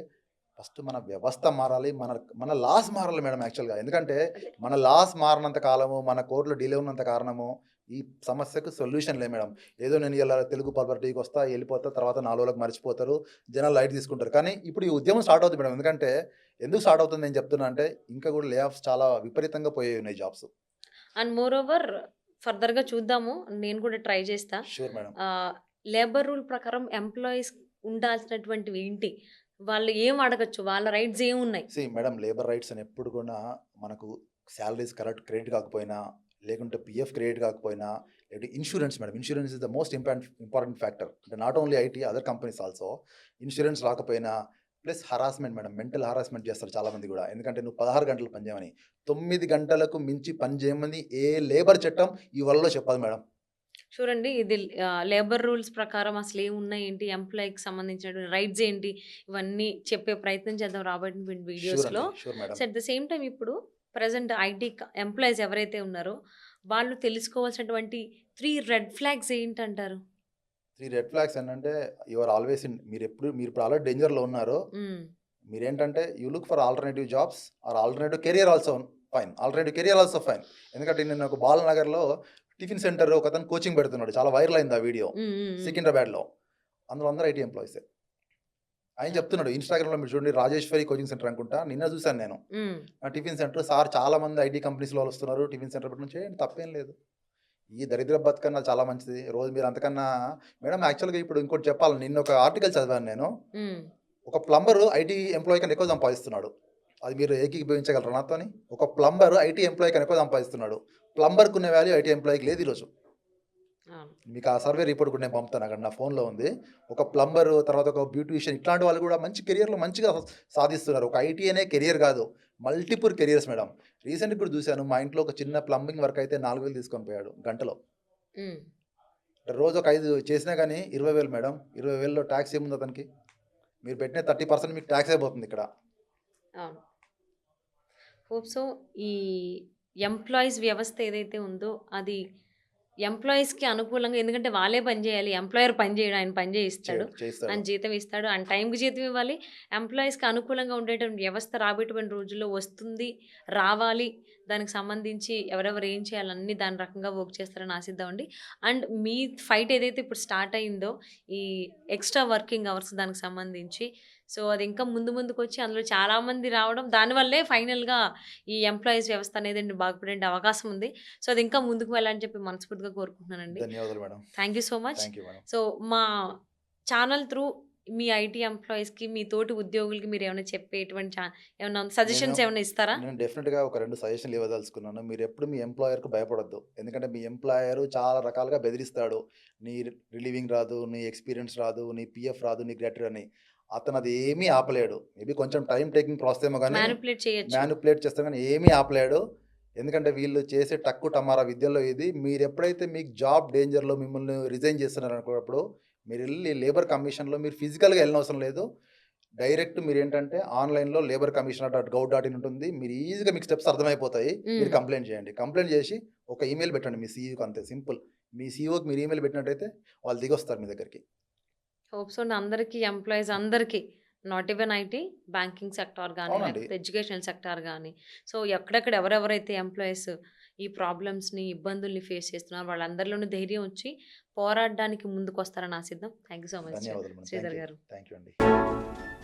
ఫస్ట్ మన వ్యవస్థ మారాలి. మన లాస్ మారాలి మేడం యాక్చువల్‌గా. ఎందుకంటే అదే. మన లాస్ మారనంత కాలము, మన కోర్ట్‌లో డిలే ఉన్నంత కారణము ఈ సమస్యకు సొల్యూషన్ లేదు మేడం. ఏదో నేను ఇయాల తెలుగు ప్రాపర్టీకొస్తా, ఎళ్ళిపోతా, తర్వాత 4 రోజులకు మర్చిపోతారు. జనాలు లైట్ తీసుకుంటారు. కానీ ఇప్పుడు ఈ ఉద్యమం స్టార్ట్ అవుతుంది మేడం. ఎందుకంటే ఎందుకు స్టార్ట్ అవుతుంది నేను చెప్తున్నా అంటే ఇంకా కూడా లే ఆఫ్స్ చాలా విపరీతంగా పోయాయి ఉన్నాయి జాబ్స్. అండ్ మోర్ ఓవర్ ఫర్దర్‌గా చూద్దాము. నేను కూడా ట్రై చేస్తా. Sure madam. ఆహ్, లేబర్ రూల్ ప్రకారం ఎంప్లాయీస్ ఉండాల్సినటువంటివి ఏంటి? వాళ్ళు ఏం అడగొచ్చు? వాళ్ళ రైట్స్ ఏమున్నాయి? మేడం లేబర్ రైట్స్ అని ఎప్పుడు కూడా మనకు సాలరీస్ కరెక్ట్ క్రెడిట్ కాకపోయినా, లేకుంటే పీఎఫ్ క్రెడిట్ కాకపోయినా, లేకపోతే insurance madam. Insurance is the most important factor. అంటే not only IT other companies also. Insurance రాకపోయినా plus harassment madam. Mental harassment చేస్తారు చాలామంది కూడా. ఎందుకంటే నువ్వు 16 గంటలు పని చేయమని. 9 గంటలకు మించి పని చేయమని ఏ లేబర్ చట్టం ఈ వరల్డ్‌లో చెప్పదు మేడం. చూడండి ఇది లేబర్ రూల్స్ ప్రకారం అసలేమున్నాయి ఏంటి, ఎంప్లాయీకి సంబంధించినటువంటి రైట్స్ ఏంటి, ఇవన్నీ చెప్పే ప్రయత్నం చేద్దాం రాబోయే షూర్ వీడియోస్‌లో. అండి. Sure so, madam. At the same time ఇప్పుడు ప్రెజెంట్ ఐటీ ఎంప్లాయీస్ ఎవరైతే ఉన్నారో, వాళ్ళు తెలుసుకోవాల్సినటువంటి 3 రెడ్ ఫ్లాగ్స్ ఏంటంటారు? 3 రెడ్ ఫ్లాగ్స్ ఏంటంటే యూ ఆర్ ఆల్‌వేస్ ఇన్ మీరిప్పుడు ఆల్రెడీ డేంజర్‌లో ఉన్నారు. హ్మ్. మీరేంటంటే you look for alternative jobs or alternative career also fine. Alternative career also fine. ఎందుకంటే నేను ఒక బాలనగర్‌లో టిఫిన్ సెంటర్ ఒకతను కోచింగ్ పెడుతున్నాడు. చాలా వైరల్ అయింది ఆ వీడియో. హ్మ్. హ్మ్. హ్మ్. సికింద్రాబాద్‌లో. అందులో అందరూ ఐటీ ఎంప్లాయీసే. ఆయన యాహ్! చెప్తున్నాడు ఇన్‌స్టాగ్రామ్‌లో మీరు చూడండి రాజేశ్వరి కోచింగ్ సెంటర్ అనుకుంటా. నిన్న చూసాను నేను. హ్మ్. ఆ టిఫిన్ సెంటర్ సార్ చాలా మంది ఐటీ కంపెనీస్‌లో వాళ్ళు వస్తున్నారు. టిఫిన్ సెంటర్ పెట్టడం చేయండి తప్పేం లేదు. ఈ దరిద్ర బతుకన్నా చాలా మంచిది. రోజు మీరు అంతకన్నా మేడం యాక్చువల్‌గా ఇప్పుడు ఇంకోటి చెప్పాలి. నిన్న ఒక ఆర్టికల్ చదివాను నేను. హ్మ్. ఒక ప్లంబరు ఐటీ ఎంప్లాయీ కన్నా ఎక్కువ సంపాదిస్తున్నాడు. అది మీరు ఏకీభవించగలరా నాతోని? ఒక ప్లంబరు ఐటీ ఎంప్లాయీ కన్నా ఎక్కువ సంపాదిస్తున్నాడు. ప్లంబర్‌కున్న వాల్యూ ఐటీ ఎంప్లాయీకి లేదు ఈరోజు. అవును. మీకు ఆ సర్వే రిపోర్ట్ కూడా నేను పంపుతాను. అక్కడ నా ఫోన్‌లో ఉంది. ఒక ప్లంబరు, తర్వాత ఒక బ్యూటీషియన్ ఇట్లాంటి వాళ్ళు కూడా మంచి కెరియర్‌లో మంచిగా సాధిస్తున్నారు. ఒక ఐటీ అనే కెరియర్ కాదు. Multiple careers madam. రీసెంట్‌గా కూడా చూసాను. మా ఇంట్లో ఒక చిన్న ప్లంబింగ్ వర్క్ అయితే 4000 తీసుకొని పోయాడు గంటలో. హ్మ్. రోజు ఒక 5 చేసినా గాని 20,000 మేడం. 20,000లో టాక్స్ ఏముంది అతనికి? మీరు పెట్టిన 30% మీకు టాక్సే పోతుంది ఇక్కడ. అవును. Hope so. ఈ ఎంప్లాయీస్ వ్యవస్థ ఏదైతే ఉందో అది ఎంప్లాయీస్‌కి అనుకూలంగా, ఎందుకంటే వాళ్ళే పని జేయాలి. ఎంప్లాయర్ పని చేయడు. ఆయన పని చేయిస్తాడు. చేయిస్తాడు. ఆయన జీతం ఇస్తాడు. ఆయన టైంకి జీతం ఇవ్వాలి. ఎంప్లాయీస్‌కి అనుకూలంగా ఉండేటువంటి వ్యవస్థ రాబోయేటువంటి రోజుల్లో వస్తుంది. రావాలి. దానికి సంబంధించి ఎవరెవరు ఏం చేయాలి అన్నీ దాని రకంగా వర్క్ చేస్తారని ఆశిద్దామండి. అండ్ మీ ఫైట్ ఏదైతే ఇప్పుడు స్టార్ట్ అయిందో ఈ ఎక్స్‌ట్రా వర్కింగ్ అవర్స్ దానికి సంబంధించి, సో, అది ఇంకా ముందు ముందుకొచ్చి అందులో చాలామంది రావడం, దానివల్లే ఫైనల్‌గా ఈ ఎంప్లాయీస్ వ్యవస్థ అనేదండి బాగుపడే అవకాశం ఉంది. సో, అది ఇంకా ముందుకు వెళ్ళాలని చెప్పి మనస్ఫూర్తిగా కోరుకుంటున్నానండి. ధన్యవాదాలు madam. Thank you so much. Thank you madam. So, మా ఛానల్ త్రూ మీ ఐటీ ఎంప్లాయీస్‌కి, మీ తోటి ఉద్యోగులకి మీరేమైనా చెప్పేటువంటి ఏమన్నా నేను సజెషన్స్ ఏమన్నా ఇస్తారా? నేను డెఫినిట్‌గా ఒక 2 సజెషన్‌లు ఇవ్వదలుచుకున్నాను. మీరెప్పుడు మీ ఎంప్లాయర్‌కి భయపడొద్దు. ఎందుకంటే మీ ఎంప్లాయర్ చాలా రకాలుగా బెదిరిస్తాడు. నీ రిలీవింగ్ రాదు, నీ ఎక్స్‌పీరియన్స్ రాదు, నీ పీఎఫ్ రాదు, నీ గ్రాట్యుటీ అని. అతను అది ఏమీ ఆపలేడు. మేబీ కొంచెం టైమ్ టేకింగ్ ప్రాసెస్ ఏమో గాని మ్యానిప్యులేట్ చేయొచ్చు. మ్యానిప్యులేట్ చేస్తాడు గాని ఏమీ ఆపలేడు. ఎందుకంటే వీళ్ళు చేసే టక్కు టమారా విద్యల్లో ఇది. మీరెప్పుడైతే మీకు జాబ్ డేంజర్‌లో మిమ్మల్ని రిజైన్ చేస్తున్నారనుకున్నప్పుడు మీరెళ్లి లేబర్ కమిషన్‌లో మీరు ఫిజికల్‌గా ఎళ్ళనవసరం లేదు. డైరెక్ట్ మీరేంటంటే ఆన్‌లైన్‌లో labourcommissioner.gov.in ఉంటుంది. మీరు ఈజీగా మీకు స్టెప్స్ అర్థమైపోతాయి. మీరు హ్మ్. కంప్లెయింట్ చేయండి. కంప్లెయింట్ చేసి ఒక ఈమెయిల్ పెట్టండి మీ సీఈఓకి అంతే సింపుల్. మీ సీఈఓకి మీరు ఈమెయిల్ పెట్టినట్టయితే వాళ్ళు దిగొస్తారు మీ దగ్గరికి. Hope so. అందరికీ ఎంప్లాయీస్ అందరికీ not even IT, banking sector గాని, అవునండి. లేకపోతే ఎడ్యుకేషనల్ సెక్టార్ గాని, సో, ఎక్కడెక్కడ ఎవరెవరైతే ఎంప్లాయీస్ ఈ ప్రాబ్లమ్స్‌ని, ఇబ్బందుల్ని ఫేస్ చేస్తున్నారో వాళ్ళందరిలోనూ ధైర్యం వచ్చి పోరాడడానికి ముందుకొస్తారని ఆశిద్దాం. థాంక్ యూ సో మచ్ ధన్యవాదాలు మేడం. Thank Sridhar you. గారు. థాంక్ యూ అండి.